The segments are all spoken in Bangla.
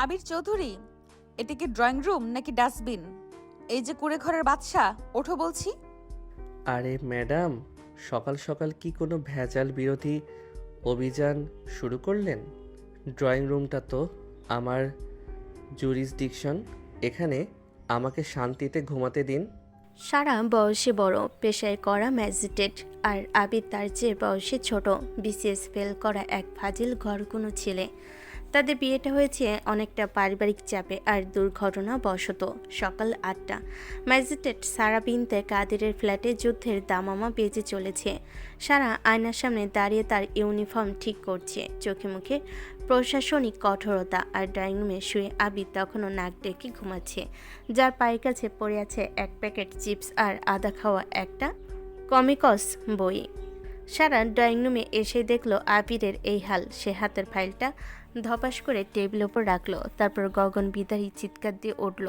আবির চৌধুরী, এটা কি ড্রয়িং রুম নাকি ডাস্টবিন? এই যে কুড়ে ঘরের বাদশা, ওঠো বলছি। আরে ম্যাডাম, সকাল সকাল কি কোনো ভেজাল বিরোধী অভিযান শুরু করলেন? ড্রয়িং রুমটা তো আমার জুরিসডিকশন। এখানে আমাকে শান্তিতে ঘুমাতে দিন। সারা বয়সে বড়, পেশায় করা ম্যাজিস্ট্রেট, আর আবির তার চেয়ে বয়সে ছোট, বিসিএস ফেল করা এক ফাজিল ঘরকুনো ছেলে। তাদের বিয়েটা হয়েছে অনেকটা পারিবারিক চাপে আর দুর্ঘটনাবশত। সকাল 8টা, ম্যাজিস্ট্রেট সারা বিনতে কাদেরের ফ্ল্যাটে যুদ্ধের দামামা বেজে চলেছে। সারা আয়নার সামনে দাঁড়িয়ে তার ইউনিফর্ম ঠিক করছে, চোখে মুখে প্রশাসনিক কঠোরতা। আর ড্রয়িং রুমে শুয়ে আবির তখনও নাক ডেকে ঘুমাচ্ছে, যার পায়ের কাছে পড়ে আছে এক প্যাকেট চিপস আর আদা খাওয়া একটা কমিকস বই। সারা ড্রয়িং রুমে এসে দেখলো আবিরের এই হাল। সে হাতের ফাইলটা ধপাস করে টেবিল ওপর রাখলো, তারপর গগন বিদারী চিৎকার দিয়ে উঠল।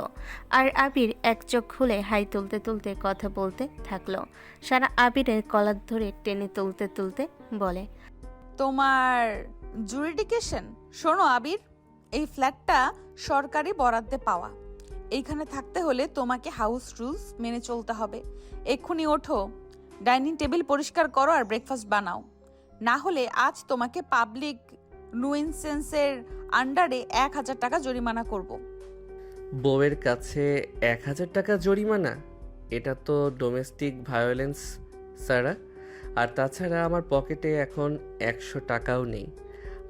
আর আবির এক চোখ খুলে হাই তুলতে তুলতে কথা বলতে থাকলো। সারা আবিরের কলার ধরে টেনে তুলতে তুলতে বলে, তোমার জুরিডিকেশন? শোনো আবির, এই ফ্ল্যাটটা সরকারি বরাদ্দে পাওয়া। এইখানে থাকতে হলে তোমাকে হাউস রুলস মেনে চলতে হবে। এক্ষুনি ওঠো, ডাইনিং টেবিল পরিষ্কার করো আর ব্রেকফাস্ট বানাও। না হলে আজ তোমাকে পাবলিক নুইসেন্সের আন্ডারে 1000 টাকা জরিমানা করব। বউয়ের কাছে 1000 টাকা জরিমানা? এটা তো ডোমেস্টিক ভায়োলেন্স সারা। আর তাছাড়া আমার পকেটে এখন 100 টাকাও নেই।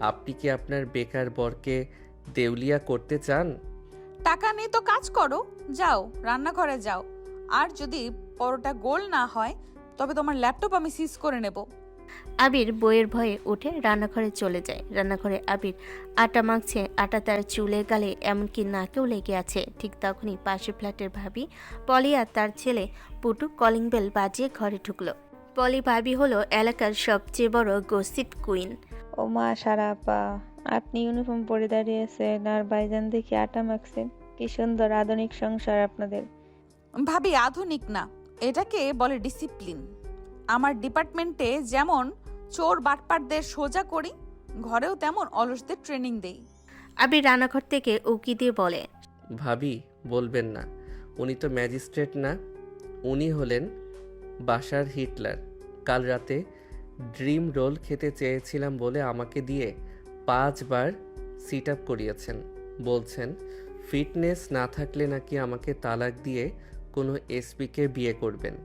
আপনি কি আপনার বেকার বরকে দেউলিয়া করতে চান? টাকা নেই তো কাজ করো, যাও রান্নাঘরে যাও। আর যদি পরোটা গোল না হয় তবে তোমার ল্যাপটপ আমি সিজ করে নেব। আবির বইয়ের ভয়ে উঠে রান্নাঘরে চলে যায়। রান্নাঘরে আবির আটা মাখছে, আটা তার চুলে গালে এমনকি নাকেও লেগে আছে। ঠিক তখনই পাশের ফ্ল্যাটের ভাবি পলি আর তার ছেলে পুটু কলিং বেল বাজিয়ে ঘরে ঢুকলো। পলি ভাবি হলো এলাকার সবচেয়ে বড় গসিপ কুইন। ও মা, সারা আপা, আপনি ইউনিফর্ম পরে দাঁড়িয়েছেন আর ভাইজান দেখি আটা মাখছেন। কি সুন্দর আধুনিক সংসার আপনাদের। ভাবি আধুনিক না, এটাকে বলে ডিসিপ্লিন। আমার ডিপার্টমেন্টে যেমন চোর বাটপারদের সোজা করি, ঘরেও তেমন অলসদের ট্রেনিং দেই। আবির রান্নাঘর থেকে উকি দিয়ে বলে, ভাবি বলবেন না, উনি তো ম্যাজিস্ট্রেট না, উনি হলেন বাসার হিটলার। কাল রাতে ড্রিম রোল খেতে চেয়েছিলাম বলে আমাকে দিয়ে 5 বার সিট আপ করিয়েছেন। বলছেন ফিটনেস না থাকলে নাকি আমাকে তালাক দিয়ে কোনো এসপিকে বিয়ে করবেন।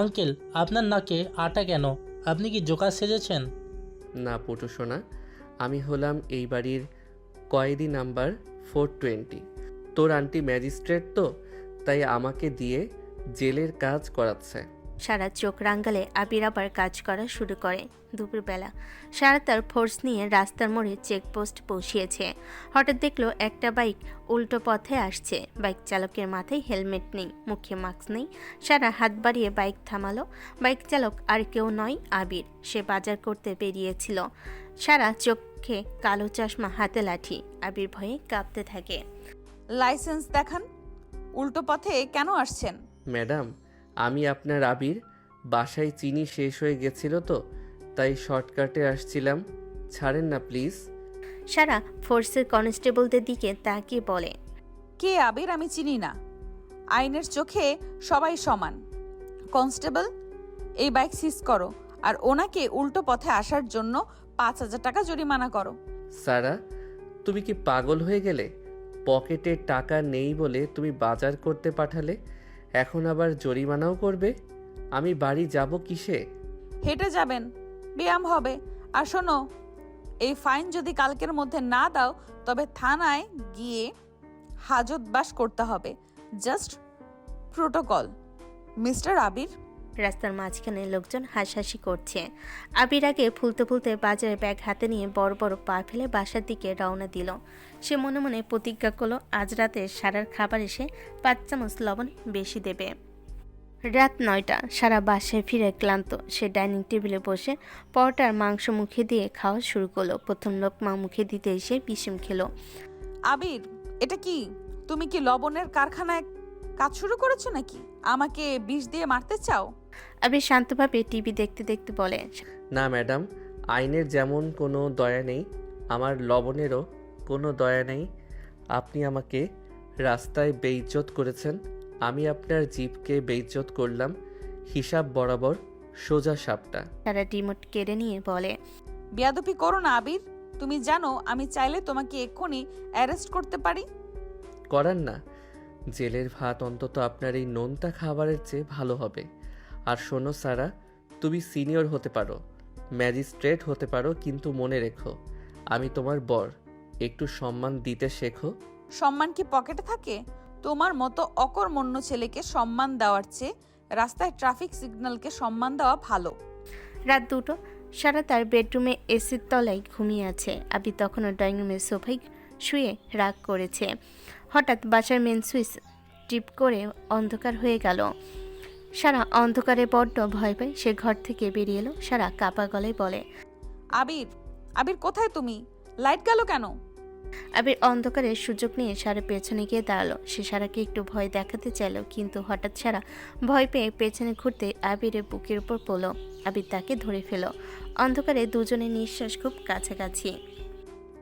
আঙ্কেল, আপনার নাকে আটা কেন? আপনি কি জোকার সেজেছেন? না পটু সোনা, আমি হলাম এই বাড়ির কয়েদি নাম্বার 420। তোর আন্টি ম্যাজিস্ট্রেট তো, তাই আমাকে দিয়ে জেলের কাজ করাচ্ছে। সারা চোখ রাঙ্গালে আবির আবার কাজ করা শুরু করে। দুপুরবেলা সারা তার ফোর্স নিয়ে রাস্তার মোড়ে চেকপোস্ট বসিয়েছে। হঠাৎ দেখলো একটা বাইক উল্টো পথে আসছে। বাইক চালকের মাথায় হেলমেট নেই, মুখে মাস্ক নেই। সারা হাত বাড়িয়ে বাইক থামালো। বাইক চালক আর কেউ নয়, আবির। সে বাজার করতে বেরিয়েছিল। সারা চোখে কালো চশমা, হাতে লাঠি। আবির ভয়ে কাঁপতে থাকে। লাইসেন্স দেখান, উল্টো পথে কেন আসছেন? ম্যাডাম, আমি আপনার আবির। বাসায় চিনি শেষ হয়ে গেছিল তো, তাই শর্টকাটে আসছিলাম। ছাড়েন না প্লিজ। সারা ফোর্সের কনস্টেবলদের দিকে তাকিয়ে বলে, কে আবির? আমি চিনি না। আইনের চোখে সবাই সমান। কনস্টেবল, এই বাইক সিজ করো আর ওনাকে উল্টো পথে আসার জন্য 5000 টাকা জরিমানা করো। সারা, তুমি কি পাগল হয়ে গেলে? পকেটে টাকা নেই বলে তুমি বাজার করতে পাঠালে, এখন আবার জরিমানাও করবে? আমি বাড়ি যাব কিসে? হেঁটে যাবেন, ব্যায়াম হবে। আর শোনো, এই ফাইন যদি কালকের মধ্যে না দাও তবে থানায় গিয়ে হাজতবাস করতে হবে। জাস্ট প্রোটোকল, মিস্টার আবির। রাস্তার মাঝখানে লোকজন হাসাহাসি করছে। আবির আগে ফুলতে ফুলতে বাজারে ব্যাগ হাতে নিয়ে বড় বড় পা ফেলে বাসার দিকে রওনা দিল। সে মনে মনে প্রতিজ্ঞা করলো আজ রাতে সারার খাবার এসে 5 চামচ লবণ বেশি দেবে। রাত 9টা, সারা বাসায় ফিরে ক্লান্ত। সে ডাইনিং টেবিলে বসে পরোটার মাংস মুখে দিয়ে খাওয়া শুরু করলো। প্রথম লোকমা মুখে দিতে এসে বিষম খেলো। আবির, এটা কি? তুমি কি লবণের কারখানায় কাজ শুরু করেছো নাকি? আমাকে বিষ দিয়ে মারতে চাও? আবির শান্তভাবে টিভি দেখতে দেখতে বলে, না ম্যাডাম, আইনের যেমন কোনো দয়া নেই, আমার লবণেরও কোনো দয়া নেই। আপনি আমাকে রাস্তায় বেইজ্জত করেছেন, আমি আপনার জিপকে বেইজ্জত করলাম। হিসাব বরাবর, সোজা সাপটা। সারা রিমোট কেড়ে নিয়ে বলে, বেয়াদবি করো না আবির। তুমি জানো আমি চাইলে তোমাকে এক্ষুনি অ্যারেস্ট করতে পারি। করান না, জেলের ভাত অন্তত আপনার এই নোনতা খাবারের চেয়ে ভালো হবে। আর শোনো সারা, তুমি সিনিয়র হতে পারো, ম্যাজিস্ট্রেট হতে পারো, কিন্তু মনে রেখো আমি তোমার বর। একটু সম্মান দিতে শেখো। সম্মান কি পকেটে থাকে? তোমার মতো অকর্মণ্য ছেলেকে সম্মান দেওয়ার চেয়ে রাস্তায় ট্রাফিক সিগন্যালকে সম্মান দেওয়া ভালো। রাত 2টো। সারা তার বেডরুমে এসির তলায় ঘুমিয়ে আছে। আবি তখনও ড্রয়িং রুমের সোফায় শুয়ে রাগ করেছে। হঠাৎ বাসার মেন সুইচ টিপ করে অন্ধকার হয়ে গেল। সারা অন্ধকারে বড্ড ভয় পায়। সে ঘর থেকে বেরিয়ে এলো। সারা কাপা গলায় বলে, আবির, আবির কোথায় তুমি? লাইট গেল কেন? আবির অন্ধকারের সুযোগ নিয়ে সারা পেছনে গিয়ে দাঁড়ালো। সে সারাকে একটু ভয় দেখাতে চাইল, কিন্তু হঠাৎ সারা ভয় পেয়ে পেছনে ঘুরতে আবিরের বুকের উপর পড়ল। আবির তাকে ধরে ফেল। অন্ধকারে দুজনের নিঃশ্বাস খুব কাছাকাছি।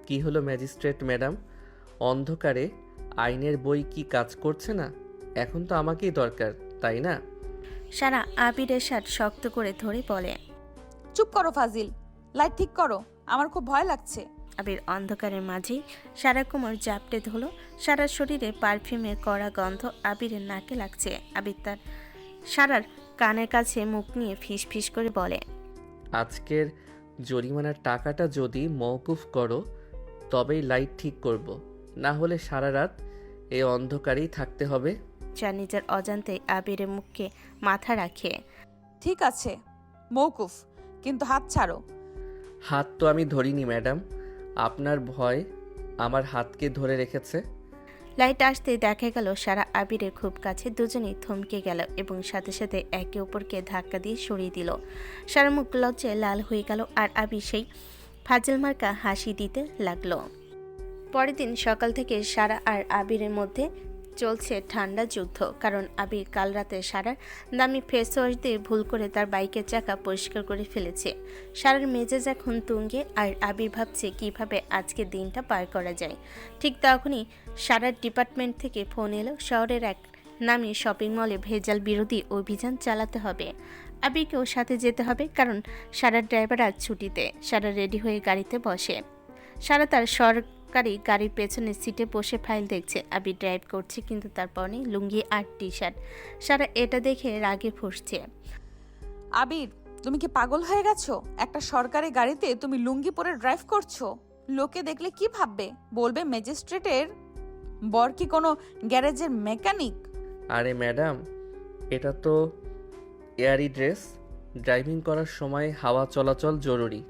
কি হলো ম্যাজিস্ট্রেট ম্যাডাম? অন্ধকারে আইনের বই কি কাজ করছে না? এখন তো আমাকেই দরকার, তাই না? সারা আবিরের শার্ট শক্ত করে ধরে বলে, চুপ করো ফাজিল, লাইট ঠিক করো, আমার খুব ভয় লাগছে। আবির অন্ধকারের মাঝেই সারা কোমর জাপটে ধরল। সারার শরীরে পারফিউমের কড়া গন্ধ আবিরের নাকে লাগছে। আবির তার সারার কানের কাছে মুখ নিয়ে ফিস ফিস করে বলে, আজকের জরিমানার টাকাটা যদি মওকুফ করো তবেই লাইট ঠিক করব, না হলে সারা রাত এই অন্ধকারেই থাকতে হবে। যা নিজের অজান্তে আবিরের মুখে মাথা রাখে। ঠিক আছে, মৌকুফ, কিন্তু হাত ছাড়ো। হাত তো আমি ধরিনি ম্যাডাম, আপনার ভয় আমার হাতকে ধরে রেখেছে। লাইট আসতে দেখা গেল সারা আবিরের খুব কাছে। দুজনেই থমকে গেল এবং সাথে সাথে একে অপরকে ধাক্কা দিয়ে সরিয়ে দিল। সারা মুখ লজ্জায় লাল হয়ে গেল আর আবির সেই ফাজিল মার্কা হাসি দিতে লাগলো। পরের দিন সকাল থেকে সারা আর আবিরের মধ্যে চলছে ঠান্ডা যুদ্ধ। কারণ আবির কাল রাতে সারার দামি ফেস ওয়াশ দিয়ে ভুল করে তার বাইকের চাকা পরিষ্কার করে ফেলেছে। সারার মেজাজ এখন তুঙ্গে আর আবির ভাবছে কিভাবে আজকে দিনটা পার করা যায়। ঠিক তখনই সারার ডিপার্টমেন্ট থেকে ফোন এলো। শহরের এক নামি শপিং মলে ভেজাল বিরোধী অভিযান চালাতে হবে। আবিরকেও সাথে যেতে হবে, কারণ সারার ড্রাইভার আজ ছুটিতে। সারা রেডি হয়ে গাড়িতে বসে। সারা তার সরকারি গাড়ির পেছনে সিটে বসে ফাইল দেখছে। আবির ড্রাইভ করছে, কিন্তু তার পরনে লুঙ্গি আর টি শার্ট। সারা এটা দেখে রাগে ফুঁসছে। আবির, তুমি কি পাগল হয়ে গেছো? একটা সরকারি গাড়িতে তুমি লুঙ্গি পরে ড্রাইভ করছো? লোকে দেখলে কি ভাববে? বলবে ম্যাজিস্ট্রেটের বর কি কোনো গ্যারেজের মেকানিক? আরে ম্যাডাম, এটা তো এয়ারি ড্রেস, ড্রাইভিং করার সময় হাওয়া চলাচল জরুরি।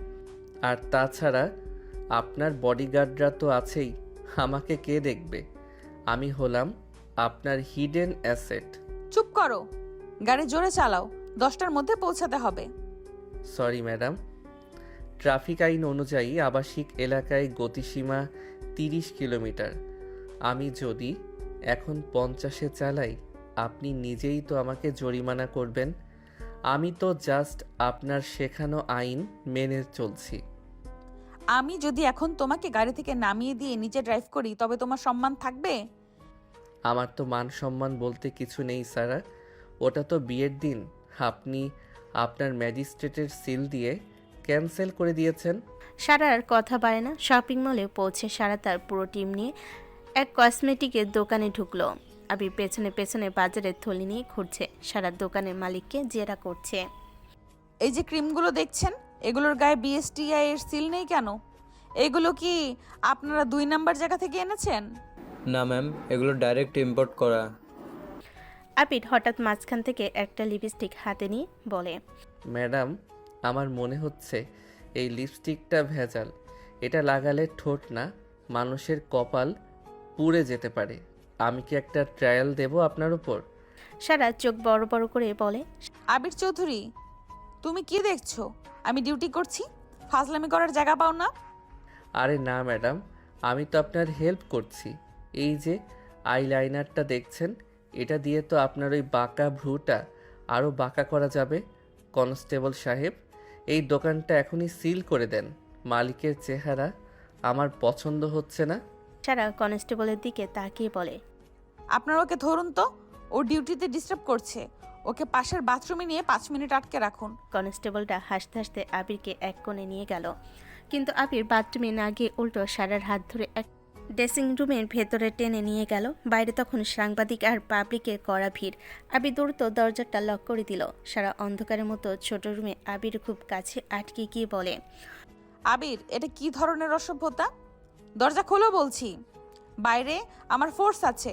আর তাছাড়া আপনার বডিগার্ডরা তো আছেই, আমাকে কে দেখবে? আমি হলাম আপনার হিডেন অ্যাসেট। চুপ করো, গাড়ি জোরে চালাও, 10টার মধ্যে পৌঁছাতে হবে। সরি ম্যাডাম, ট্রাফিক আইন অনুযায়ী আবাসিক এলাকায় গতিসীমা 30 কিলোমিটার। আমি যদি এখন 50-এ চালাই, আপনি নিজেই তো আমাকে জরিমানা করবেন। আমি তো জাস্ট আপনার শেখানো আইন মেনে চলছি। আমি যদি এখন তোমাকে গাড়ি থেকে নামিয়ে দিয়ে নিচে ড্রাইভ করি, তবে তোমার সম্মান থাকবে? আমার তো মান সম্মান বলতে কিছু নেই সারা, ওটা তো বিয়ের দিন আপনি আপনার ম্যাজিস্ট্রেটের সিল দিয়ে ক্যান্সেল করে দিয়েছেন। সারা আর কথা বাড়ে না। শপিং মলে পৌঁছে সারা তার পুরো টিম নিয়ে এক কসমেটিকের দোকানে ঢুকলো। আবির পেছনে পেছনে বাজারের থলি নিয়ে ঘুরছে। সারা দোকানের মালিককে জেরা করছে। এই যে ক্রিমগুলো দেখছেন, এগুলোর গায়ে বিএসটিআই এর সিল নেই কেন? এগুলো কি আপনারা 2 নাম্বার জায়গা থেকে এনেছেন? না ম্যাম, এগুলো ডাইরেক্ট ইম্পোর্ট করা। আবির হঠাৎ মাঝখান থেকে একটা লিপস্টিক হাতে নিয়ে বলে, ম্যাডাম, আমার মনে হচ্ছে এই লিপস্টিকটা ভেজাল। এটা লাগালে ঠোঁট না, মানুষের কপাল পুড়ে যেতে পারে। আমি কি একটা ট্রায়াল দেব আপনার উপর? সারা চোখ বড় বড় করে বলে, আবির চৌধুরী, তুমি কি দেখছো? আমি ডিউটি করছি, ফাজলামি করার জায়গা পাও না? আরে না ম্যাডাম, আমি তো আপনার হেল্প করছি। এই যে আইলাইনারটা দেখছেন, এটা দিয়ে তো আপনার ওই বাঁকা ভ্রুটা আরও বাঁকা করা যাবে। কনস্টেবল সাহেব, এই দোকানটা এখনই সিল করে দেন। মালিকের চেহারা আমার পছন্দ হচ্ছে না। সারা কনস্টেবলের দিকে তাকিয়ে বলে, আপনারা ওকে ধরুন তো, ও ডিউটিতে ডিস্টার্ব করছে। ওকে পাশের বাথরুমে নিয়ে 5 মিনিট আটকে রাখুন। কনস্টেবলটা হাসতে হাসতে আবিরকে এক কোণে নিয়ে গেল। কিন্তু আবির বাথরুমে না গিয়ে উল্টো সারার হাত ধরে এক ড্রেসিং রুমের ভেতরে টেনে নিয়ে গেল। বাইরে তখন সাংবাদিক আর পাবলিকের কড়া ভিড়। আবির দ্রুত দরজাটা লক করে দিল। সারা অন্ধকারের মতো ছোট রুমে আবির খুব কাছে আটকে গিয়ে বলে, আবির, এটা কি ধরনের অসভ্যতা? দরজা খোলো বলছি, বাইরে আমার ফোর্স আছে।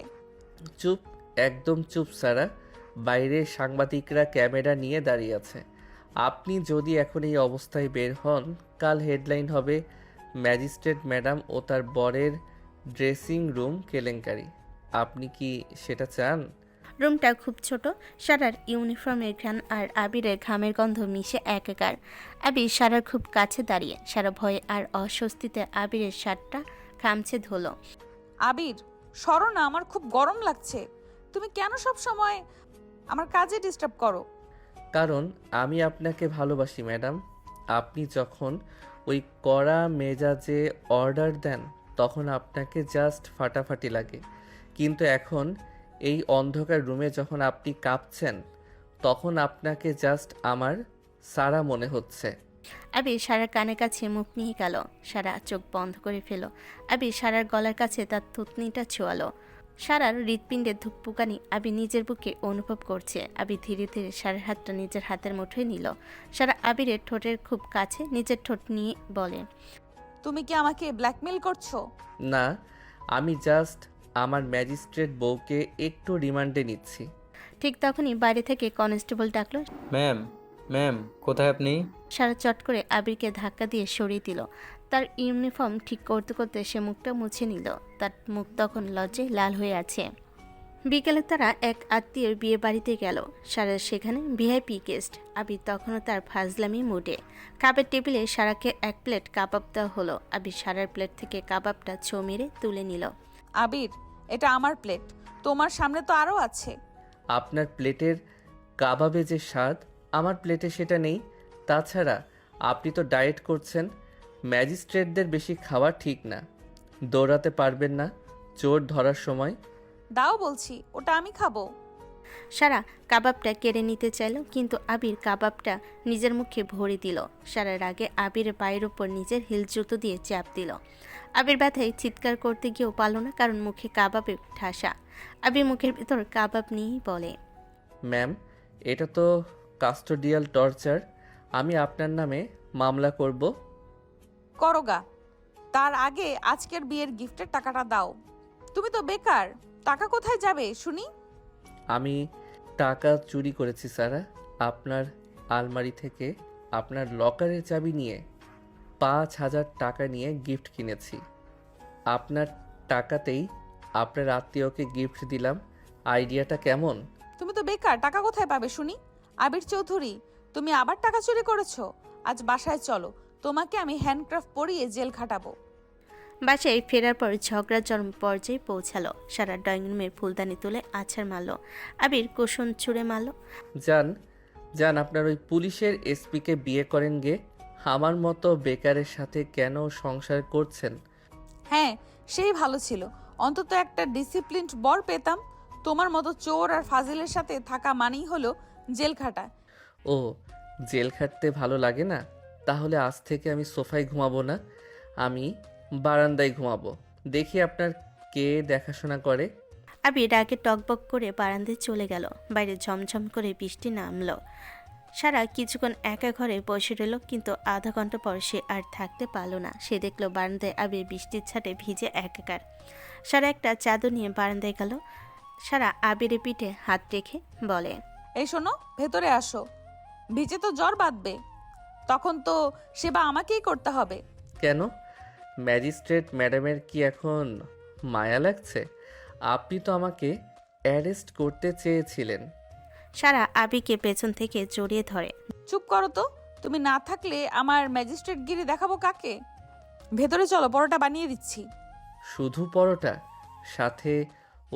চুপ, একদম চুপ সারা। বাইরে সাংবাদিকরা ক্যামেরা নিয়ে দাঁড়িয়ে আছে। আপনি যদি এখন এই অবস্থায় বের হন, কাল হেডলাইন হবে ম্যাজিস্ট্রেট ম্যাডাম ও তার বরের ড্রেসিং রুম কেলেঙ্কারি। আপনি কি সেটা চান? রুমটা খুব ছোট। সারার ইউনিফর্মের ঘ্রাণ আর আবিরের ঘামের গন্ধ মিশে একাকার। আবির সারার খুব কাছে দাঁড়িয়ে। সারা ভয়ে আর অস্বস্তিতে আবিরের শার্টটা খামছে ধুলো। আবির, সরো না, আমার খুব গরম লাগছে। তুমি কেন সব সময় আমার কাজে ডিস্টার্ব করো? কারণ আমি আপনাকে ভালোবাসি ম্যাডাম। আপনি যখন ওই কড়া মেজাজে অর্ডার দেন তখন আপনাকে জাস্ট ফাটাফাটি লাগে, কিন্তু এখন এই অন্ধকার রুমে যখন আপনি কাঁপছেন তখন আপনাকে জাস্ট আমার সারা মনে হচ্ছে। আবির সারার কানের কাছে মুখ নিয়ে গেল। সারা চোখ বন্ধ করে ফেল। আবির সারার গলার কাছে তার থুতনিটা ছোঁয়ালো। সারার হৃৎপিণ্ডের ধুকপুকানি আবির নিজের বুকে অনুভব করছে। আবির ধীরে ধীরে সারার হাতটা নিজের হাতের মুঠোয় নিল। সারা আবিরের ঠোঁটের খুব কাছে নিজের ঠোঁট নিয়ে বলে, তুমি কি আমাকে ব্ল্যাকমেল করছো? না, আমি জাস্ট আমার ম্যাজিস্ট্রেট বউকে একটু রিমান্ডে নিচ্ছি। ঠিক তখনই বাইরে থেকে কনস্টেবল ডাকলো। ম্যাম, ম্যাম, কোথায় আপনি? সারা চট করে আবিরকে ধাক্কা দিয়ে সরিয়ে দিল। তার ইউনিফর্ম ঠিক করতে করতে সে মুখটা মুছে নিল। তার মুখ তখন লজ্জায় লাল হয়ে আছে। বিকেলে তারা এক আত্মীয়ের বিয়ে বাড়িতে গেল। সারা সেখানে ভিআইপি গেস্ট। আবির তখনও তার ফাজলামি মুডে। কাপের টেবিলে সারাকে এক প্লেট কাবাব দেওয়া হলো। আবির সারার প্লেট থেকে কাবাবটা ছো মেরে তুলে নিল। আবির, এটা আমার প্লেট, তোমার সামনে তো আরো আছে। আপনার প্লেটের কাবাবে যে স্বাদ আমার প্লেটে সেটা নেই। তাছাড়া আপনি তো ডায়েট করছেন, ম্যাজিস্ট্রেটদের বেশি খাওয়া ঠিক না। দৌড়াতে পারবেন না চোর ধরার সময়। দাও বলছি, ওটা আমি খাবো। সারা কাবাবটা কেড়ে নিতে চাইল, কিন্তু আবির কাবাবটা নিজের মুখে ভরে দিল। সারার আগে আবির পায়ের ওপর নিজের হিল জুতো দিয়ে চাপ দিল। আবির ব্যথায় চিৎকার করতে গিয়েও পারল না, কারণ মুখে কাবাবে ঠাসা। আবির মুখের ভিতর কাবাব নিয়েই বলে, ম্যাম, এটা তো কাস্টোডিয়াল টর্চার। আমি আপনার নামে মামলা করব। করোগা, তার আগে আজকের বিয়ের গিফটের টাকাটা দাও। তুমি তো বেকার, টাকা কোথায় যাবে শুনি? আমি টাকা চুরি করেছি সারা। আপনার আলমারি থেকে আপনার লকারের চাবি নিয়ে 5,000 টাকা নিয়ে গিফট কিনেছি। আপনার টাকাতেই আপনার আত্মীয়কে গিফট দিলাম। আইডিয়াটা কেমন? তুমি তো বেকার, টাকা কোথায় পাবে শুনি? আবির চৌধুরী, তুমি আবার টাকা চুরি করেছো? আজ বাসায় চলো, তোমাকে আমি হ্যান্ডক্রাফট পরিয়ে জেল খাটাবো। বাসায় ফেরার পর ঝগড়া চরম পর্যায়ে পৌঁছালো। সারা ড্রয়িং রুমের ফুলদানি তুলে আছাড় মারল। আবির কুশন ছুঁড়ে মারল। যান যান, আপনার ওই পুলিশের এসপিকে বিয়ে করেন গে। আমার মতো বেকারের সাথে কেন সংসার করছেন? হ্যাঁ, সেই ভালো ছিল, অন্তত একটা ডিসিপ্লিনড বর পেতাম। তোমার মতো চোর আর ফাজিলের সাথে থাকা মানেই হলো জেল খাটা। ও, জেল খাটতে ভালো লাগে না? তাহলে আজ থেকে আমি সোফায় ঘুমাবো না, আমি বারান্দায় ঘুমাবো। দেখি আপনার কে দেখাশোনা করে। আবির রাগে টকবক করে বারান্দায় চলে গেল। বাইরে ঝমঝম করে বৃষ্টি নামলো। সারা কিছুক্ষণ একা ঘরে বসে রইল, কিন্তু আধা ঘন্টা পর সে আর থাকতে পারল না। সে দেখলো বারান্দায় আবির বৃষ্টির ছাটে ভিজে একাকার। সারা একটা চাদর নিয়ে বারান্দায় গেল। সারা আবিরের পিঠে হাত রেখে বলে, এই শোনো, ভেতরে আসো, ভিজে তো জ্বর বাঁধবে, তখন তো সেবা আমাকেই করতে হবে। কেন? ম্যাজিস্ট্রেট ম্যাডামের কি এখন মায়া লাগছে? আপনি তো আমাকে অ্যারেস্ট করতে চেয়েছিলেন। সারা আবিরকে পেছন থেকে জড়িয়ে ধরে। চুপ করো তো, তুমি না থাকলে আমার ম্যাজিস্ট্রেট গিরি দেখাবো কাকে? ভেতরে চলো, পরোটা বানিয়ে দিচ্ছি। শুধু পরোটা? সাথে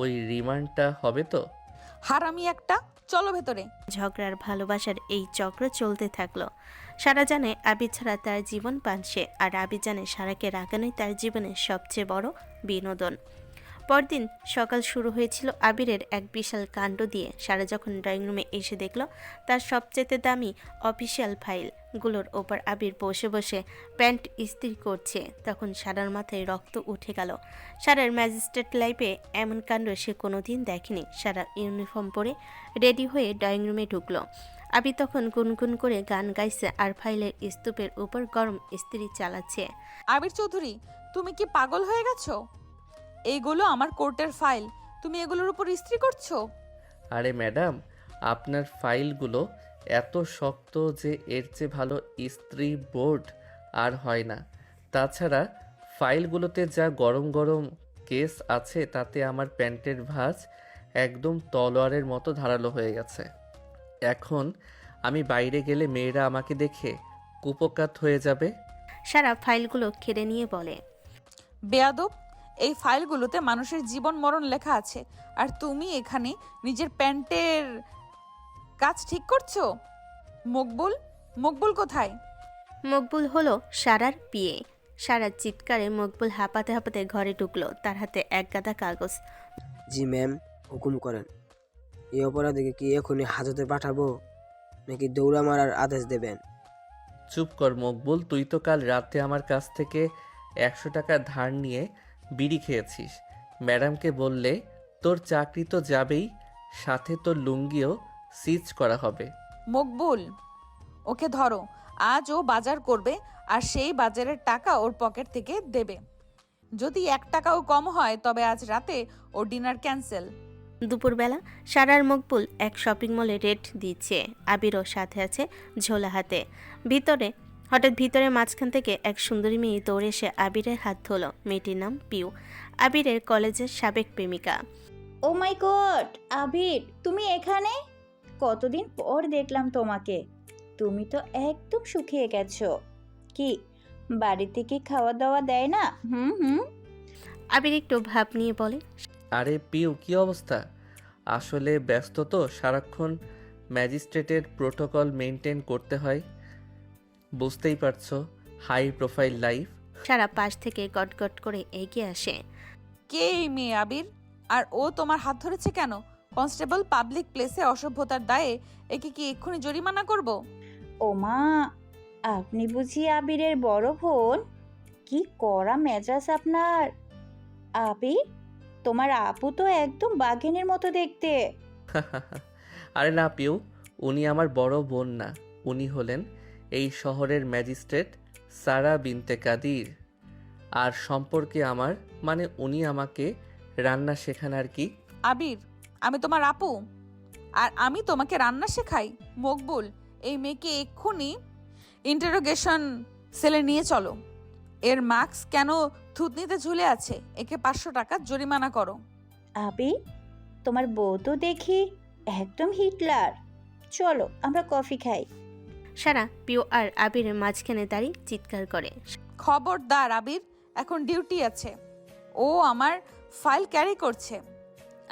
ওই রিমান্ডটা হবে তো? হারামি একটা, চলো ভেতরে। ঝগড়ার ভালোবাসার এই চক্র চলতে থাকলো। সারা জানে আবির ছাড়া তার জীবন পানসে, আর আবির জানে সারাকে রাগানোই তার জীবনের সবচেয়ে বড় বিনোদন। পরদিন সকাল শুরু হয়েছিল আবিরের এক বিশাল কাণ্ড দিয়ে। সারা যখন ড্রয়িং রুমে এসে দেখল তার সবচেয়ে দামি অফিসিয়াল ফাইলগুলোর ওপর আবির বসে বসে প্যান্ট ইস্ত্রি করছে, তখন সারার মাথায় রক্ত উঠে গেল। সারার ম্যাজিস্ট্রেট লাইফে এমন কাণ্ড সে কোনোদিন দেখেনি। সারা ইউনিফর্ম পরে রেডি হয়ে ড্রয়িং রুমে ঢুকলো। আবির তখন গুনগুন করে গান গাইছে আর ফাইলের স্তূপের উপর গরম ইস্ত্রি চালাচ্ছে। আবির চৌধুরী, তুমি কি পাগল হয়ে গেছো? এইগুলো আমার কোর্টের ফাইল, তুমি এগুলোর উপর ইস্ত্রি করছো? আরে ম্যাডাম, আপনার ফাইলগুলো এত শক্ত যে এর চেয়ে ভালো ইস্ত্রি বোর্ড আর হয় না। তাছাড়া ফাইলগুলোতে যা গরম গরম কেস আছে তাতে আমার প্যান্টের ভাঁজ একদম তলোয়ারের মতো ধারালো হয়ে গেছে। এখন আমি বাইরে গেলে মেয়েরা আমাকে দেখে কুপোকাত হয়ে যাবে। সারা ফাইলগুলো কেড়ে নিয়ে বলে, বেয়াদব, এই ফাইলগুলোতে মানুষের জীবন মরণ লেখা আছে, আর তুমি এখানে নিজের প্যান্টের কাজ ঠিক করছো? মকবুল, মকবুল কোথায়? মকবুল হলো সারার বিয়ে। সারার চিৎকারে মকবুল হাঁপাতে হাঁপাতে ঘরে ঢুকলো, তার হাতে এক গাদা কাগজ। জি ম্যাম, হুকুম করেন। এই অপরাধীকে কি এখনই হাজতে পাঠাবো নাকি দৌড়া মারার আদেশ দেবেন? চুপ কর মকবুল, তুই তো কাল রাতে আমার কাছ থেকে 100 টাকা ধার নিয়ে বিড়ি খেয়েছিস। ম্যাডামকে বললে তোর চাকরি তো যাবেই, সাথে তোর লুঙ্গিও সিজ করা হবে। মকবুল, ওকে ধরো। আজ ও বাজার করবে আর সেই বাজারের টাকা ওর পকেট থেকে দেবে। যদি 1 টাকাও কম হয় তবে আজ রাতে ওর ডিনার ক্যান্সেল। দুপুরবেলা সারার মকবুল এক শপিং মলে রেট দিচ্ছে। আবিরও সাথে আছে ঝোলা হাতে। হঠাৎ ভিতরে মাঝখান থেকে এক সুন্দরী মেয়ে দৌড়ে এসে আবিরের হাত ধরল। মেয়েটির নাম পিউ, আবিরের কলেজের সাবেক প্রেমিকা। ও মাই গড, আবির তুমি এখানে? কতদিন পর দেখলাম তোমাকে। তুমি তো একদম শুকিয়ে গেছো। কি বাড়িতে কি খাওয়া দাওয়া দেয় না? হুম। আবির একটু ভাব নিয়ে বলে, আরে পিউ, কি অবস্থা? আসলে ব্যস্ত তো, সারাক্ষণ ম্যাজিস্ট্রেটের প্রোটোকল মেনটেন করতে হয়, বুঝতেই পারছো, হাই প্রোফাইল লাইফ। সারা পাশ থেকে গটগট করে এগিয়ে আসে। কে এই মেয়ে আবির? আর ও তোমার হাত ধরেছে কেন? কনস্টেবল, পাবলিক প্লেসে অসভ্যতার দায়ে একে কি এক্ষুনি জরিমানা করব? ও মা, আপনি বুঝি আবিরের বড় বোন? কি কড়া মেজাজ আপনার। আবির, তোমার আপু তো একদম বাঘিনীর মতো দেখতে। আরে না পিউ, উনি আমার বড় বোন না, উনি হলেন এই শহরের ম্যাজিস্ট্রেট সারা বিনতে কাদির। আর সম্পর্কে আমার মানে উনি আমাকে রান্না শেখান আর কি। আবির, আমি তোমার আপু আর আমি তোমাকে রান্না শেখাই? মকবুল, এই মেয়েকে এক্ষুনি ইন্টারোগেশন সেলে নিয়ে চলো। এর মাস্ক কেন থুতনিতে ঝুলে আছে? একে 500 টাকা জরিমানা করো। আবির, তোমার বউ তো দেখি একদম হিটলার। চলো আমরা কফি খাই। সারা পিউ আর আবিরের মাঝখানে দাঁড়িয়ে চিৎকার করে, খবরদার আবির, এখন ডিউটি আছে। ও আমার ফাইল ক্যারি করছে।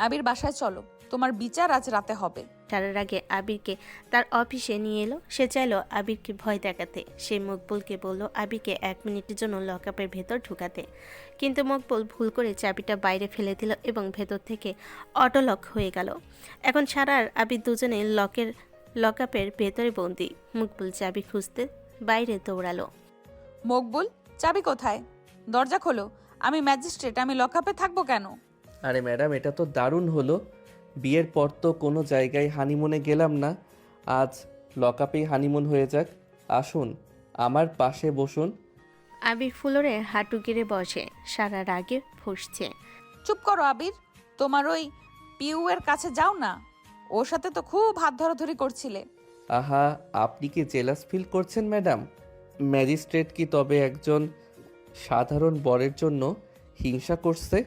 আবির, বাসায় চলো, তোমার বিচার আজ রাতে হবে। সারার আগে আবিরকে তার অফিসে নিয়ে এলো। সে চাইলো আবিরকে ভয় দেখাতে। সে মকবুলকে বলল আবিরকে 1 মিনিটের জন্য লকআপের ভেতর ঢুকাতে, কিন্তু মকবুল ভুল করে চাবিটা বাইরে ফেলে দিল এবং ভেতর থেকে অটোলক হয়ে গেল। এখন সারা আর আবির দুজনে লকআপের ভেতরে বন্দি। মকবুল চাবি খুঁজতে বাইরে দৌড়ালো। মকবুল, চাবি কোথায়? দরজা খোলো। আমি ম্যাজিস্ট্রেট, আমি লকআপে থাকবো কেন? আরে ম্যাডাম, এটা তো দারুণ হলো। বিয়ের পর তো কোনো জায়গায় হানিমুনে গেলাম না, আজ লকআপেই হানিমুন হয়ে যাক। আসুন আমার পাশে বসুন। আবির ফ্লোরে হাঁটু গেড়ে বসে। সারা রাগে ফুঁসছে। চুপ করো আবির, তোমার ওই পিউ এর কাছে যাও না। ওর সাথে তো খুব হাত ধরাধরি করছিলে। আহা, আপনি কি জেলাস ফিল করছেন ম্যাডাম? ম্যাজিস্ট্রেট কি তবে একজন সাধারণ বরের জন্য হিংসা করছে?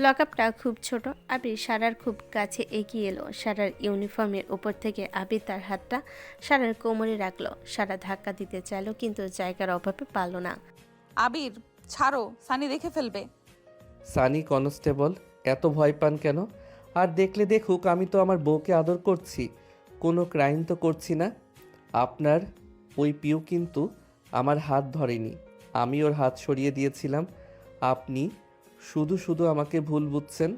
লকআপটা খুব ছোট। আবির সারার খুব কাছে এগিয়ে এলো। সারার ইউনিফর্মের উপর থেকে আবির তার হাতটা সারার কোমরে রাখলো। সারা ধাক্কা দিতে চাইলো কিন্তু জায়গার অভাবে পারল না। আবির, ছাড়ো, সানি দেখে ফেলবে। সানি কনস্টেবল, এত ভয় পান কেন? আর দেখলে দেখুক, আমি তো আমার বউকে আদর করছি, কোনো ক্রাইম তো করছি না। আপনার ওই পিউ কিন্তু আমার হাত ধরেনি, আমি ওর হাত সরিয়ে দিয়েছিলাম। আপনি শুধু শুধু আমাকে ভুল বুঝছেন।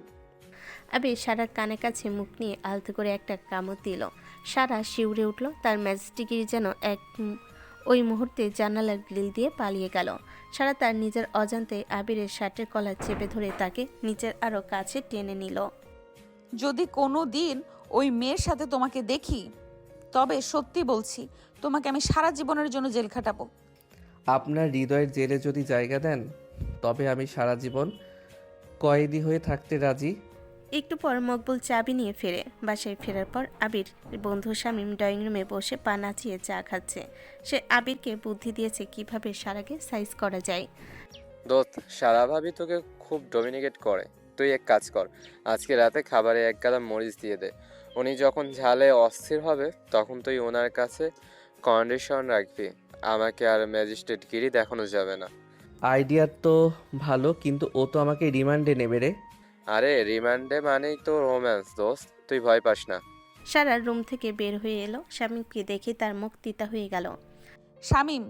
আবির সারার কানে কাছে মুখ নিয়ে আলতো করে একটা কামড় দিল। সারা শিউরে উঠল, তার ম্যাজিস্টিকির যেন ওই মুহূর্তে জানালার গ্রিল দিয়ে পালিয়ে গেল। সারা তার নিজের অজান্তে আবিরের শার্টের কলার চেপে ধরে তাকে নিচের আরও কাছে টেনে নিল। যদি কোনো দিন ওই মেয়ের সাথে তোমাকে দেখি, তবে সত্যি বলছি তোমাকে আমি সারা জীবনের জন্য জেল খাটাবো। আপনার হৃদয়ের জেলে যদি জায়গা দেন, তবে আমি সারা জীবন কয়েদি হয়ে থাকতে রাজি। একটু পর মকবুল চাবি নিয়ে ফেরে। বাসায় ফেরার পর আবির বন্ধু শামীম ড্রয়িং রুমে বসে পা নাচিয়ে চা খাচ্ছে। সে আবিরকে বুদ্ধি দিয়েছে কিভাবে সারাকে সাইজ করা যায়। দোস্ত, সারা ভাবি তোকে খুব ডমিনেট করে। তুই এক কাজ কর, আজকে রাতে খাবারে এক গাদা মরিচ দিয়ে দে। উনি যখন ঝালে অস্থির হবে তখন তুই ওনার কাছে কন্ডিশন রাখবি, আমাকে আর ম্যাজিস্ট্রেট গিরি দেখানো যাবে না। আইডিয়া তো ভালো, কিন্তু ও তো আমাকে রিমান্ডে নেবে রে। আরে রিমান্ডে মানেই তো রোম্যান্স দোস্ত, তুই ভয় পাস না। সারা রুম থেকে বের হয়ে এলো। শামীমকে দেখে তার মুখ তিতা হয়ে গেল। শামীম,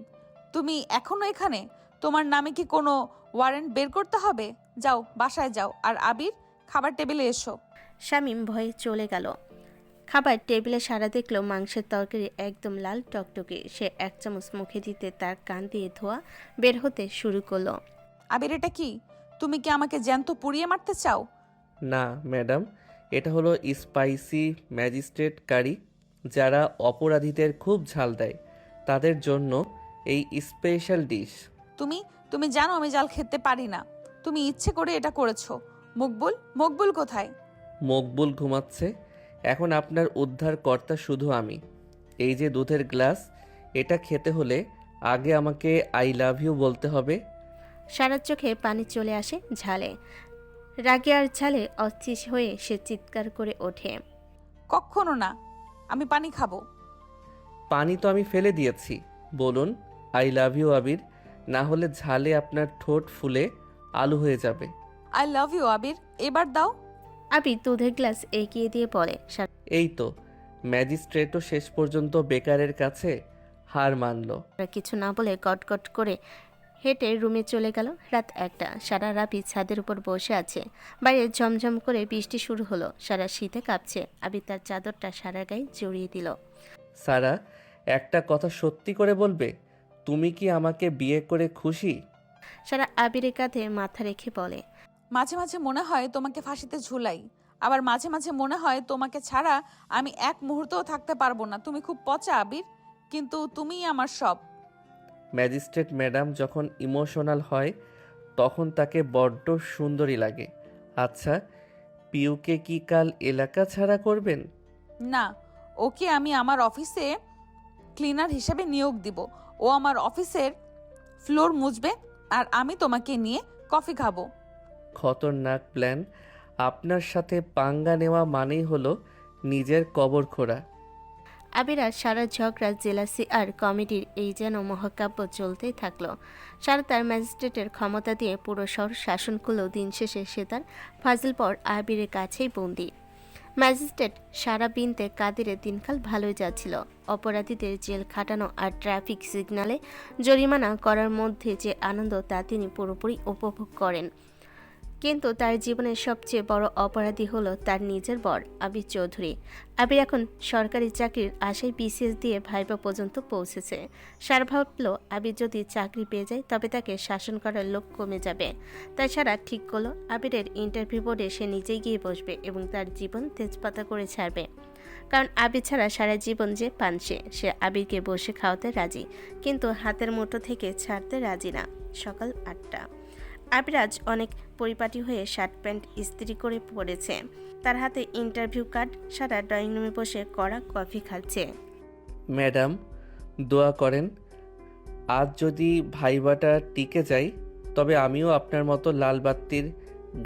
তুমি এখনো এখানে? তোমার নামে কি কোনো ওয়ারেন্ট বের করতে হবে? যাও, বাসায় যাও। আর আবির, খাবার টেবিলে এসো। শামীম ভয়ে চলে গেল। খাবার টেবিলে সারা দেখলো মাংসের তরকারি একদম লাল টকটকে। সে এক চামচ মুখে দিতে তার কান দিয়ে ধোয়া বের হতে শুরু করলো। আবির, এটা কি? তুমি কি আমাকে জ্যান্ত পুড়িয়ে মারতে চাও? না ম্যাডাম, এটা হলো স্পাইসি ম্যাজিস্ট্রেট কারি। যারা অপরাধীদের খুব ঝাল দেয় তাদের জন্য এই স্পেশাল ডিশ। তুমি জানো আমি জাল খেতে পারি না। তুমি ইচ্ছে করে এটা করেছো। মকবুল কোথায়? মকবুল ঘুমাচ্ছে। এখন আপনার উদ্ধার কর্তা শুধু আমি। এই যে দুধের গ্লাস, এটা খেতে হলে আগে আমাকে আই লাভ ইউ বলতে হবে। সারার চোখে পানি চলে আসে ঝালে। রাগে আর ঝালে অস্থির হয়ে সে চিৎকার করে ওঠে। কখনো না, আমি পানি খাবো। পানি তো আমি ফেলে দিয়েছি। বলুন আই লাভ ইউ আবির, না হলে ঝালে আপনার ঠোঁট ফুলে আলু হয়ে যাবে। আই লাভ ইউ আবির, এবার দাও। আবির দুধের গ্লাস এগিয়ে দিয়ে বলে। এই তো, ম্যাজিস্ট্রেটও শেষ পর্যন্ত বেকারের কাছে হার মানল। সারা কিছু না বলে গটগট করে হেঁটে রুমে চলে গেল। রাত 1টা। সারা রাবি ছাদের উপর বসে আছে। বাইরে ঝমঝম করে বৃষ্টি শুরু হলো। সারা শীতে কাঁপছে। আবির তার চাদরটা সারা গায়ে জড়িয়ে দিল। সারা, একটা কথা সত্যি করে বলবে, তুমি কি আমাকে বিয়ে করে খুশি? সারা আবিরের কাঁধে মাথা রেখে বলে। মাঝে মাঝে মনে হয় তোমাকে ফাঁসিতে ঝুলাই, আবার মাঝে মাঝে মনে হয় তোমাকে ছাড়া আমি এক মুহূর্তও থাকতে পারবো না। তুমি খুব পচা আবির, কিন্তু তুমিই আমার সব। ম্যাজিস্ট্রেট ম্যাডাম যখন ইমোশনাল হয় তখন তাকে বড্ড সুন্দরী লাগে। আচ্ছা, পিউকে কি কাল এলাকা ছাড়া করবেন? না, ওকে আমি আমার অফিসে ক্লিনার হিসেবে নিয়োগ দিব। ও আমার অফিসের ফ্লোর মুছবে, আর আমি তোমাকে নিয়ে কফি খাবো। খতরনাক প্ল্যান। আপনার সাথে পাঙ্গা নেওয়া মানেই হলো নিজের কবর খোঁড়া। আবির আর সারা ঝগড়া, জেলাসি আর কমেডির এই যেন মহাকাব্য চলতেই থাকলো। সারা তার ম্যাজিস্ট্রেটের ক্ষমতা দিয়ে পুরো শহর শাসন করলেও দিন শেষে সে তার ফাজিল পর আবিরের কাছেই বন্দি। ম্যাজিস্ট্রেট সারা বিনতে কাদিরের দিনকাল ভালোই যাচ্ছিল। অপরাধীদের জেল খাটানো আর ট্রাফিক সিগন্যালে জরিমানা করার মধ্যে যে আনন্দ তা তিনি পুরোপুরি উপভোগ করেন। কিন্তু তার জীবনের সবচেয়ে বড় অপরাধী হলো তার নিজের বর আবির চৌধুরী। আবির এখন সরকারি চাকরির আশায় বিসিএস দিয়ে ভাইবা পর্যন্ত পৌঁছেছে। সারা ভাবল আবির যদি চাকরি পেয়ে যায় তবে তাকে শাসন করার লোক কমে যাবে। তাই সারা ঠিক করলো আবিরের ইন্টারভিউ বোর্ডে সে নিজেই গিয়ে বসবে এবং তার জীবন তেজপাতা করে ছাড়বে। কারণ আবির ছাড়া সারা জীবন যে পানসে, সে আবিরকে বসে খাওয়াতে রাজি, কিন্তু হাতের মুঠো থেকে ছাড়তে রাজি না। সকাল 8টা। আবির আজ অনেক পরিপাটি হয়ে শার্ট প্যান্ট ইস্ত্রি করে পড়েছে। তার হাতে ইন্টারভিউ কার্ড। সারা ড্রয়িং রুমে বসে কড়া কফি খাচ্ছে। ম্যাডাম, দোয়া করেন আজ যদি ভাইবাটা টিকে যায় তবে আমিও আপনার মতো লাল বাত্তির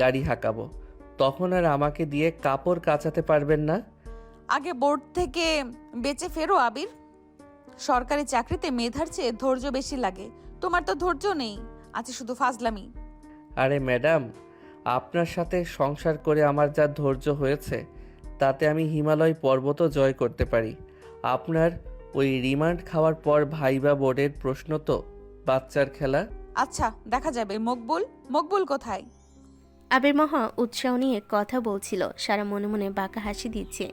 গাড়ি হাঁকাবো। তখন আর আমাকে দিয়ে কাপড় কাচাতে পারবেন না। আগে বোর্ড থেকে বেঁচে ফেরো আবির। সরকারি চাকরিতে মেধার চেয়ে ধৈর্য বেশি লাগে। তোমার তো ধৈর্য নেই, আছে শুধু ফাজলামি। আরে ম্যাডাম, আপনার সাথে সংসার করে আমার যা ধৈর্য হয়েছে তাতে আমি হিমালয় পর্বতও জয় করতে পারি। আপনার ওই রিমান্ড খাওয়ার পর ভাইবা বোর্ডের প্রশ্ন তো বাচ্চার খেলা। আচ্ছা দেখা যাবে। মকবুল, মকবুল কোথায়? আবির মহা উৎসাহ নিয়ে কথা বলছিল, সারা মনে মনে বাঁকা হাসি দিচ্ছে।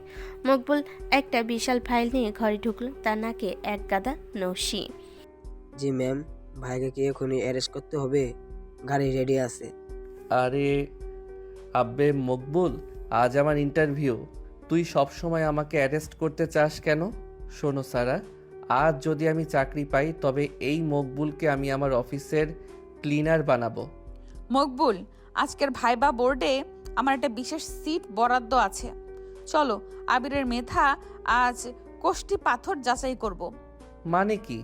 মকবুল একটা বিশাল ফাইল নিয়ে ঘরে ঢুকলো, তার নাকে এক গাদা নসি। জি ম্যাম, ভাইকে কি এখনই অ্যারেস্ট করতে হবে? গাড়ি রেডি আছে। আরে আব্বে মকবুল, আজ আমার ইন্টারভিউ, তুই সব সময় আমাকে অ্যারেস্ট করতে চাস কেন? শোনো সারা, আজ যদি আমি চাকরি পাই তবে এই মকবুলকে আমি আমার অফিসের ক্লিনার বানাবো। মকবুল, আজকের ভাইবা বোর্ডে আমার একটা বিশেষ সিট বরাদ্দ আছে। চলো, আবিরের মেধা আজ কোষ্টি পাথর যাচাই করব। মানে কি,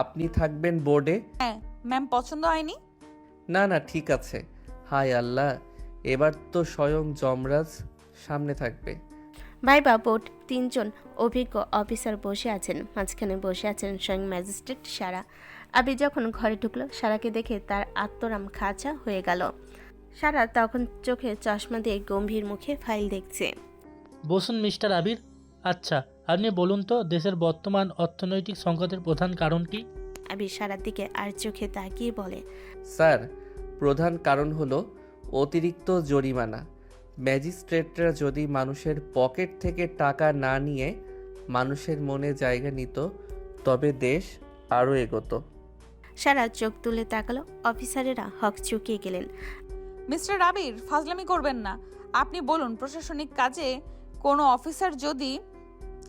আপনি থাকবেন বোর্ডে? হ্যাঁ ম্যাম, পছন্দ হয়নি? না না ঠিক আছে। হায় আল্লাহ, এবার তো স্বয়ং যমরাজ সামনে থাকবে। ভাইবা বোর্ড 3 জন অভিজ্ঞ অফিসার বসে আছেন, মাঝখানে বসে আছেন স্বয়ং ম্যাজিস্ট্রেট সারা। আবির যখন ঘরে ঢুকলো, সারাকে দেখে তার আত্মরাম খাঁচা হয়ে গেল। সারা তখন চোখে চশমা দিয়ে গম্ভীর মুখে ফাইল দেখছে। বসুন মিস্টার আবির। আচ্ছা, আপনি বলুন তো দেশের বর্তমান অর্থনৈতিক সংকটের প্রধান কারণ কি? আবির সারার দিকে আর চোখে তাকিয়ে বলে, স্যার, প্রধান কারণ হলো অতিরিক্ত জরিমানা। ম্যাজিস্ট্রেটরা যদি মানুষের পকেট থেকে টাকা না নিয়ে মানুষের মনে জায়গা নিত তবে দেশ আরও এগোতো। সারা চোখ তুলে তাকালো, অফিসারেরা হক চুকিয়ে গেলেন। মিস্টার আবির, ফাজলামি করবেন না। আপনি বলুন, প্রশাসনিক কাজে কোনো অফিসার যদি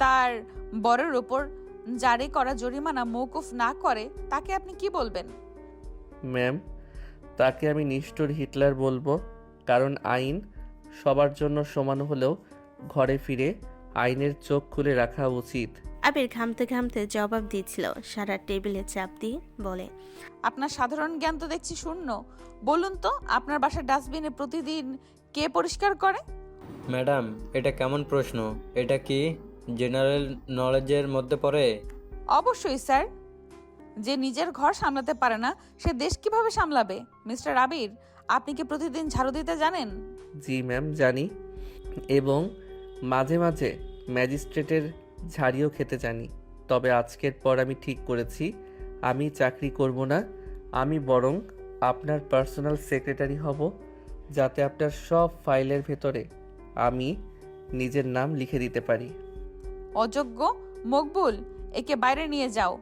তার বরের ওপর জারি করা জরিমানা মওকুফ না করে, তাকে আপনি কি বলবেন? ম্যাম, তাকে আমি নিষ্ঠুর হিটলার বলবো, কারণ আইন সবার জন্য সমান হলেও ঘরে ফিরে আইনের চোখ খুলে রাখা উচিত। আবির ঘামতে ঘামতে জবাব দিয়েছিল। সারা টেবিলে চাপ দিয়ে বলে, আপনার সাধারণ জ্ঞান তো দেখছি শূন্য। বলুন তো, আপনার বাসার ডাস্টবিনে প্রতিদিন কে পরিষ্কার করে? ম্যাডাম, এটা কেমন প্রশ্ন? এটা কি জেনারেল নলেজের মধ্যে পড়ে? অবশ্যই স্যার। যে নিজের ঘর সামলাতে পারে না, সে দেশ কিভাবে সামলাবে? মিস্টার আবির, আপনি কি প্রতিদিন ঝাড়ু দিতে জানেন? জি ম্যাম, জানি, এবং মাঝে মাঝে ম্যাজিস্ট্রেটের ঝাড়িও খেতে জানি। তবে আজকের পর আমি ঠিক করেছি আমি চাকরি করব না, আমি বরং আপনার পার্সোনাল সেক্রেটারি হব, যাতে আপনার সব ফাইলের ভেতরে আমি নিজের নাম লিখে দিতে পারি। অযোগ্য! মকবুল, একে বাইরে নিয়ে যাও।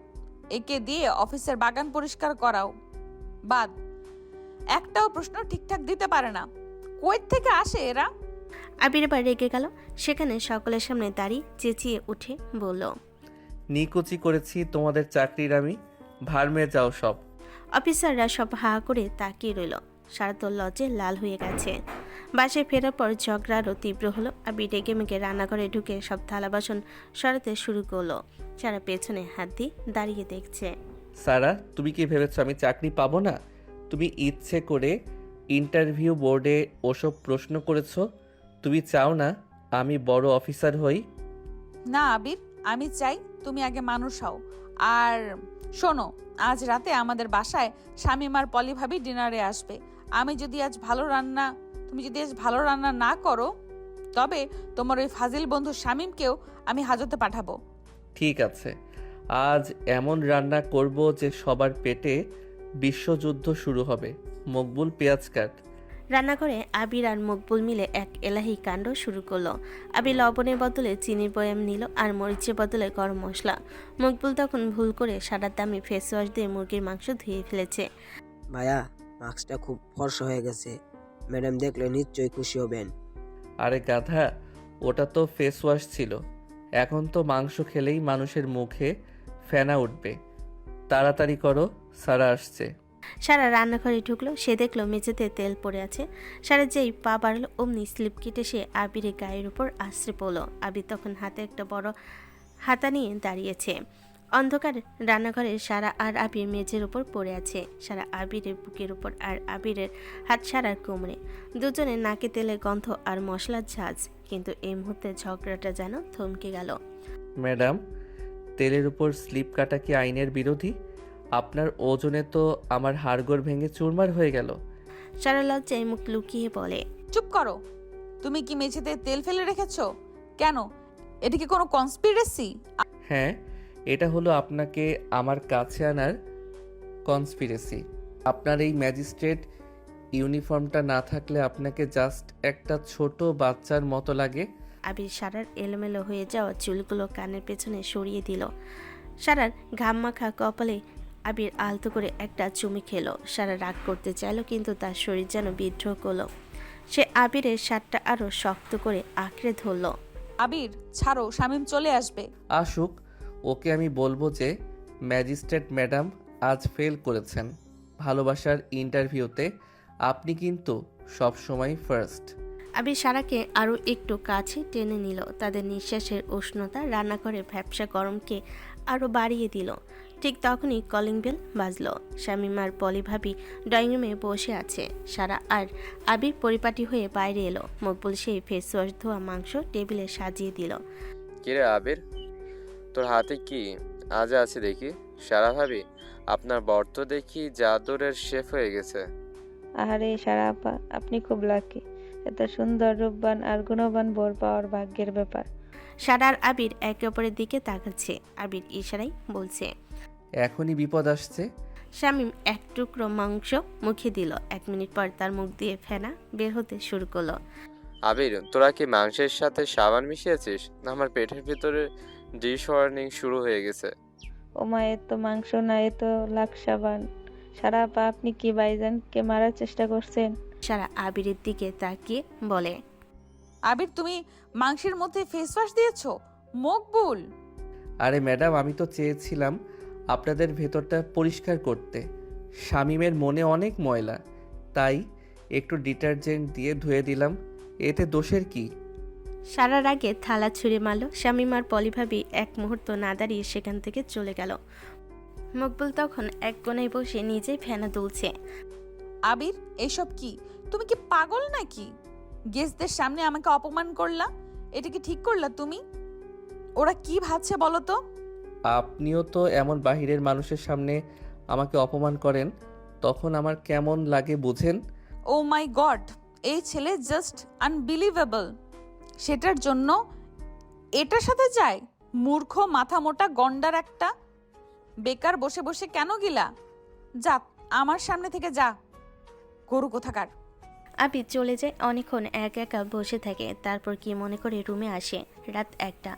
একে দিয়ে অফিসের বাগান পরিষ্কার করাও। বাদ, একটাও প্রশ্ন ঠিকঠাক দিতে পারে না। কই থেকে আসে এরা? আবির এবার রেগে গেল। সেখানে সকলের সামনে দাঁড়িয়ে চেঁচিয়ে উঠে বলল, নিকুচি করেছি তোমাদের চাকরির আমি, ভাড়মে যাও সব। অফিসাররা সব হা করে তাকিয়ে রইল। সারা তো লজ্জে লাল হয়ে গেছে। বাসায় ফেরার পর ঝগড়া আরও তীব্র হলো। আবির রেগে মেগে রান্নাঘরে ঢুকে সব থালা বাসন সরাতে শুরু করলো। সারা পেছনে হাত দিয়ে দাঁড়িয়ে দেখছে। সারা, তুমি কি ভেবেছো আমি চাকরি পাবো না? তুমি ইচ্ছে করে ইন্টারভিউ বোর্ডে ওসব প্রশ্ন করেছো। তুমি চাও না আমি বড় অফিসার হই? না আবির, আমি চাই তুমি আগে মানুষ হও। আর শোনো, আজ রাতে আমাদের বাসায় শামীম আর পলি ভাবি ডিনারে আসবে। তুমি যদি আজ ভালো রান্না না করো, তবে তোমার ওই ফাজিল বন্ধু শামীমকেও আমি হাজতে পাঠাবো। ঠিক আছে, আজ এমন রান্না করব যে সবার পেটে বিশ্বযুদ্ধ শুরু হবে। মকবুল, পেঁয়াজ কাট। রান্নাঘরে আবির আর মকবুল মিলে এক এলাহি কাণ্ড শুরু করলো। আবির লবণের বদলে চিনির বয়াম নিল আর মরিচের বদলে গরম মশলা। মকবুল তখন ভুল করে সাদার দামি ফেস ওয়াশ দিয়ে মুরগির মাংস ধুয়ে ফেলেছে। ভাইয়া, মাস্কটা খুব ফর্সা হয়ে গেছে, ম্যাডাম দেখলে নিশ্চয়ই খুশি হবেন। আরে গাধা, ওটা তো ফেস ওয়াশ ছিল। এখন তো মাংস খেলেই মানুষের মুখে ফেনা উঠবে। তাড়াতাড়ি করো, সারা আসছে। সারা রান্নাঘরে ঢুকলো। সে দেখলো মেঝেতে তেল পড়ে আছে। সারা যেই পা বাড়লো অমনি স্লিপ কেটে সে আবিরের গায়ের উপর আশ্রে পড়লো। আবির তখন হাতে একটা বড় হাতা নিয়ে দাঁড়িয়েছে। অন্ধকার রান্নাঘরে সারা আর আবির মেঝের উপর পড়ে আছে। সারা আবিরের বুকের উপর আর আবিরের হাত সারার কোমরে। দুজনের নাকে তেলের গন্ধ আর মশলার ঝাঁজ। কিন্তু এই মুহূর্তে ঝগড়াটা যেন থমকে গেল। ম্যাডাম, তেলের উপর স্লিপ কাটা কি আইনের বিরোধী? আপনার ওজনে তো আমার হাড়গোড় ভেঙে চুরমার হয়ে গেল। সারা লজ্জায় মুখ লুকিয়ে বলে, চুপ করো। তুমি কি মেঝেতে তেল ফেলে রেখেছো? কেন? এটা কি কোনো কনস্পিরেসি? হ্যাঁ, এটা হলো আপনাকে আমার কাছে আনার কনস্পিরেসি। আপনার এই ম্যাজিস্ট্রেট ইউনিফর্মটা না থাকলে আপনাকে জাস্ট একটা ছোট বাচ্চার মতো লাগে। আবির সারার এলোমেলো হয়ে যাওয়া চুলগুলো কানের পেছনে সরিয়ে দিল। সারার ঘাম মাখা কপালে আবির আলতো করে একটা চুমি খেলো। সারা রাগ করতে চাইল, কিন্তু তার শরীর যেন বিদ্রোহ করলো। সে আবিরের শার্টটা আরো শক্ত করে আঁকড়ে ধরল। আবির ছাড়ো, শামীম চলে আসবে। আসুক, ওকে আমি বলবো যে ম্যাজিস্ট্রেট ম্যাডাম আজ ফেল করেছেন ভালোবাসার ইন্টারভিউতে। আপনি কিন্তু সব সময় ফার্স্ট। আবির সারাকে আরও একটু কাছে টেনে নিল। তাদের নিঃশ্বাসের উষ্ণতা রান্নাঘরে ভ্যাপসা গরমকে আরও বাড়িয়ে দিল। ঠিক তখনই কলিং বেল বাজলো। শামীম আর পলি ভাবি ড্রয়িং রুমে বসে আছে। সারা আর আবির পরিপাটি হয়ে বাইরে এলো। মকবুল সেই ফেস ওয়াশ ধোয়া মাংস টেবিলে সাজিয়ে দিল। কিরে আবির, তোর হাতে কি আজ আছে দেখি? সারা ভাবি, আপনার বর তো দেখি জাদুরের শেফ হয়ে গেছে। আহারে সারা আপা, আপনি খুব লাকি। এত সুন্দর, রূপবান আর গুণবান বর পাওয়ার ভাগ্যের ব্যাপার। সারা আর আবির একে অপরের দিকে তাকাচ্ছে। আবির ইশারায় বলছে। এখনই বিপদ আসছে। শামীম এক টুকরো মাংস মুখে দিল। 1 মিনিট পর তার মুখ দিয়ে ফেনা বের হতে শুরু করলো। আবির, তোরা কি মাংসের সাথে সাবান মিশিয়েছিস? আমার পেটের ভিতরে ডিশ ওয়ার্নিং শুরু হয়ে গেছে। ওমা, এত মাংস না, এত লাকসাবান। সারা আপা, আপনি কি ভাইজানকে মারার চেষ্টা করছেন? সারা আবিরের দিকে তাকিয়ে বলে। আবির, তুমি মাংসের মধ্যে ফেস ওয়াশ দিয়েছো? মকবুল। আরে ম্যাডাম, আমি তো চেয়েছিলাম আপনাদের ভেতরটা পরিষ্কার করতে। শামীমের মনে অনেক ময়লা, তাই একটু ডিটারজেন্ট দিয়ে ধুয়ে দিলাম। এতে দোষের কি? সারার আগে থালা ছুঁড়ে মারল। শামীম আর পলি ভাবি এক মুহূর্ত না দাঁড়িয়ে সেখান থেকে চলে গেল। মকবুল তখন এক কোণায় বসে নিজেই ফেনা দুলছে। আবির, এসব কি? তুমি কি পাগল নাকি? গেস্টদের সামনে আমাকে অপমান করলা, এটা কি ঠিক করলা তুমি? ওরা কি ভাবছে বলো তো? আপনিও তো এমন বাহিরের মানুষের সামনে আমাকে অপমান করেন, তখন আমার কেমন লাগে বুঝেন? ও মাই গড, এই ছেলে জাস্ট আনবিলিভেবল। সেটার জন্য এটার সাথে যায়? মূর্খ মাথা মোটা গন্ডার একটা। বেকার বসে বসে কেন গিলা? যা আমার সামনে থেকে যা, গরু কোথাকার। আবির চলে যায়। অনেকক্ষণ একা একা বসে থাকে। তারপর কি মনে করে রুমে আসে। রাত 1টা।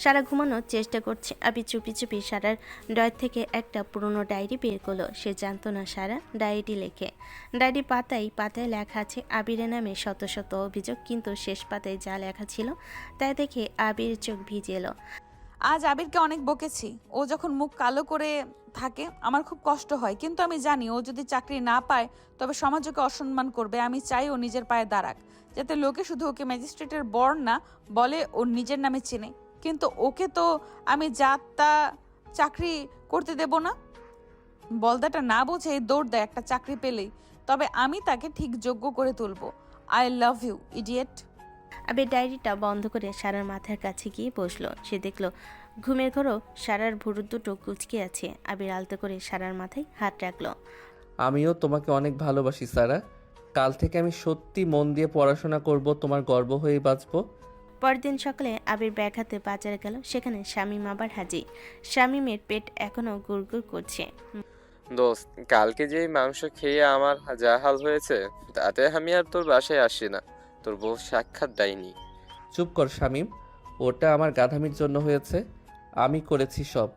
সারা ঘুমানোর চেষ্টা করছে। আবির চুপি চুপি সারার ড্রয়ার থেকে একটা পুরনো ডায়েরি বের করলো। সে জানতো না সারা ডায়েরি লেখে। ডায়েরি পাতায় পাতায় লেখা আছে আবিরের নামে শত শত অভিযোগ, কিন্তু শেষ পাতায় যা লেখা ছিল তাই দেখে আবির চোখ ভিজে এলো। আজ আবিরকে অনেক বকেছি। ও যখন মুখ কালো করে থাকে আমার খুব কষ্ট হয়, কিন্তু আমি জানি ও যদি চাকরি না পায় তবে সমাজ ওকে অসম্মান করবে। আমি চাই ও নিজের পায়ে দাঁড়াক, যাতে লোকে শুধু ওকে ম্যাজিস্ট্রেটের বর না বলে, ওর নিজের নামে চেনে। কিন্তু ওকে তো আমি যা তা চাকরি করতে দেব না। বলদাটা না বুঝে দৌড় দেয় একটা চাকরি পেলেই, তবে আমি তাকে ঠিক যোগ্য করে তুলবো। I love you idiot. Abir ডায়েরিটা বন্ধ করে সারার মাথার কাছে গিয়ে বসলো। সে দেখলো ঘুমের ঘরও সারার ভুরু দুটো কুচকে আছে। আবির আলতো করে সারার মাথায় হাত রাখলো। আমিও তোমাকে অনেক ভালোবাসি সারা। কাল থেকে আমি সত্যি মন দিয়ে পড়াশোনা করব, তোমার গর্ব হয়ে বাঁচবো। পরদিন সকালে আবির ব্যাগ হাতে বাজারে গেল। সেখানে শামীম আবার হাজির। শামীমের পেট এখনো গুড়গুড় করছে। দোস্ত, কালকে যেই মাংস খেয়ে আমার যা হাল হয়েছে, তাতে আমি আর তোর বাসায় আসি না। তোর বউ সাক্ষাৎ দেয়নি। চুপ কর শামীম, ওটা আমার গাধামির জন্য হয়েছে। আমি করেছি সব।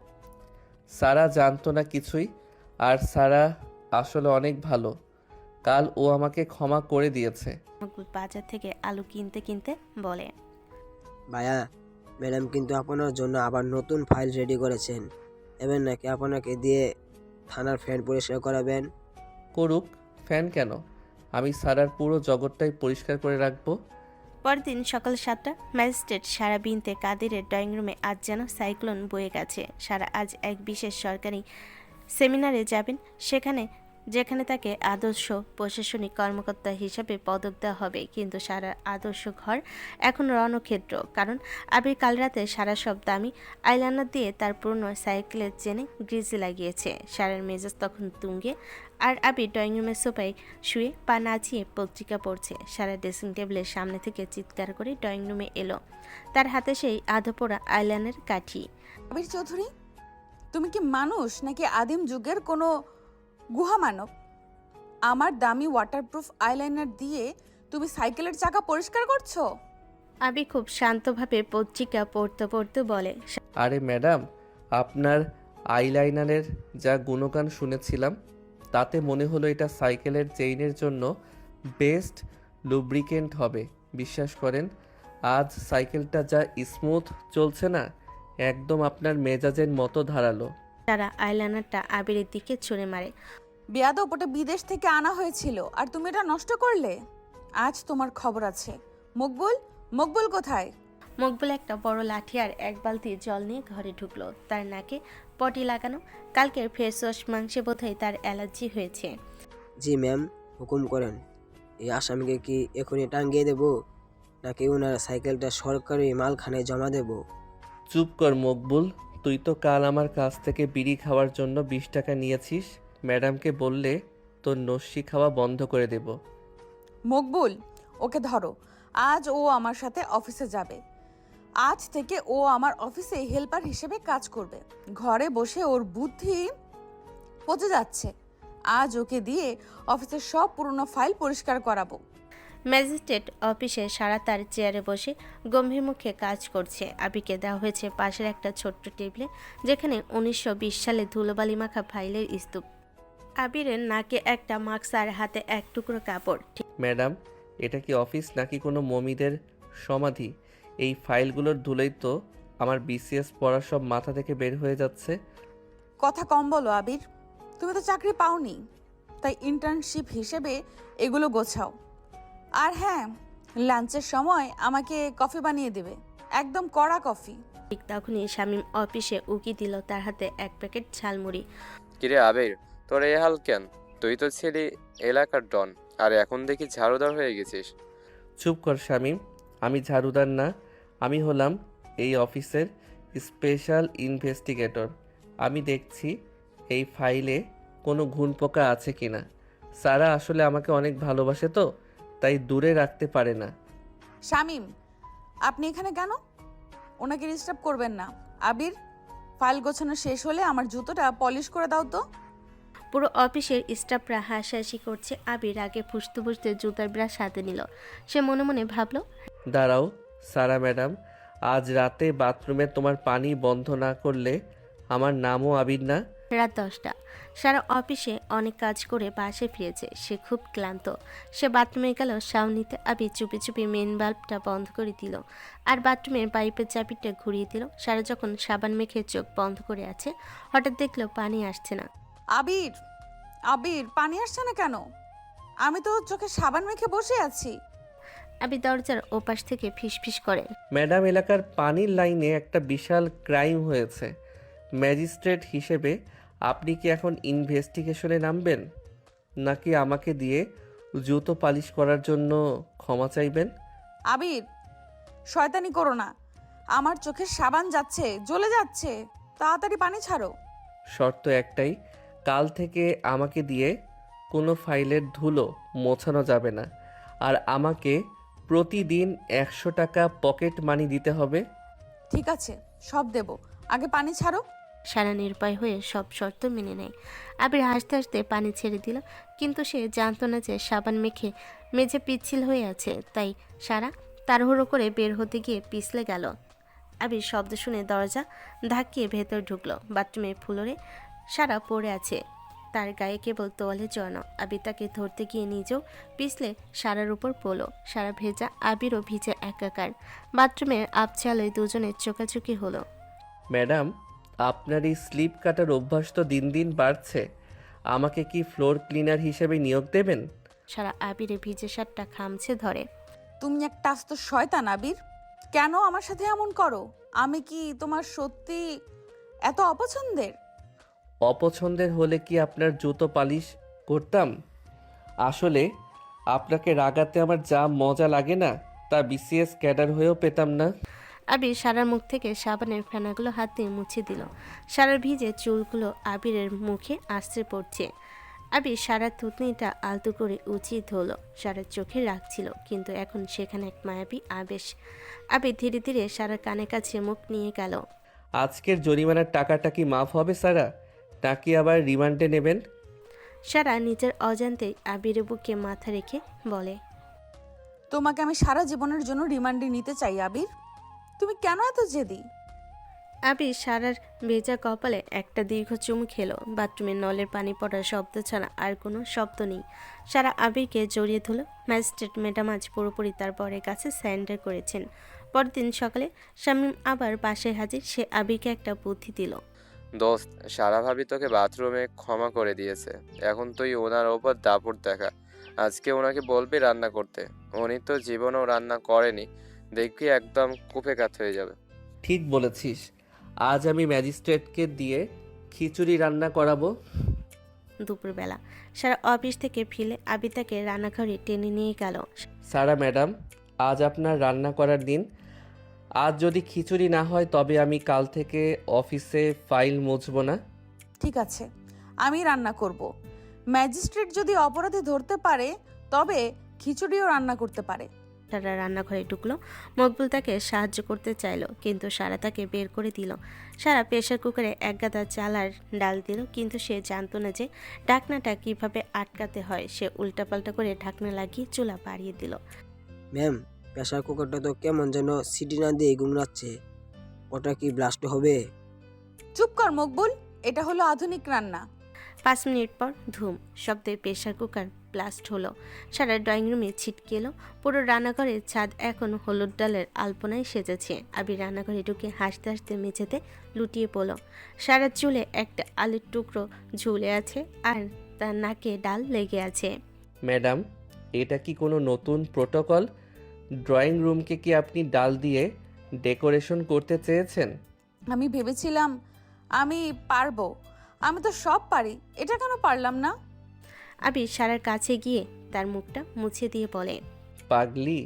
সারা জানতো না কিছুই, আর সারা আসলে অনেক ভালো। কাল ও আমাকে ক্ষমা করে দিয়েছে। মকবুল বাজার থেকে আলু কিনতে কিনতে বলে। ভাইয়া, ম্যাডাম কিন্তু আপনার জন্য আবার নতুন ফাইল রেডি করেছেন। এবার নাকি আপনাকে দিয়ে থানার ফ্যান পরিষ্কার করাবেন। করুক, ফ্যান কেন? আমি সারার পুরো জগৎটাই পরিষ্কার করে রাখবো। পরদিন সকাল 7টা। ম্যাজিস্ট্রেট সারা বিনতে কাদিরের ড্রয়িং রুমে আজ যেন সাইক্লোন বয়ে গেছে। সারা আজ এক বিশেষ সরকারি সেমিনারে যাবেন, যেখানে তাকে আদর্শ প্রশাসনিক কর্মকর্তা হিসাবে পদক দেওয়া হবে। কিন্তু সারার আদর্শ ঘর এখন রণক্ষেত্র, কারণ আবির কাল রাতে সারা সব দামি আইলাইনার দিয়ে তার পুরনো সাইকেলের চেনে গ্রিজে লাগিয়েছে। সারার মেজাজ তখন তুঙ্গে। আর আবির ড্রয়িং রুমের সোফায় শুয়ে পা নাচিয়ে পত্রিকা পড়ছে। সারা ড্রেসিং টেবিলের সামনে থেকে চিৎকার করে ড্রয়িং রুমে এলো। তার হাতে সেই আধপোড়া আইলাইনার কাঠি। আবির চৌধুরী, তুমি কি মানুষ নাকি আদিম যুগের কোনো গুহা মানব? আমার দামি ওয়াটারপ্রুফ আইলাইনার দিয়ে তুমি সাইকেলের চাকা পরিষ্কার করছো? আবির খুব শান্তভাবে পত্রিকা পড়তে পড়তে বলে, আরে ম্যাডাম, আপনার আইলাইনারের যা গুণগান শুনেছিলাম তাতে মনে হলো এটা সাইকেলের চেইনের জন্য বেস্ট লুব্রিকেন্ট হবে। বিশ্বাস করেন, আজ সাইকেলটা যা স্মুথ চলছে না, একদম আপনার মেজাজের মতো ধারালো। সারা আইলাইনারটা আবিরের দিকে ছুঁড়ে মারে। বেয়াদব, ওটা বিদেশ থেকে আনা হয়েছিল আর তুমি এটা নষ্ট করলে। আজ তোমার খবর আছে। মকবুল, মকবুল কোথায়? মকবুল একটা বড় লাঠি আর এক বালতি জল নিয়ে ঘরে ঢুকলো। তার নাকে পটি লাগানো। কালকের ফেস ওয়াশ মাংসে বোধহয় তার অ্যালার্জি হয়েছে। জি ম্যাম, হুকুম করেন। এই আসামিকে কি এখনই টাঙ্গিয়ে দেব, নাকি ওনার সাইকেলটা সরকারি মালখানায় জমা দেব? চুপ কর মকবুল, তুই তো কাল আমার কাছ থেকে বিড়ি খাওয়ার জন্য 20 টাকা নিয়েছিস। ম্যাডামকে বললে তোর নস্যি খাওয়া বন্ধ করে দেব। মকবুল, ওকে ধরো। আজ ও আমার সাথে অফিসে যাবে। আজ থেকে ও আমার অফিসে হেল্পার হিসেবে কাজ করবে। ঘরে বসে ওর বুদ্ধি পচে যাচ্ছে। আজ ওকে দিয়ে অফিসের সব পুরনো ফাইল পরিষ্কার করাবো। ম্যাজিস্ট্রেট অফিসে সারা তার চেয়ারে বসে গম্ভীর মুখে কাজ করছে। আবিকে দেওয়া হয়েছে পাশের একটা ছোট্ট টেবিলে, যেখানে 1920 সালে ধুলোবালি মাখা ফাইলের স্তূপ। আবিরের নাকে একটা মাস্ক আর হাতে এক টুকরো কাপড়। ম্যাডাম, এটা কি অফিস নাকি কোনো মমিদের সমাধি? এই ফাইলগুলোর ধুলোই তো আমার বিসিএস পড়া সব মাথা থেকে বের হয়ে যাচ্ছে। কথা কম বলো আবির, তুমি তো চাকরি পাওনি, তাই ইন্টার্নশিপ হিসেবে এগুলো গোছাও। আর হ্যাঁ, লাঞ্চের সময় আমাকে কফি বানিয়ে দেবে, একদম কড়া কফি। ঠিক তখনই শামীম অফিসে উকি দিল তার হাতে এক প্যাকেট ঝালমুড়ি। কিরে আবির, তোর এই হাল কেন? তুই তো ছিলি এলাকার ডন, আর এখন দেখি ঝাড়ুদার হয়ে গেছিস। চুপ কর শামীম, আমি ঝাড়ুদার না, আমি হলাম এই অফিসের স্পেশাল ইনভেস্টিগেটর। আমি দেখছি এই ফাইলে কোনো ঘুণপোকা আছে কিনা। সারা আসলে আমাকে অনেক ভালোবাসে তো, তাই দূরে রাখতে পারে না। শামীম, আপনি এখানে কেন? ওনাকে ডিস্টার্ব করবেন না। আবির, ফাইল গোছানো শেষ হলে আমার জুতোটা পলিশ করে দাও তো। পুরো অফিসের স্টাফরা হাসাহাসি করছে। আবির আগে ফুসতে ফুসতে জুতার ব্রাশ হাতে নিল। সে মনে মনে ভাবলো, দাঁড়াও সারা ম্যাডাম, আজ রাতে বাথরুমে তোমার পানি বন্ধ না করলে আমার নামও আবির না। রাত 10টা। সারা অফিসে অনেক কাজ করে বাসে ফিরেছে। সে খুব ক্লান্ত। সে বাথরুমে গেল শাওয়ার নিতে। আবির চুপি চুপি মেন বাল্বটা বন্ধ করে দিল আর বাথরুমের পাইপের চাবিটা ঘুরিয়ে দিল। সারা যখন সাবান মেখে চোখ বন্ধ করে আছে, হঠাৎ দেখলো পানি আসছে না। আবির, আবির, পানি আসছে না কেন? আমি তো চোখে সাবান মেখে বসে আছি। আবির দরজার ওপাশ থেকে ফিসফিস করে, ম্যাডাম, এলাকার পানির লাইনে একটা বিশাল ক্রাইম হয়েছে। ম্যাজিস্ট্রেট হিসেবে আপনি কি এখন ইনভেস্টিগেশনে নামবেন, নাকি আমাকে দিয়ে জুতো পালিশ করার জন্য ক্ষমা চাইবেন? আবির, শয়তানি করো না। আমার চোখের সাবান যাচ্ছে, জ্বলে যাচ্ছে। তাড়াতাড়ি পানি ছাড়ো। শর্ত একটাই, কাল থেকে আমাকে দিয়ে কোনো ফাইলের ধুলো মোছানো যাবে না, আর আমাকে প্রতিদিন 100 টাকা পকেট মানি দিতে হবে। ঠিক আছে, সব দেব, আগে পানি ছাড়ো। সারা নিরুপায় হয়ে সব শর্ত মেনে নেয়। আবির হাসতে হাসতে পানি ছেড়ে দিল, কিন্তু সে জানতো না যে সাবান মেখে মেঝে পিচ্ছিল হয়ে আছে। তাই সারা তাড়াহুড়ো করে বের হতে গিয়ে পিছলে গেল। আবির শব্দ শুনে দরজা ধাক্কিয়ে ভেতর ঢুকলো। বাথরুমের ফ্লোরে সারা পড়ে আছে, তার গায়ে কেবল তোয়ালে জড়ানো। আবির তাকে ধরতে গিয়ে নিজেও পিছলে সারার উপর পড়লো। সারা ভেজা, আবিরও ভিজে একাকার। বাথরুমের আবছালোয় দুজনের চোকাচুকি হলো। ম্যাডাম, আপনার এই স্লিপ কাটার অভ্যাস তো দিন দিন বাড়ছে। আমাকে কি ফ্লোর ক্লিনার হিসেবে নিয়োগ দেবেন? সারা আবিরে ভিজে শার্টটা খামছে ধরে। তুমি একটা আস্ত শয়তান আবির। কেন আমার সাথে এমন করো? আমি কি তোমার সত্যি এত অপছন্দের? অপছন্দের হলে কি আপনার জুতো পালিশ করতাম? আসলে আপনাকে রাগাতে আমার যা মজা লাগে না, তা বিসিএস ক্যাডার হয়েও পেতাম না। আবির সারার মুখ থেকে সাবানের ফেনাগুলো হাত দিয়ে মুছে দিল। সারার ভিজে চুলগুলো আবিরের মুখে আশ্রে পড়ছে। আবির সারার থুতনিটা আলতো করে উঁচিয়ে ধরল। সারার চোখে রাগ ছিল, কিন্তু এখন সেখানে এক মায়াবী আবেশ। আবির ধীরে ধীরে সারার কানের কাছে মুখ নিয়ে গেল। আজকের জরিমানার টাকাটা কি মাফ হবে সারা, নাকি আবার রিমান্ডে নেবেন? সারা নিজের অজান্তেই আবিরের বুকে মাথা রেখে বলে, তোমাকে আমি সারা জীবনের জন্য রিমান্ডে নিতে চাই আবির। তুমি কেন এত জেদি? আবির সারার ভেজা কপালে একটা দীর্ঘ চুমু খেলো। বাথরুমের নলের পানি পড়ার শব্দ ছাড়া আর কোনো শব্দ নেই। সারা আবিরকে জড়িয়ে ধরল। ম্যাজিস্ট্রেট ম্যাডাম আজ পুরোপুরি তার বরের কাছে সারেন্ডার করেছেন। পরদিন সকালে শামীম আবার বাসায় হাজির। সে আবিরকে একটা বুদ্ধি দিল। দোস্ত, সারা ভাবি তোকে বাথরুমে ক্ষমা করে দিয়েছে। এখন তুই ওনার ওপর দাপট দেখা। আজকে ওনাকে বলবি রান্না করতে। উনি তো জীবনেও রান্না করেনি, দেখবি একদম কুপে কাত হয়ে যাবে। ঠিক বলেছিস, আজ আমি ম্যাজিস্ট্রেটকে দিয়ে খিচুড়ি রান্না করাবো। দুপুরবেলা সারা অফিস থেকে ফিরে আবির তাকে রান্নাঘরে টেনে নিয়ে গেল। সারা ম্যাডাম, আজ আপনার রান্না করার দিন। আজ যদি খিচুড়ি না হয় তবে আমি কাল থেকে অফিসে ফাইল মুছবো না। ঠিক আছে, আমি রান্না করব। ম্যাজিস্ট্রেট যদি অপরাধী ধরতে পারে তবে খিচুড়িও রান্না করতে পারে। সারা রান্নাঘরে ঢুকলো। মকবুল তাকে সাহায্য করতে চাইলো, কিন্তু সারা তাকে বের করে দিল। সারা প্রেসার কুকারে এক গাদা চাল আর ডাল দিল, কিন্তু সে জানতো না যে ঢাকনাটা কিভাবে আটকাতে হয়। সে উল্টাপাল্টা করে ঢাকনা লাগিয়ে চুলা বাড়িয়ে দিল। ম্যাম, প্রেসার কুকারটা তো কেমন যেন সিটি না দিয়ে গুমরাচ্ছে। ওটা কি ব্লাস্ট হবে? চুপ কর মকবুল, এটা হলো আধুনিক রান্না। 5 মিনিট পর ধুম শব্দে প্রেসার কুকার ব্লাস্ট হলো। সারা ড্রয়িং রুমে ছিটকে এলো। পুরো রান্নাঘরের ছাদ এখন হলুদ ডালের আলপনায় সেজেছে। আবির রান্নাঘরে ঢুকে হাসতে হাসতে মেঝেতে লুটিয়ে পড়ল। সারা চুলে একটা আলুর টুকরো ঝুলে আছে আর তার নাকে ডাল লেগে আছে। ম্যাডাম, এটা কি কোনো নতুন প্রোটোকল? ড্রয়িং রুমকে কি আপনি ডাল দিয়ে ডেকোরেশন করতে চেয়েছেন? আমি ভেবেছিলাম আমি পারবো, আমি তো সব পারি, এটা কেন পারলাম না? আবির সারার কাছে গিয়ে তার মুখটা মুছে দিয়ে বলে, পাগলি,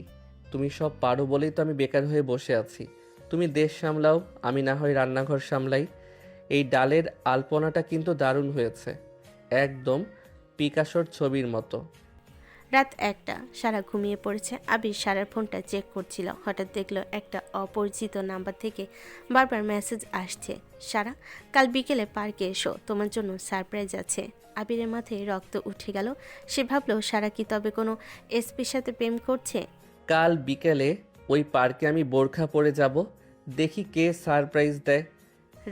তুমি সব পারো বলেই তো আমি বেকার হয়ে বসে আছি। তুমি দেশ সামলাও, আমি না হয় রান্নাঘর সামলাই। এই ডালের আলপনাটা কিন্তু দারুণ হয়েছে, একদম পিকাসোর ছবির মতো। রাত 1টা, সারা ঘুমিয়ে পড়েছে। আবির সারার ফোনটা চেক করছিল। হঠাৎ দেখলো একটা অপরিচিত নাম্বার থেকে বারবার মেসেজ আসছে। সারা, কাল বিকেলে পার্কে এসো, তোমার জন্য সারপ্রাইজ আছে। আবিরের মাথায় রক্ত উঠে গেল। সে ভাবলো সারা কি তবে কোনো এসপির সাথে প্রেম করছে। কাল বিকেলে ওই পার্কে আমি বোরখা পরে যাব, দেখি কে সারপ্রাইজ দেয়।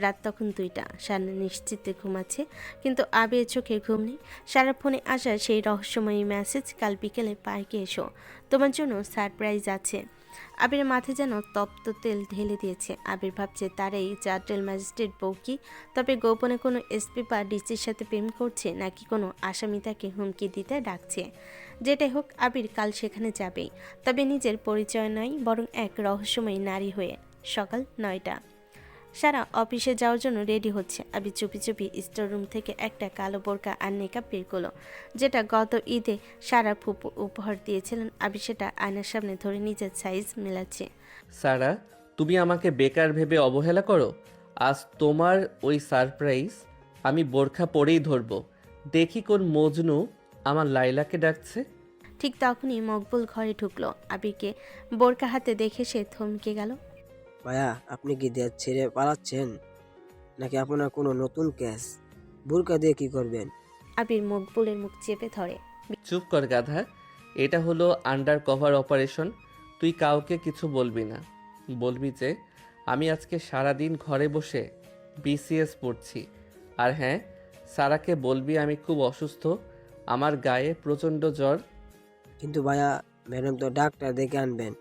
রাত তখন 2টা। সারা নিশ্চিতে ঘুমাচ্ছে, কিন্তু আবিরের চোখে ঘুম নেই। সারা ফোনে আসা সেই রহস্যময়ী মেসেজ, কাল বিকেলে পার্কে এসো, তোমার জন্য সারপ্রাইজ আছে। আবিরের মাথায় যেন তপ্ত তেল ঢেলে দিয়েছে। আবির ভাবছে তার এই জার্টেল ম্যাজিস্ট্রেট বউ কি তবে গোপনে কোনো এসপি বা ডিসির সাথে প্রেম করছে, নাকি কোনো আসামি তাকে হুমকি দিতে ডাকছে। যেটাই হোক, আবির কাল সেখানে যাবেই, তবে নিজের পরিচয় নয়, বরং এক রহস্যময়ী নারী হয়ে। সকাল 9টা। সারা অফিসে যাওয়ার জন্য রেডি হচ্ছে। আবির চুপি চুপি স্টোর রুম থেকে একটা কালো বোরকা আর নেকাপ বের করলো, যেটা গত ঈদে সারা ফুপু উপহার দিয়েছিলেন। আবির সেটা আয়নার সামনে ধরে নিজের সাইজ মেলাচ্ছে। সারা, তুমি আমাকে বেকার ভেবে অবহেলা করো। আজ তোমার ওই সারপ্রাইজ আমি বোরখা পরেই ধরবো, দেখি কোন মজনু আমার লাইলাকে ডাকছে। ঠিক তখনই মকবুল ঘরে ঢুকলো। আবিরকে বোরকা হাতে দেখে সে থমকে গেল। ভাইয়া, আপনি কি দেশ ছেড়ে পালাচ্ছেন, নাকি আপনার কোনো নতুন কেস? বোরকা দিয়ে কি করবেন? আবির মকবুলের মুখ চেপে ধরে। চুপ কর গাধা, এটা হলো আন্ডার কভার অপারেশন। তুই কাউকে কিছু বলবি না। বলবি যে আমি আজকে সারাদিন ঘরে বসে বিসিএস পড়ছি। আর হ্যাঁ, সারাকে বলবি আমি খুব অসুস্থ, আমার গায়ে প্রচণ্ড জ্বর। কিন্তু ভাইয়া, ম্যাডাম তো ডাক্তার ডেকে আনবেন,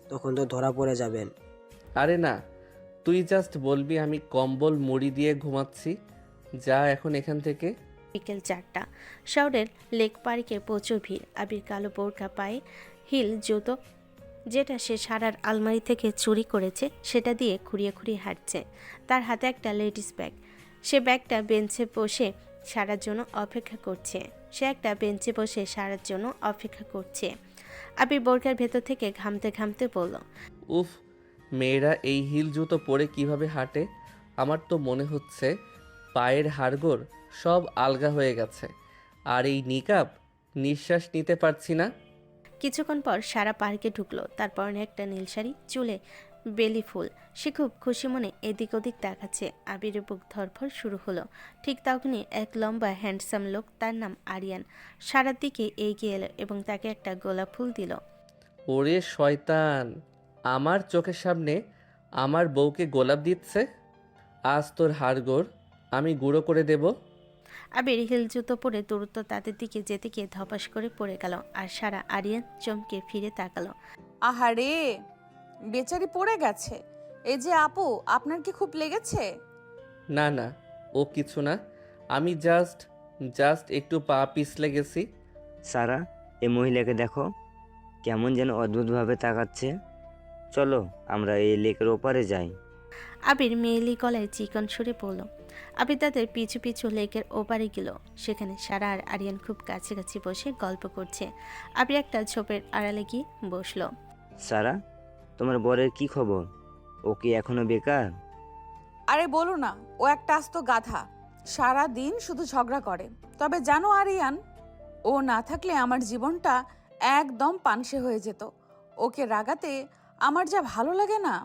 তখন তো ধরা পড়ে যাবেন। আরে না, তুই জাস্ট বলবি আমি কম্বল মুড়ি দিয়ে ঘুমাচ্ছি। যা এখন এখান থেকে। বিকেল 4টা। শহরের লেক পার্কে প্রচুর ভিড়। আবির কালো বোরকা পায়ে হিল জুতো, যেটা সে সারার আলমারি থেকে চুরি করেছে, সেটা দিয়ে খুঁড়িয়ে খুঁড়িয়ে হাঁটছে। তার হাতে একটা লেডিস ব্যাগ। সে ব্যাগটা বেঞ্চে বসে সারার জন্য অপেক্ষা করছে। আবির বোরকার ভেতর থেকে ঘামতে ঘামতে বলল, উফ, মেয়েরা এই হিল জুতো পরে কিভাবে হাঁটে? আমার তো মনে হচ্ছে পায়ের হাড়গোড় সব আলগা হয়ে গেছে। আর এই নিকাব, নিঃশ্বাস নিতে পারছি না। কিছুক্ষণ পর সারা পার্কে ঢুকলো। তার পরনে একটা নীল শাড়ি, চুলে বেলি ফুল। সে খুব খুশি মনে এদিক ওদিক তাকাচ্ছে। আবিরের বুক ধরফর শুরু হলো। ঠিক তখনই এক লম্বা হ্যান্ডসাম লোক, তার নাম আরিয়ান, সারার দিকে এগিয়ে এলো এবং তাকে একটা গোলাপ ফুল দিল। ওরে শয়তান, আমার চোখের সামনে আমার বউকে গোলাপ দিচ্ছে। আজ তোর হাড়গোড় আমি গুঁড়ো করে দেব। আবির হিল জুতো পরে দ্রুত তাদের দিকে যেতে গিয়ে ধপাস করে পড়ে গেল। আর সারা আরিয়ান চমকে ফিরে তাকালো। আহারে, বেচারি পড়ে গেছে। এই যে আপু, আপনার কি খুব লেগেছে? না না, ও কিছু না, আমি জাস্ট একটু পা পিছলে গেছি। সারা, এই মহিলাকে দেখো, কেমন যেন অদ্ভুতভাবে তাকাচ্ছে। চলো আমরা এই লেকের ওপারে যাই। আবির মেয়েলি গলায় চিকন সুরে পড়ল। আবির তাদের পিছু পিছু লেকের ওপারে গেল। সেখানে সারা আর আরিয়ান খুব কাছাকাছি বসে গল্প করছে। আবির একটা ঝোপের আড়ালে গিয়ে বসলো। সারা, তোমার বরের কি খবর? ও কি এখনো বেকার? আরে বলো না, ও একটা আস্ত গাধা। সারা দিন শুধু ঝগড়া করে। তবে জানো আরিয়ান, ও না থাকলে আমার জীবনটা একদম পানসে হয়ে যেত। ওকে রাগাতে আমার যা ভালো লাগে না।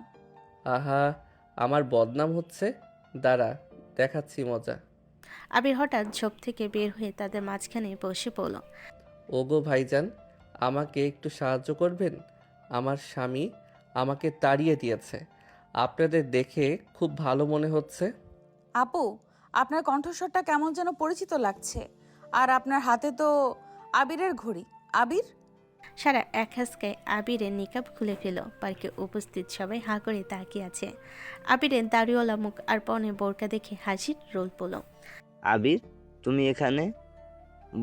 আহা, আমার বদনাম হচ্ছে, দাঁড়া দেখাচ্ছি মজা। আবির হঠাৎ ঝোপ থেকে বের হয়ে তাদের মাঝখানে বসে পড়ল। ওগো ভাইজান, আমাকে একটু সাহায্য করবেন? আমার স্বামী আমাকে তাড়িয়ে দিয়েছে। আপনাদের দেখে খুব ভালো মনে হচ্ছে। আপু, আপনার কণ্ঠস্বরটা কেমন যেন পরিচিত লাগছে। আর আপনার হাতে তো আবিরের ঘড়ি। আবির? সারা এক হাসকায় আবিরের নিকাব খুলে ফেল। পার্কে উপস্থিত সবাই হাঁ করে তাকিয়ে আছে। আবিরের দাড়িওয়ালা মুখ আর পনে বোরকা দেখে হাসির রোল পড়ল। আবির, তুমি এখানে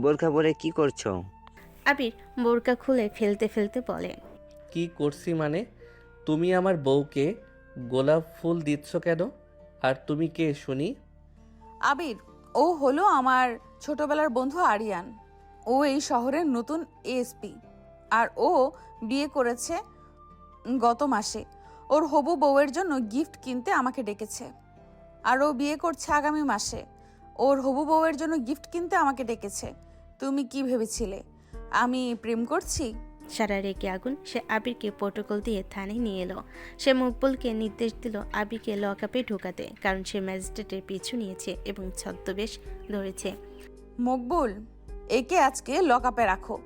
বোরখা পরে কি করছো? আবির বোরকা খুলে ফেলতে ফেলতে বলে। কি করছি মানে? তুমি আমার বউকে গোলাপ ফুল দিচ্ছ কেন? আর তুমি কে শুনি? আবির, ও হলো আমার ছোটবেলার বন্ধু আরিয়ান। ও এই শহরের নতুন এএসপি। আর ও বিয়ে করেছে গত মাসে। ওর হবু বউয়ের জন্য গিফট কিনতে আমাকে ডেকেছে। আর ও বিয়ে করছে আগামী মাসে। ওর হবু বউয়ের জন্য গিফট কিনতে আমাকে ডেকেছে। তুমি কি ভেবেছিলে আমি প্রেম করছি? সারা রেগে আগুন। সে আবিরকে প্রোটোকল দিয়ে থানায় নিয়ে এলো। সে মকবুলকে নির্দেশ দিল আবিরকে লকআপে ঢোকাতে, কারণ সে ম্যাজিস্ট্রেটের পিছু নিয়েছে এবং ছদ্মবেশ ধরেছে। মকবুল, একে আজকে লকআপে রাখো।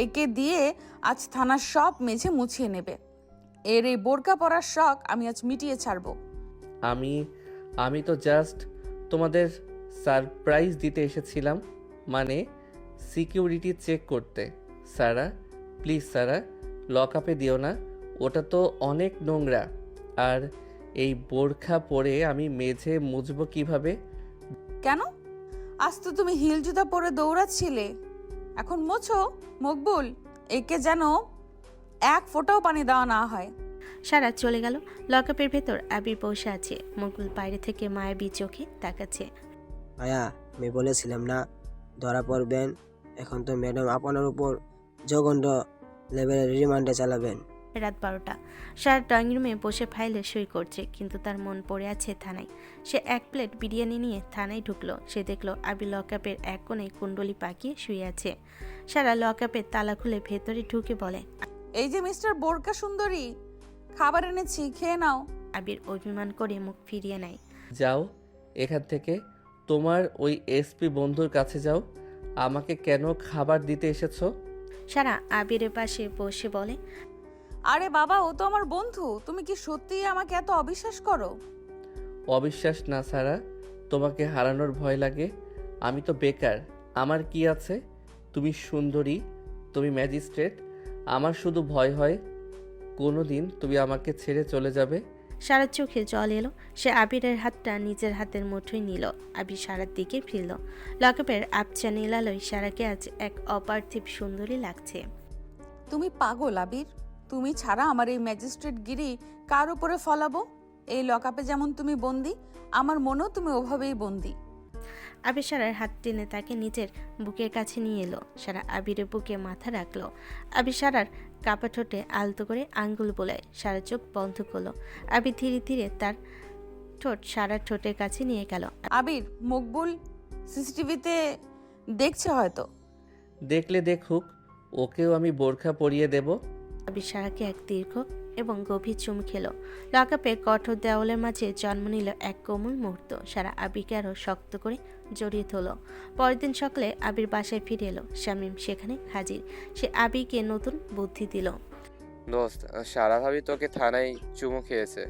একে দিয়ে আজ থানার সব মেঝে মুছিয়ে নেবে। এর এই বোরকা পরার শখ আমি আজ মিটিয়ে ছাড়বো। আমি তো জাস্ট তোমাদের সারপ্রাইজ দিতে এসেছিলাম, মানে সিকিউরিটি চেক করতে। সারা, প্লিজ সারা, লকআপে দিও না, ওটা তো অনেক নোংরা। আর এই বোরখা পরে আমি মেঝে মুছবো কিভাবে? কেন? আজ তো তুমি হিল জুতা পরে দৌড়াচ্ছিলে, এখন মোছো। মকবুল, একে যেন এক ফোঁটাও পানি দেওয়া না হয়। সারা চলে গেল। লকআপের ভেতর আবির বসে আছে। মকবুল বাইরে থেকে মায়াবী চোখে তাকাচ্ছে। ভাইয়া, আমি বলেছিলাম না ধরা পড়বেন। এখন তো ম্যাডাম আপনার উপর জঘন্য লেভেলের রিমান্ডে চালাবেন। রাত 12টা। সারা ড্রয়িং রুমে বসে ফাইলে সই করছে, কিন্তু তার মন পড়ে আছে থানায়। সে এক প্লেট বিরিয়ানি নিয়ে থানায় ঢুকলো। সে দেখলো আবির লকআপের এক কোণে কুণ্ডলি পাকিয়ে শুয়ে আছে। সারা লকআপের তালা খুলে ভেতরে ঢুকে বলে, এই যে মিস্টার বোরকা সুন্দরী, খাবার এনেছি, খেয়ে নাও। আবির অভিমান করে মুখ ফিরিয়ে নেয়। যাও এখান থেকে, তোমার ওই এসপি বন্ধুর কাছে যাও। আমাকে কেন খাবার দিতে এসেছো? সারা আবিরের পাশে বসে বলে, আরে বাবা, ও তো আমার বন্ধু। তুমি কি সত্যিই আমাকে এত অবিশ্বাস করো? অবিশ্বাস না সারা, তোমাকে হারানোর ভয় লাগে। আমি তো বেকার, আমার কি আছে? তুমি সুন্দরী, তুমি ম্যাজিস্ট্রেট। আমার শুধু ভয় হয় কোনো দিন তুমি আমাকে ছেড়ে চলে যাবে। সারার চোখে জল এলো। সে আবিরের হাতটা নিজের হাতের মুঠোয় নিল। আবির সারার দিকে ফিরল। লকআপের আবছা নীলালয় সারাকে আজ এক অপার্থিব সুন্দরী লাগছে। তুমি পাগল আবির। তুমি ছাড়া আমার এই ম্যাজিস্ট্রেট গিরি কার উপরে ফলাবো? এই লকআপে যেমন তুমি বন্দি, আমার মনেও তুমি ওভাবেই বন্দি। আবির সারার হাত টেনে তাকে নিজের বুকের কাছে নিয়ে এলো। সারা আবিরের বুকে মাথা রাখলো। আবির সারার কাপা ঠোঁটে আলতো করে আঙ্গুল বোলায়। সারা চোখ বন্ধ করলো। আবির ধীরে ধীরে তার ঠোঁট সারার ঠোঁটের কাছে নিয়ে গেল। আবির, মকবুল সিসিটিভিতে দেখছে হয়তো। দেখলে দেখুক, ওকেও আমি বোরখা পরিয়ে দেব। আবির সারাকে এক দীর্ঘ এবং গভীর চুম খেলো। লকআপে কঠোর দেওয়ালের মাঝে জন্ম নিল এক কোমল মুহূর্ত। সারা আবিরকে আরও শক্ত করে জড়িয়ে ধরল। পরের দিন সকালে আবির বাসায় ফিরে এলো। শামীম সেখানে হাজির। সে আবিরকে নতুন বুদ্ধি দিল। দোস্ত, সারা ভাবি তোকে থানায় চুমু খেয়েছে,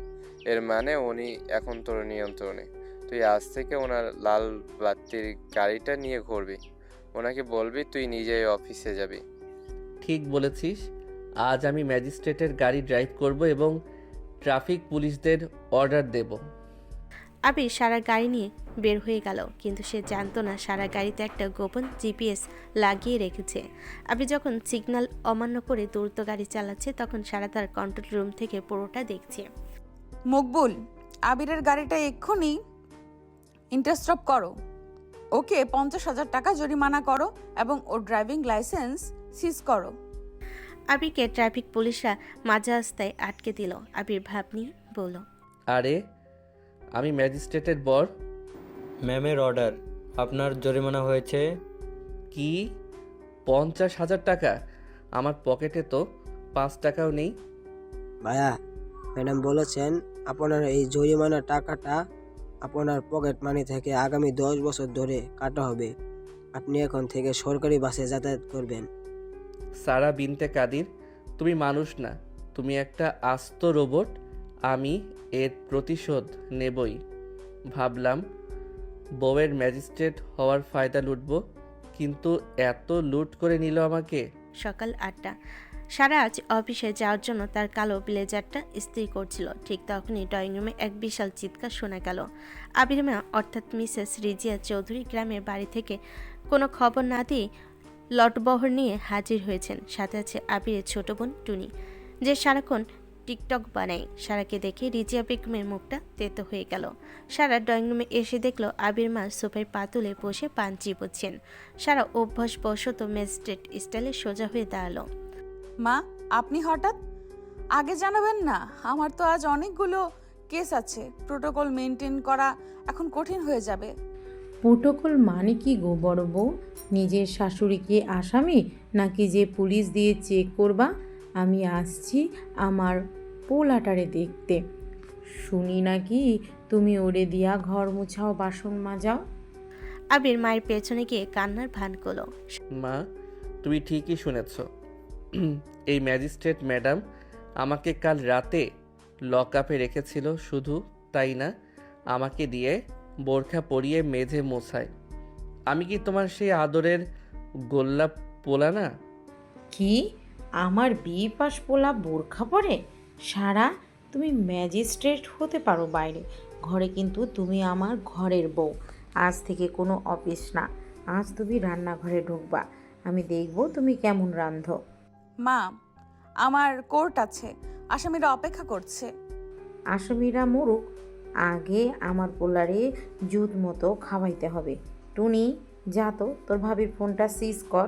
এর মানে উনি এখন তোর নিয়ন্ত্রণে। তুই আজ থেকে ওনার লাল বাতির গাড়িটা নিয়ে ঘুরবি, ওনাকে বলবি তুই নিজেই অফিসে যাবি। ঠিক বলেছিস। আজ আমি ম্যাজিস্ট্রেটের গাড়ি ড্রাইভ করব এবং ট্রাফিক পুলিশদের অর্ডার দেব। আবির সারা গাড়ি নিয়ে বের হয়ে গেল, কিন্তু সে জানতো না সারা গাড়িতে একটা গোপন জিপিএস লাগিয়ে রেখেছে। আবির যখন সিগন্যাল অমান্য করে দ্রুত গাড়ি চালাচ্ছে, তখন সারা তার কন্ট্রোল রুম থেকে পুরোটা দেখছে। মকবুল, আবিরের গাড়িটা এক্ষুনি ইন্টারস্টপ করো, ওকে 50,000 টাকা জরিমানা করো এবং ওর ড্রাইভিং লাইসেন্স সিজ করো। আবিরকে ট্রাফিক পুলিশরা মাঝ রাস্তায় আটকে দিল। আবির ভাব নিয়ে বলল, আরে আমি ম্যাজিস্ট্রেটের বর। ম্যামের অর্ডার, আপনার জরিমানা হয়েছে। কি 50,000 টাকা? আমার পকেটে তো 5 টাকাও নেই। ভাইয়া, ম্যাডাম বলেছেন আপনার এই জরিমানা টাকাটা আপনার পকেট মানি থেকে আগামী 10 বছর ধরে কাটা হবে। আপনি এখন থেকে সরকারি বাসে যাতায়াত করবেন। সারা বিনতে কাদির, তুমি মানুষ না, তুমি একটা আস্ত রোবট। আমি এর প্রতিশোধ নেবই। ভাবলাম বউয়ের ম্যাজিস্ট্রেট হওয়ার ফায়দা লুটব, কিন্তু এত লুট করে নিল আমাকে। সকাল 8টা। সারা আজ অফিসে যাওয়ার জন্য তার কালো ব্লেজারটা ইস্ত্রি করছিল। ঠিক তখনই ড্রয়িং রুমে এক বিশাল চিৎকার শোনা গেল। আবির মা অর্থাৎ মিসেস রিজিয়া চৌধুরী গ্রামের বাড়ি থেকে কোনো খবর না দিয়ে লটবহর নিয়ে হাজির হয়েছেন। সাথে আছে আবিরের ছোট বোন টুনি, যে সারাক্ষণ টিকটক বানায়। সারাকে দেখে রিজিয়া বেগমের মুখটা তেতো হয়ে গেল। সারা ড্রয়িং রুমে এসে দেখলো আবির মা সোফায় পা তুলে বসে পান চিবোচ্ছেন। সারা অভ্যাসবশত ম্যাজিস্ট্রেট স্টাইলে সোজা হয়ে দাঁড়ালো। মা, আপনি হঠাৎ? আগে জানাবেন না? আমার তো আজ অনেকগুলো কেস আছে, প্রোটোকল মেনটেন করা এখন কঠিন হয়ে যাবে। প্রোটোকল মানে কি গো বড় বউ? নিজের শাশুড়িকে আসামি নাকি যে পুলিশ দিয়ে চেক করবা? আমি আসছি আমার পোলাটারে দেখতে। শুনি নাকি তুমি ওরে দিয়া ঘর মুছাও, বাসন মাজাও। আবির মায়ের পেছনে গিয়ে কান্নার ভান করলো। মা, তুমি ঠিকই শুনেছ। এই ম্যাজিস্ট্রেট ম্যাডাম আমাকে কাল রাতে লকআপে রেখেছিল। শুধু তাই না, আমাকে দিয়ে বোরখা পরিয়ে মেঝে মোছায়। আমি কি তোমার সেই আদরের গোল্লাপ পোলা না? কি আমার বিয়ে পাশ পোলা বোরখা পরে? সারা, তুমি ম্যাজিস্ট্রেট হতে পারো বাইরে, ঘরে কিন্তু তুমি আমার ঘরের বউ। আজ থেকে কোনো অফিস না, আজ তুমি রান্নাঘরে ঢুকবা। আমি দেখব তুমি কেমন রাঁধো। মা, আমার কোর্ট আছে, আসামিরা অপেক্ষা করছে। আসামিরা মরুক, আগে আমার পোলারে জুত মতো খাওয়াইতে হবে। টুনি, যা তো তোর ভাবির ফোনটা সিজ কর।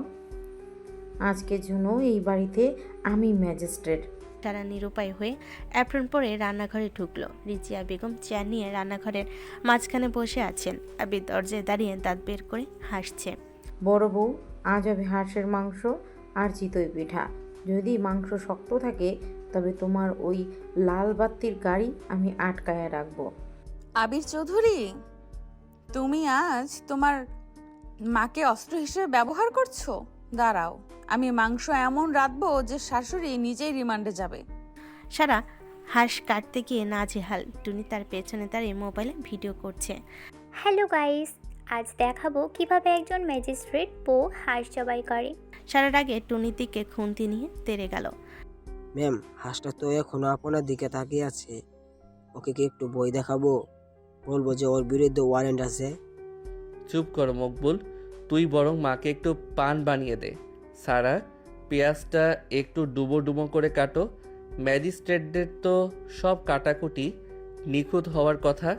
আজকের জন্য এই বাড়িতে আমি ম্যাজিস্ট্রেট। তারা নিরুপায় হয়ে অ্যাপ্রন পরে রান্নাঘরে ঢুকলো। রিজিয়া বেগম চেয়ার নিয়ে রান্নাঘরের মাঝখানে বসে আছেন। আবির দরজায় দাঁড়িয়ে দাঁত বের করে হাসছে। বড় বউ, আজ হবে হাঁসের মাংস আর চিতই পিঠা। যদি মাংস শক্ত থাকে তবে তোমার ওই লাল বাত্তির গাড়ি আমি আটকায়া রাখবো। আবির চৌধুরী, তুমি আজ তোমার মাকে অস্ত্র হিসেবে ব্যবহার করছো? দাঁড়াও, আমি মাংস এমন রাঁধবো যে শাশুড়ি নিজেই রিমান্ডে যাবে। সারা হাঁস কাটতে গিয়ে নাজেহাল। টুনি তার পেছনে দাঁড়িয়ে মোবাইলে ভিডিও করছে। হ্যালো গাইস, আজ দেখাবো কিভাবে একজন ম্যাজিস্ট্রেট বউ হাঁস জবাই করে। সারার আগে টুনির দিকে খুন্তি নিয়ে তেড়ে গেল। ম্যাম, হাঁসটা তো এখনো আপনার দিকে তাকিয়ে আছে। ওকে কি একটু বই দেখাবো? বলবো যে ওর বিরুদ্ধে ওয়ারেন্ট আছে? চুপ করো মকবুল, তুই বরং মাকে একটু পান বানিয়ে দে। সারা, পেঁয়াজটা একটু ডুবো ডুবো করে কাটো। ম্যাজিস্ট্রেটদের তো সব কাটাকুটি নিখুঁত হওয়ার কথা।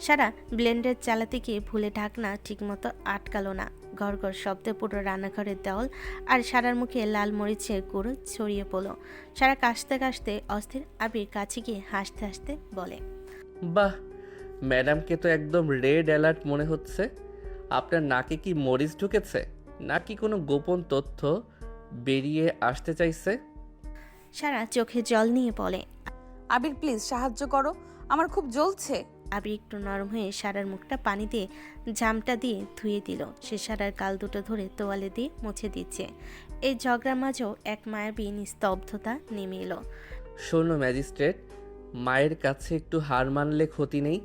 সারা ব্লেন্ডার চালাতে গিয়ে ভুলে ঢাকনা ঠিকমতো আটকালো না। ঘর ঘর শব্দে পুরো রান্নাঘরের দেওয়াল আর সারার মুখে লাল মরিচের গুঁড়ো ছড়িয়ে পড়লো। সারা কাশতে কাশতে অস্থির। আবির কাছে গিয়ে হাসতে হাসতে বলে, বাহ, ম্যাডামকে তো একদম রেড অ্যালার্ট মনে হচ্ছে। আপনার নাকে কি মরিচ ঢুকেছে নাকি কোনো গোপন তথ্য বেরিয়ে আসতে চাইছে? সারা চোখে জল নিয়ে বলে, আবির প্লিজ সাহায্য করো, আমার খুব জ্বলছে। আবির একটু নরম হয়ে সারার মুখটা পানি দিয়ে জামটা দিয়ে ধুয়ে দিল। সে সারার গাল দুটো ধরে তোয়ালে দিয়ে মুছে দিচ্ছে। এই ঝগড়ার মাঝেও এক মায়াবী নিস্তব্ধতা নেমে এলো। শোনো ম্যাজিস্ট্রেট, মায়ের কাছে একটু হার মানলে ক্ষতি নেই।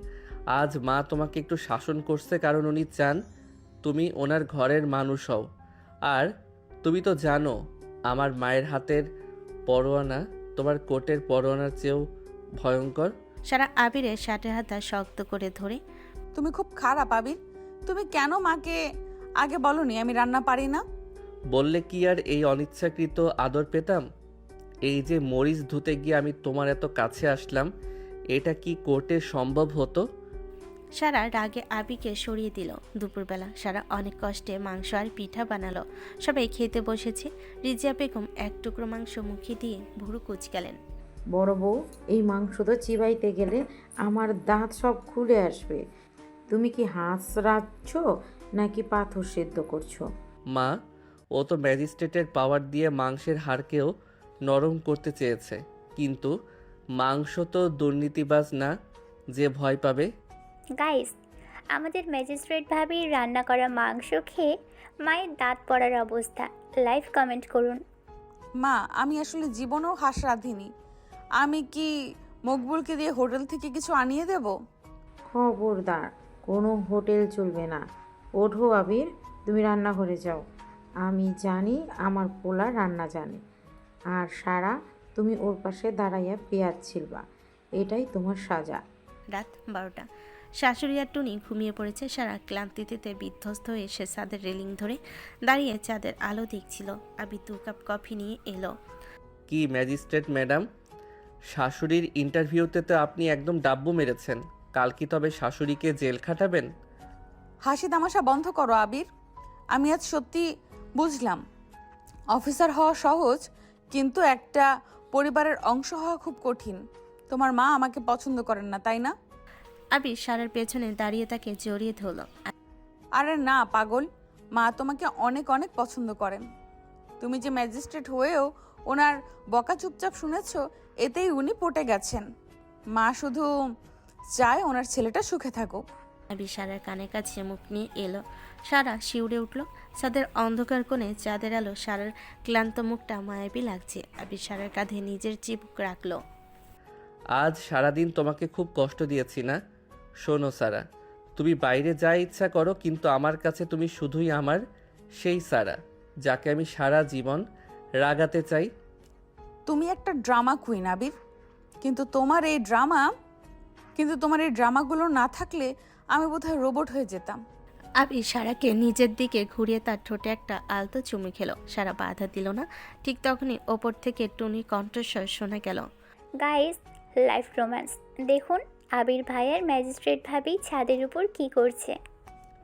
আজ মা তোমাকে একটু শাসন করছে কারণ উনি চান তুমি ওনার ঘরের মানুষ হও। আর তুমি তো জানো আমার মায়ের হাতের পরোয়ানা তোমার কোটের পরোয়ানার চেয়েও ভয়ঙ্কর। সারা আবিরের শার্টের হাতা শক্ত করে ধরে, তুমি খুব খারাপ আবির, তুমি কেন মাকে আগে বলনি আমি রান্না পারি না? বললে কি আর এই অনিচ্ছাকৃত আদর পেতাম? এই যে মরিচ ধুতে গিয়ে আমি তোমার এত কাছে আসলাম, এটা কি কোর্টে সম্ভব হতো? সারা রাগে আবিকে সরিয়ে দিল। দুপুরবেলা সারা অনেক কষ্টে মাংস আর পিঠা বানালো। সবাই খেতে বসেছে। রিজিয়া বেগম এক টুকরো মাংস মুখে দিয়ে ভুরু কুচকালেন। বড় বউ, এই মাংস তো চিবাইতে গেলে আমার দাঁত সব খুলে আসবে। তুমি কি হাঁস রাঁধছ নাকি পাথর সেদ্ধ করছো? মা, ও তো ম্যাজিস্ট্রেটের পাওয়ার দিয়ে মাংসের হাড়কেও নরম করতে চেয়েছে, কিন্তু মাংস তো দুর্নীতিবাজ না যে ভয় পাবে। গাইস, আমাদের ম্যাজিস্ট্রেট ভাবির রান্না করা মাংস খেয়ে মায়ের দাঁত পড়ার অবস্থা। লাইভ কমেন্ট করুন। মা, আমি আসলে জীবনেও হাঁস রাঁধিনি। আমি কি মকবুলকে দিয়ে হোটেল থেকে কিছু আনিয়ে দেব? খবরদার, কোনো হোটেল চলবে না। ওঠো আবির, তুমি রান্নাঘরে যাও। আমি জানি আমার পোলা রান্না জানে। আর সারা, তুমি ওর পাশে দাঁড়াইয়া পেঁয়াজ ছিলবা। এটাই তোমার সাজা। রাত 12টা। শাশুড়ি আর টুনি ঘুমিয়ে পড়েছে। সারা ক্লান্তিতে বিধ্বস্ত হয়ে সে ছাদের রেলিং ধরে দাঁড়িয়ে চাঁদের আলো দেখছিল। আবির 2 কাপ কফি নিয়ে এলো। কি ম্যাজিস্ট্রেট ম্যাডাম, শাশুড়ির ইন্টারভিউতে তো আপনি একদম ডাব্বু মেরেছেন। কাল কি তবে শাশুড়িকে জেল খাটাবেন? হাসি তামাশা বন্ধ করো আবির। আমি আজ সত্যি বুঝলাম অফিসার হওয়া সহজ, কিন্তু একটা পরিবারের অংশ হওয়া খুব কঠিন। তোমার মা আমাকে পছন্দ করেন না, তাই না? আবির সারার পেছনে দাঁড়িয়ে তাকে জড়িয়ে ধরল। আরে না পাগল, মা তোমাকে অনেক অনেক পছন্দ করেন। তুমি যে ম্যাজিস্ট্রেট হয়েও ওনার বকা চুপচাপ শুনেছ, এতেই উনি পটে গেছেন। মা শুধু চায় ওনার ছেলেটা সুখে থাকুক। আবির সারার কানের কাছে মুখ নিয়ে এলো। সারা শিউরে উঠল। ছাদের অন্ধকার কোণে চাঁদের আলো সারার ক্লান্ত মুখটা মায়াবী লাগছে। আবির সারার কাঁধে নিজের চিবুক রাখলো। আজ সারাদিন তোমাকে খুব কষ্ট দিয়েছি না? শোনো সারা, তুমি বাইরে যা ইচ্ছা করো, কিন্তু আমার কাছে তুমি শুধুই আমার সেই সারা, যাকে আমি সারা জীবন রাগাতে চাই। তুমি একটা ড্রামা কুইন আবির, কিন্তু তোমার এই ড্রামাগুলো না থাকলে আমি বোধহয় রোবট হয়ে যেতাম। আবির সারাকে নিজের দিকে ঘুরিয়ে তার ঠোঁটে একটা আলতো চুমু খেলো। সারা বাধা দিল না। ঠিক তখনই ওপর থেকে টুনি কণ্ঠস্বর শোনা গেল। গাইস, লাইভ রোম্যান্স দেখুন। আবির ভাইয়ের ম্যাজিস্ট্রেট ভাবি ছাদের উপর কি করছে।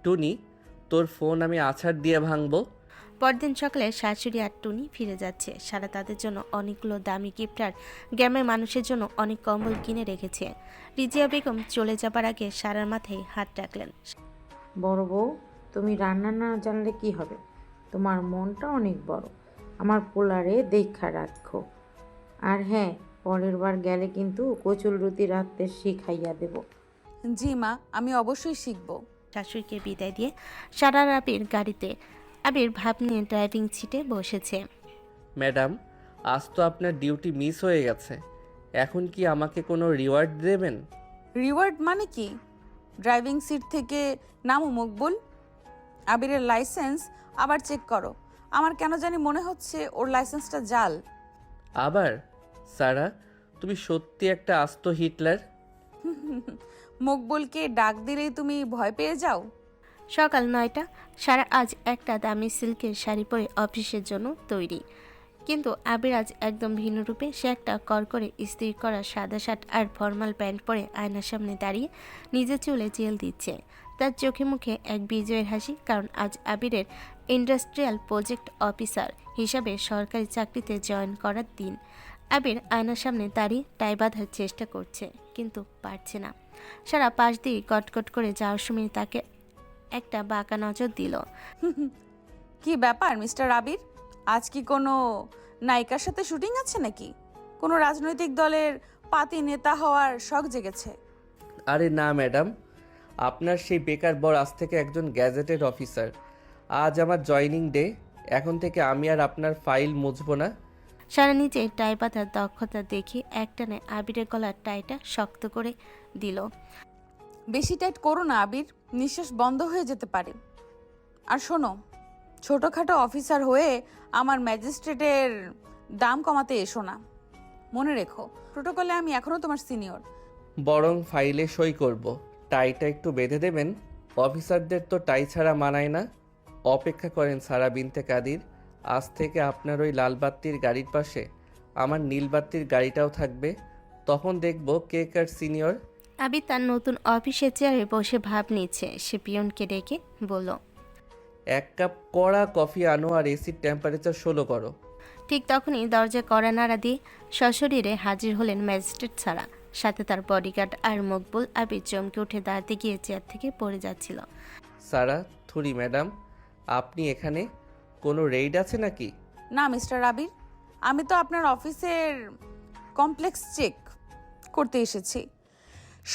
টুনি, তোর ফোন আমি আছাড় দিয়ে ভাঙবো। পরদিন সকালে শাশুড়ি আর টুনি ফিরে যাচ্ছে। সারা তাদের জন্য অনেকগুলো দামি গিফট আর গ্রামের মানুষের জন্য অনেক কম্বল কিনে রেখেছে। রিজিয়া বেগম চলে যাবার আগে সারার মাথায় হাত রাখলেন। বড় বউ, তুমি রান্না না জানলে কি হবে? তোমার মনটা অনেক বড়। আমার পোলারে দেখা রাখো। আর হ্যাঁ, পরের বার গেলে কিন্তু কচুর রুটি রাঁধতে শিখাইয়া দেব। জি মা, আমি অবশ্যই শিখব। শাশুড়িকে বিদায় দিয়ে সারা আবির গাড়িতে। আবির ভাব নিয়ে ড্রাইভিং সিটে বসেছে। ম্যাডাম, আজ তো আপনার ডিউটি মিস হয়ে গেছে। এখন কি আমাকে কোনো রিওয়ার্ড দেবেন? রিওয়ার্ড মানে কি? ড্রাইভিং সিট থেকে নামো মকবুল। আবিরের লাইসেন্স আবার চেক করো। আমার কেন জানি মনে হচ্ছে ওর লাইসেন্সটা জাল। আবার? সারা, তুমি সত্যি একটা আস্ত হিটলার। মকবুলকে ডাক দিলেই তুমি ভয় পেয়ে যাও। সকাল 9টা। সারা আজ একটা দামি সিল্কের শাড়ি পরে অফিসের জন্য তৈরি, কিন্তু আবির আজ একদম ভিন্ন রূপে। সে একটা করকরে ইস্ত্রি করা সাদা শার্ট আর ফর্মাল প্যান্ট পরে আয়নার সামনে দাঁড়িয়ে নিজের চুলে জেল দিচ্ছে। তার চোখে মুখে এক বিজয়ের হাসি, কারণ আজ আবিরের ইন্ডাস্ট্রিয়াল প্রজেক্ট অফিসার হিসাবে সরকারি চাকরিতে জয়েন করার দিন। আবির আয়নার সামনে দাঁড়িয়ে টাই বাঁধার চেষ্টা করছে, কিন্তু পারছে না। সারা পাশ দিয়ে কটকট করে যাওয়ার সময় তাকে একটা বাঁকা নজর দিল। কি ব্যাপার মিস্টার আবির, আজ কি কোনো নায়িকার সাথে শুটিং আছে নাকি? কোনো রাজনৈতিক দলের পাতি নেতা হওয়ার শখ জেগেছে। আরে না ম্যাডাম, আপনার সেই বেকার বর আজ থেকে একজন গ্যাজেটেড অফিসার। আজ আমার জয়নিং ডে, এখন থেকে আমি আর আপনার ফাইল মুছবো না। সারা নিজে টাই বাঁধার দক্ষতা দেখে একটানে আবিরের গলার টাইটা শক্ত করে দিল। বেশি টাইট করো না আবির, নিঃশ্বাস বন্ধ হয়ে যেতে পারে। আর শোনো, ছোটোখাটো অফিসার হয়ে আমার ম্যাজিস্ট্রেটের দাম কমাতে এসো না। মনে রেখো, প্রোটোকলে আমি এখনও তোমার সিনিয়র। বরং ফাইলে সই করব। টাইটা একটু বেঁধে দেবেন, অফিসারদের তো টাই ছাড়া মানায় না। অপেক্ষা করেন সারা বিনতে কাদির, আজ থেকে আপনার ওই লাল বাত্তির গাড়ির পাশে আমার নীল বাত্তির গাড়িটাও থাকবে। তখন দেখব কে কার সিনিয়র। আবির তার নতুন অফিসের চেয়ারে বসে ভাব নিচ্ছে। সে পিয়নকে ডেকে বলল, 1 কাপ কড়া কফি আনো আর এসির টেম্পারেচার 16 করো। ঠিক তখনই দরজায় কড়া নাড়া দিয়ে সশরীরে হাজির হলেন ম্যাজিস্ট্রেট ছাড়া, সাথে তার বডিগার্ড আর মকবুল। আবির চমকে উঠে দাঁড়াতে গিয়ে চেয়ার থেকে পড়ে যাচ্ছিল। সারা থুরি ম্যাডাম, আপনি এখানে? কোনো রেইড আছে নাকি? না মিস্টার আবির, আমি তো আপনার অফিসের কমপ্লেক্স চেক করতে এসেছি।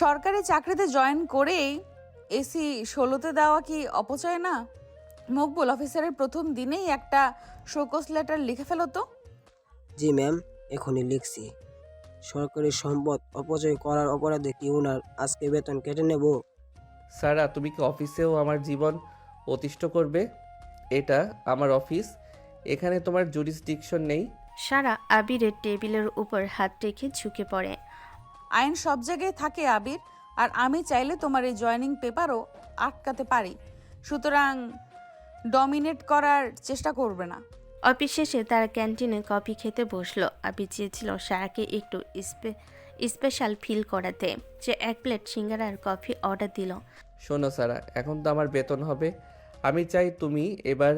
সরকারি চাকরিতে জয়েন করেই এসি 16তে দেওয়া কি অপচয় না? মকবুল, অফিসারের প্রথম দিনেই একটা শোকজ লেটার লিখে ফেলো তো। জি ম্যাম, এখনই লিখছি। সরকারি সম্পদ অপচয় করার অপরাধে কি ওনার আজকে বেতন কেটে নেব? সারা, তুমি কি অফিসেও আমার জীবন অতিষ্ঠ করবে? এটা আমার অফিস, এখানে তোমার জুরিসডিকশন নেই। সারা আবিরের টেবিলের উপর হাত রেখে ঝুঁকে পড়ে। আইন সব জায়গায় থাকে আবির, আর আমি চাইলে তোমার এই জয়েনিং পেপারও আটকাতে পারি। সুতরাং ডমিনেট করার চেষ্টা করবে না। অফিস শেষে তারা ক্যান্টিনে কফি খেতে বসলো। আবির চেয়েছিল সারাকে একটু স্পেশাল ফিল করাতে। সে 1 প্লেট সিঙ্গারা আর কফি অর্ডার দিল। শোনো সারা, এখন তো আমার বেতন হবে। আমি চাই তুমি এবার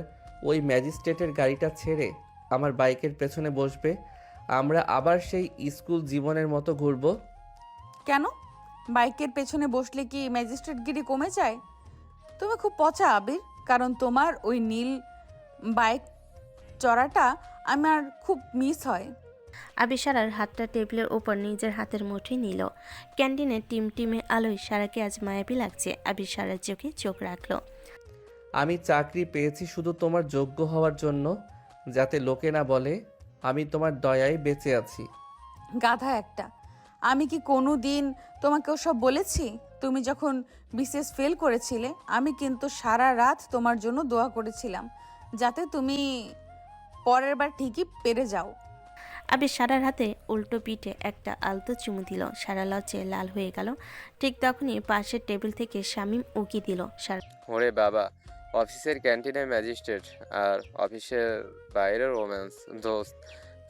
ওই ম্যাজিস্ট্রেটের গাড়িটা ছেড়ে আমার বাইকের পেছনে বসবে। আমরা আবার সেই স্কুল জীবনের মতো ঘুরবো। কেন? বাইকের পেছনে বসলে কি ম্যাজিস্ট্রেটগিরি কমে যায়? তুমি খুব পচা আবির, কারণ তোমার ওই নীল বাইক চড়াটা আমার খুব মিস হয়। আবির সারার হাতটা টেবিলের উপর নিজের হাতের মুঠোয় নিল। ক্যান্টিনে টিমে আলোয় সারাকে আজ মায়াবী লাগছে। আবির সারার চোখে চোখ রাখলো। আমি চাকরি পেয়েছি শুধু তোমার যোগ্য হওয়ার জন্য, যাতে লোকে না বলে আমি তোমার দয়ায় বেঁচে আছি। গাধা একটা! আমি কি কোনো দিন তোমাকে ওসব বলেছি? তুমি যখন বিসিএস ফেল করেছিলে, আমি কিন্তু সারা রাত তোমার জন্য দোয়া করেছিলাম, যাতে তুমি পরের বার ঠিকই পেরে যাও। আবির সারার হাতে উল্টো পিঠে একটা আলতো চুমু দিল। সারা লজ্জায় লাল হয়ে গেল। ঠিক তখনই পাশের টেবিল থেকে শামীম উকি দিল। সারা ওরে বাবা, অফিসের ক্যান্টিনে ম্যাজিস্ট্রেট আর অফিসের বাইরে রোম্যান্স। দোস্ত,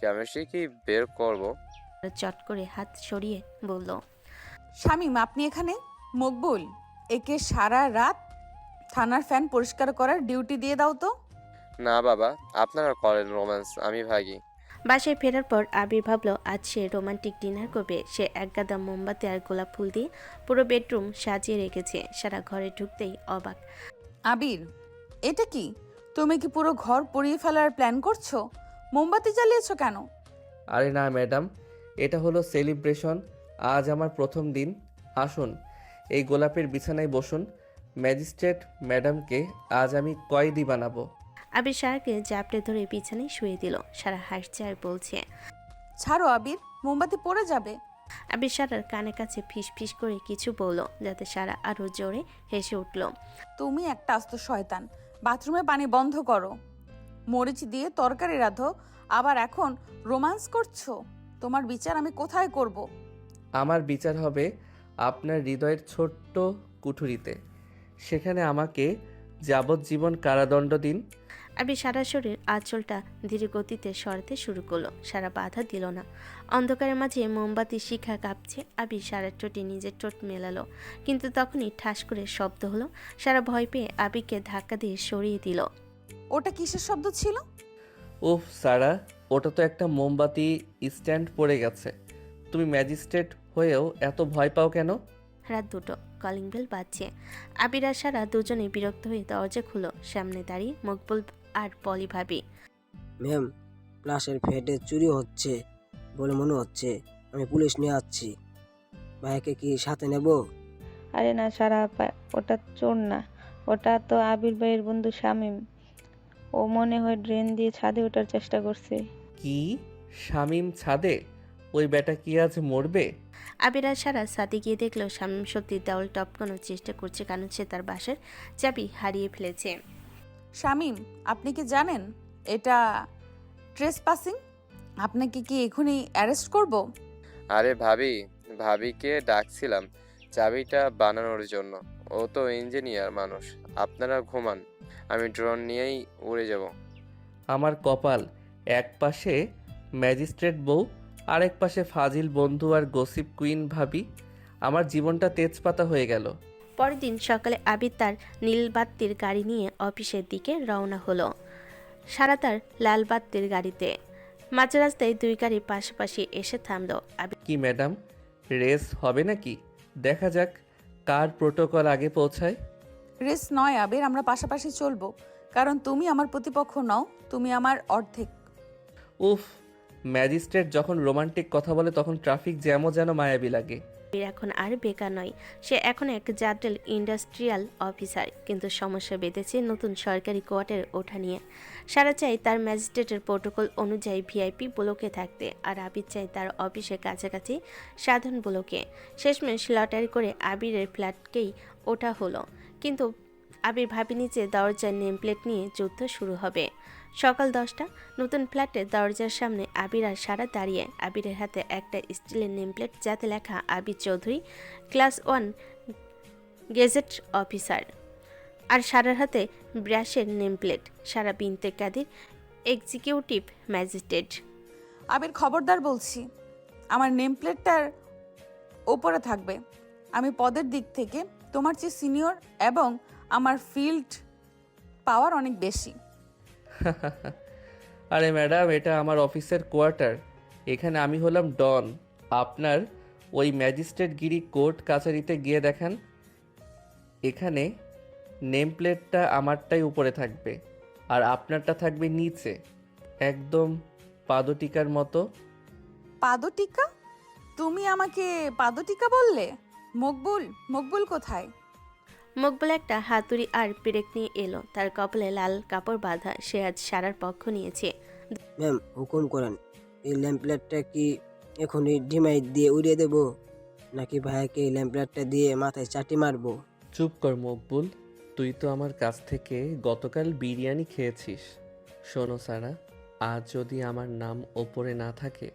কেমিস্ট্রি কি বের করব? চট করে হাত সরিয়ে বলল, শামীম, আপনি এখানে? মকবুল, একে সারা রাত থানার ফ্যান পরিষ্কার করার ডিউটি দিয়ে দাও তো। না বাবা, আপনারা করেন রোম্যান্স, আমি ভাগি। বাসায় ফেরার পর আবির ভাবলো আজ সে রোমান্টিক ডিনার করবে। সে এক গাদা মোমবাতি আর গোলাপ ফুল দিয়ে পুরো বেডরুম সাজিয়ে রেখেছে। সারা ঘরে ঢুকতেই অবাক। আবির, এটা কি? তুমি কি পুরো ঘর পুড়িয়ে ফেলার প্ল্যান করছো? মোমবাতি জ্বালিয়েছো কেন? আরে না ম্যাডাম, এটা হলো সেলিব্রেশন। আজ আমার প্রথম দিন। আসুন, এই গোলাপের বিছানায় বসুন। ম্যাজিস্ট্রেট ম্যাডামকে আজ আমি কয়েদি বানাবো। আবির সারাকে জাপটে ধরে বিছানায় শুয়ে দিল। সারা হাসছে আর বলছে, ছাড়ো আবির, মোমবাতি পড়ে যাবে। আবির সারার কানে কাছে ফিস ফিস করে কিছু বলল, যাতে সারা আরো জোরে হেসে উঠল। তুমি একটা আস্ত শয়তান! বাথরুমে পানি বন্ধ করো। মরিচ দিয়ে তরকারি রাঁধো, আবার এখন রোমান্স করছো? তোমার বিচার আমি কোথায় করব? আমার বিচার হবে আপনার হৃদয়ের ছোট্ট কুঠুরিতে। সেখানে আমাকে যাবজ্জীবন কারাদণ্ড দিন। আবির সারা শরীর আঁচলটা ধীরে গতিতে সরাতে শুরু করলো। সারা বাধা দিল না। অন্ধকারের মাঝে মোমবাতি শিখা কাঁপছে। আবির সারার ঠোঁটে নিজের ঠোঁট মেলালো, কিন্তু তখনই ঠাস করে শব্দ হলো। সারা ভয় পেয়ে আবিরকে ধাক্কা দিয়ে সরিয়ে দিল। ওটা কিসের শব্দ ছিল? উফ সারা, ওটা তো একটা মোমবাতি স্ট্যান্ড পড়ে গেছে। তুমি ম্যাজিস্ট্রেট হয়েও এত ভয় পাও কেন? রাত 2টো, কলিং বেল বাজছে। আবির আর সারা দুজনেই বিরক্ত হয়ে দরজা খুলো। সামনে দাঁড়িয়ে মকবুল আর পলি ভাবি। ম্যাম, ক্লাসের ফেটে চুরি হচ্ছে বলে মনে হচ্ছে। আমি পুলিশ নিয়ে আসছি। ভাইয়াকে কি সাথে নেব? আরে না সারা আপা, ওটা চোর না, ওটা তো আবির ভাইয়ের বন্ধু শামীম। ও মনে হয় ড্রেন দিয়ে ছাদে ওঠার চেষ্টা করছে। কি? শামীম ছাদে? ওই বেটা কি আজ মরবে? আবির আর সারা সাথে গিয়ে দেখলো শামীম সত্যি দেওয়াল টপকানোর চেষ্টা করছে, কারণ সে তার বাসার চাবি হারিয়ে ফেলেছে। শামীম, আপনি কি জানেন এটা ট্রেসপাসিং? আপনাকে কি এখনই অ্যারেস্ট করব? আরে ভাবিকে ডাকছিলাম চাবিটা বানানোর জন্য। ও তো ইঞ্জিনিয়ার মানুষ। আপনারা ঘুমান, আমি ড্রোন নিয়েই উড়ে যাব। আমার কপাল, এক পাশে ম্যাজিস্ট্রেট বউ, আরেক পাশে ফাজিল বন্ধু আর গসিপ কুইন ভাবি। আমার জীবনটা তেজপাতা হয়ে গেল। পরের দিন সকালে আবির তার নীলবাত্তির গাড়ি নিয়ে অফিসের দিকে রওনা হলো, সারা তার লাল বাত্তির গাড়িতে। মাঝ রাস্তায় দুই গাড়ি পাশাপাশি এসে থামলো। আবির কি ম্যাডাম, রেস হবে নাকি? দেখা যাক কার প্রোটোকল আগে পৌঁছায়। রেস নয় আবির, আমরা পাশাপাশি চলবো, কারণ তুমি আমার প্রতিপক্ষ নও, তুমি আমার অর্ধেক। উফ, ম্যাজিস্ট্রেট যখন রোমান্টিক কথা বলে তখন ট্রাফিক জ্যামও যেন মায়াবী লাগে। এখন আর বেকার নয়, সে এখন এক জাটেল ইন্ডাস্ট্রিয়াল অফিসার, কিন্তু সমস্যা বেঁধেছে নতুন সরকারি কোয়ার্টারে ওঠা নিয়ে। সারা চাই তার ম্যাজিস্ট্রেটের প্রোটোকল অনুযায়ী ভিআইপি ব্লকে থাকতে, আর আবির চাই তার অফিসের কাছাকাছি সাধারণ ব্লকে। শেষমেশ লটারি করে আবিরের ফ্ল্যাটকেই ওঠা হলো, কিন্তু আবির ভাবেনি যে দরজার নেম প্লেট নিয়ে যুদ্ধ শুরু হবে। সকাল 10টা, নতুন ফ্ল্যাটের দরজার সামনে আবির আর সারা দাঁড়িয়ে। আবিরের হাতে একটা স্টিলের নেম প্লেট, যাতে লেখা আবির চৌধুরী, ক্লাস 1 গেজেট অফিসার। আর সারার হাতে ব্রাশের নেম প্লেট, সারা বিনতে কাদের, এক্সিকিউটিভ ম্যাজিস্ট্রেট। আবির, খবরদার বলছি, আমার নেম প্লেটটার ওপরে থাকবে। আমি পদের দিক থেকে তোমার চেয়ে সিনিয়র এবং আমার ফিল্ড পাওয়ার অনেক বেশি। আরে ম্যাডাম, এটা আমার অফিসের কোয়ার্টার, এখানে আমি হলাম ডন। আপনার ওই ম্যাজিস্ট্রেটগিরি কোর্ট কাছারিতে গিয়ে দেখান। এখানে নেম প্লেটটা আমারটাই উপরে থাকবে আর আপনারটা থাকবে নিচে, একদম পাদটিকার মতো। পাদটিকা? তুমি আমাকে পাদটিকা বললে? মকবুল, মকবুল কোথায়? মকবুল একটা হাতুড়ি আর পেরেক নিয়ে এলো, তার কপালে লাল কাপড় বাঁধা। সে আজ সারার পক্ষ নিয়েছে। ম্যাম, হুকুম করেন। এই ল্যাম্পলেটটা কি এখনই ডিমাইট দিয়ে উড়িয়ে দেব, নাকি ভাইয়াকে এই ল্যাম্পলেটটা দিয়ে মাথায় চাটি মারবো? চুপ কর মকবুল, তুই তো আমার কাছ থেকে গতকাল বিরিয়ানি খেয়েছিস। শোনো সারা, আজ যদি আমার নাম ওপরে না থাকে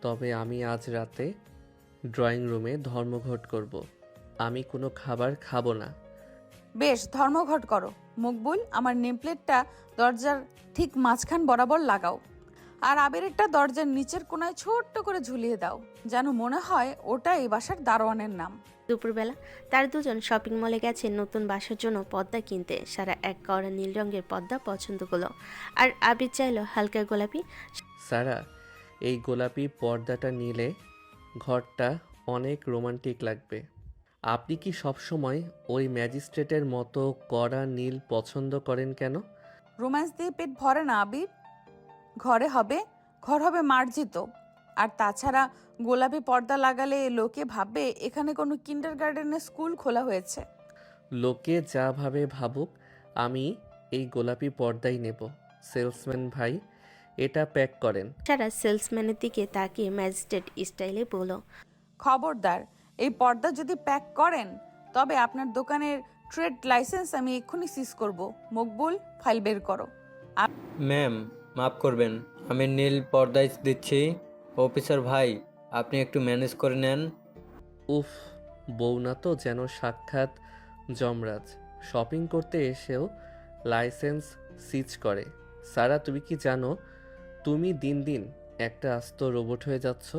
তবে আমি আজ রাতে ড্রয়িং রুমে ধর্মঘট করব। আমি কোনো খাবার খাবো না। বেশ, ধর্মঘট করো। মকবুল, আমার নেমপ্লেটটা দরজার ঠিক মাঝখান বরাবর লাগাও, আর আবিরেরটা দরজার নিচের কোনায় ছোট্ট করে ঝুলিয়ে দাও, যেন মনে হয় ওটা এই বাসার দারোয়ানের নাম। দুপুরবেলা তার দুজন শপিং মলে গেছে নতুন বাসার জন্য পর্দা কিনতে। সারা এক কড়া নীল রঙের পর্দা পছন্দ করলো, আর আবির চাইলো হালকা গোলাপি। সারা, এই গোলাপি পর্দাটা নিলে ঘরটা অনেক রোমান্টিক লাগবে। আপনি কি সবসময় ওই ম্যাজিস্ট্রেটের মতো কড়া নীল পছন্দ করেন কেন? রোম্যান্স দিয়ে পেট ভরে না আবির। ঘর হবে মার্জিত। আর তাছাড়া গোলাপি পর্দা লাগালে লোকে ভাববে এখানে কোনো কিন্ডারগার্টেনের স্কুল খোলা হয়েছে। লোকে যা ভাবে ভাবুক, আমি এই গোলাপি পর্দাই নেব। সেলসম্যান ভাই, এটা প্যাক করেন। সারা সেলসম্যানের দিকে তাকিয়ে ম্যাজিস্ট্রেট স্টাইলে বলল, খবরদার, এই পর্দা যদি প্যাক করেন তবে আপনার দোকানের ট্রেড লাইসেন্স আমি এক্ষুনি সিজ করব। মকবুল, ফাইল বের করো। ম্যাম, মাফ করবেন, আমি নীল পর্দায় দিচ্ছি। অফিসার ভাই, আপনি একটু ম্যানেজ করে নেন। উফ, বউ না তো যেন সাক্ষাৎ যমরাজ, শপিং করতে এসেও লাইসেন্স সিজ করে। সারা, তুমি কি জানো তুমি দিন দিন একটা আস্ত রোবট হয়ে যাচ্ছ?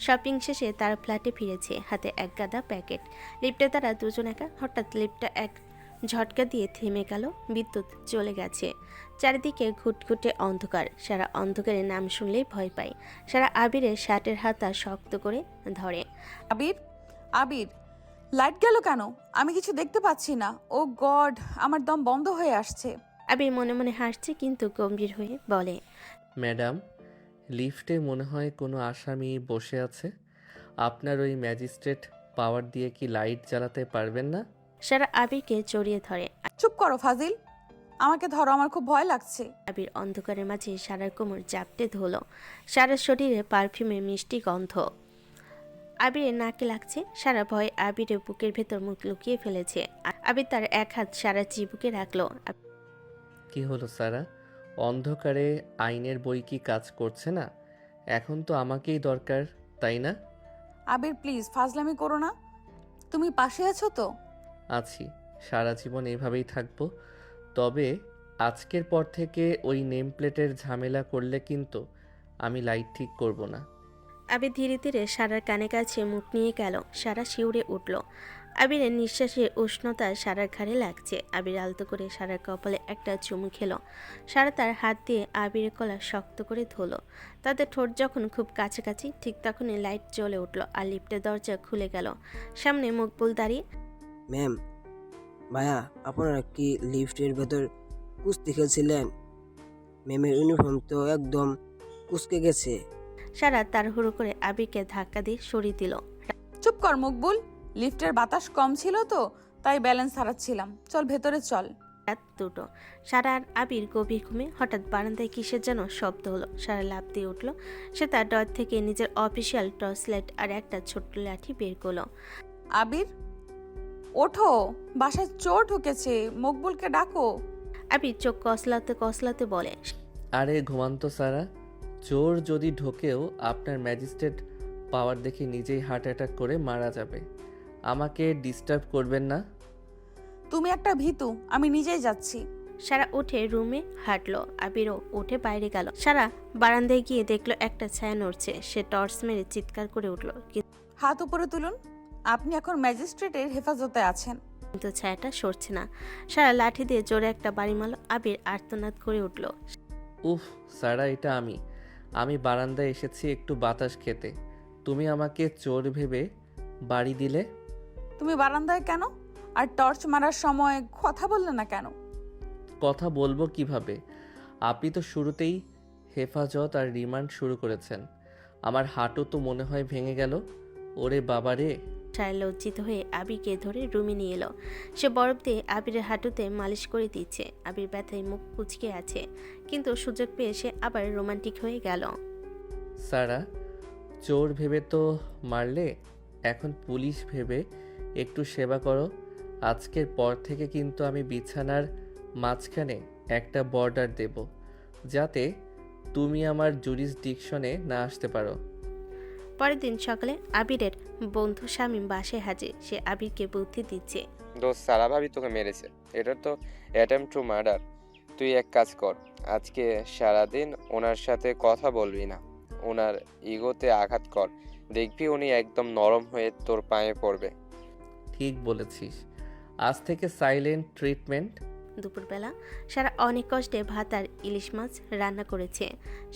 শপিং শেষে তার ফ্ল্যাটে ফিরেছে, হাতে এক গাদা প্যাকেট। লিফটে তারা দুজন একা। হঠাৎ লিফটটা এক ঝটকা দিয়ে থেমে গেল। বিদ্যুৎ চলে গেছে। চারিদিকে ঘুটঘুটে অন্ধকার। সারা অন্ধকারে নাম শুনলেই ভয় পায়। সারা আবিরের শার্টের হাতা শক্ত করে ধরে। আবির, লাইট গেল কেন? আমি কিছু দেখতে পাচ্ছি না। ও গড, আমার দম বন্ধ হয়ে আসছে। আবির মনে মনে হাসছে, কিন্তু গম্ভীর হয়ে বলে, ম্যাডাম, লিফটে মনে হয় কোনো আসামি বসে আছে। আপনার ওই ম্যাজিস্ট্রেট পাওয়ার দিয়ে কি লাইট জ্বালাতে পারবেন না? সারা আবিরকে জড়িয়ে ধরে। চুপ করো ফাজিল, আমাকে ধরো, আমার খুব ভয় লাগছে। আবির অন্ধকারের মাঝে সারার কোমর জাপটে ধরল। সারার শরীরে পারফিউমে মিষ্টি গন্ধ আবিরের নাকে লাগছে। সারা ভয়ে আবিরের বুকের ভেতর মুখ লুকিয়ে ফেলেছে। আবির তার এক হাত সারার চিবুকে রাখলো। কি হলো সারা? অন্ধকারে আইনের বই কি কাজ করছে না? এখন তো আমাকেই দরকার, তাই না? আবির প্লিজ ফাজলামি করো না, তুমি পাশে আছো তো? আছি, সারা জীবন এভাবেই থাকবো। তবে আজকের পর থেকে ওই নেম প্লেটের ঝামেলা করলে কিন্তু আমি লাইট ঠিক করব না। আবির ধীরে ধীরে সারার কানে কাছে মুখ নিয়ে গেল। সারা শিউরে উঠল। আবিরের নিঃশ্বাসে উষ্ণতা সারার ঘাড়ে লাগছে। আবির আলতো করে সারার কপালে একটা চুমু খেলো। সারা তার হাত দিয়ে আবিরের গলা শক্ত করে ধরল। তাদের ঠোঁট যখন খুব কাছাকাছি, ঠিক তখনই লাইট জ্বলে উঠল আর লিফটের দরজা খুলে গেল। সামনে মকবুল দাঁড়িয়ে। ম্যাম, ভাইয়া আপনারা কি লিফটের ভেতর কুস্তি খেলছিলেন? ম্যামের ইউনিফর্ম তো একদম কুচকে গেছে। সারা তাড়াহুড়ো করে আবিরকে ধাক্কা দিয়ে সরিয়ে দিল। চুপ কর মকবুল, লিফটের বাতাস কম ছিল তো তাই ব্যালেন্স হারাচ্ছিলাম, চল ভেতরে চল। রাত দুটো। সারা আর আবির গভীর ঘুমে। হঠাৎ বারান্দায় কিসের যেন শব্দ হলো। সারা লাফ দিয়ে উঠল। সে তার ডর থেকে নিজের অফিসিয়াল টর্চ লাইট আর একটা ছোট্ট লাঠি বের করলো। আবির ওঠো, বাসায় চোর ঢুকেছে, মকবুলকে ডাকো। আবির চোখ কসলাতে কসলাতে বলে। আরে ঘুমান্ত সারা, চোর যদি ঢোকেও আপনার ম্যাজিস্ট্রেট পাওয়ার দেখে নিজেই হার্ট অ্যাটাক করে মারা যাবে। আমাকে ডিস্টার্ব করবেন না। তুমি একটা ভীতু, আমি নিজেই যাচ্ছি। সারা উঠে রুমে হাঁটলো। আবিরও উঠে বাইরে গেল। সারা বারান্দায় গিয়ে দেখলো একটা ছায়া নড়ছে। সে টর্চ মেরে চিৎকার করে উঠল, হাত উপরে তুলুন, আপনি এখন ম্যাজিস্ট্রেটের হেফাজতে আছেন। কিন্তু ছায়াটা সরছে না। সারা লাঠি দিয়ে জোরে একটা বাড়ি মারল। আবির আর্তনাদ করে উঠল। উফ সারা, এটা আমি বারান্দায় এসেছি একটু বাতাস খেতে, তুমি আমাকে চোর ভেবে বাড়ি দিলে। তুমি বারান্দায় কেন? আর টর্চ মারার সময় কথা বললে না কেন? কথা বলবো কিভাবে? আপনি তো শুরুতেই হেফাজত আর রিমান্ড শুরু করেছেন। আমার হাঁটু তো মনে হয় ভেঙে গেল। ওরে বাবা রে! সারা লজ্জিত হয়ে আবিরকে ধরে রুমে নিয়ে এলো। সে বরফ দিয়ে আবিরের হাঁটুতে মালিশ করে দিচ্ছে। আবির ব্যথায় মুখ কুচকে আছে, কিন্তু সুযোগ পেয়ে সে আবার রোমান্টিক হয়ে গেল। সারা, চোর ভেবে তো মারলে, এখন পুলিশ ভেবে একটু সেবা করো। আজকের পর থেকে কিন্তু আমি বিছানার মাঝখানে একটা বর্ডার দেব, যাতে তুমি আমার জুরিসডিকশনে না আসতে পারো। পরের দিন সকালে আবিরের বন্ধু শামীম বাসায় হাজির। সে আবিরকে বুদ্ধি দিচ্ছে। দোস্ত, সারা ভাবি তোকে মেরেছে, এটা তো অ্যাটেম্প টু মার্ডার। তুই এক কাজ কর, আজকে সারাদিন ওনার সাথে কথা বলবি না, ওনার ইগোতে আঘাত কর, দেখবি উনি একদম নরম হয়ে তোর পায়ে পড়বে। ঠিক বলেছিস, আজ থেকে সাইলেন্ট ট্রিটমেন্ট। দুপুরবেলা সারা অনেক কষ্টে ভাত আর ইলিশ মাছ রান্না করেছে।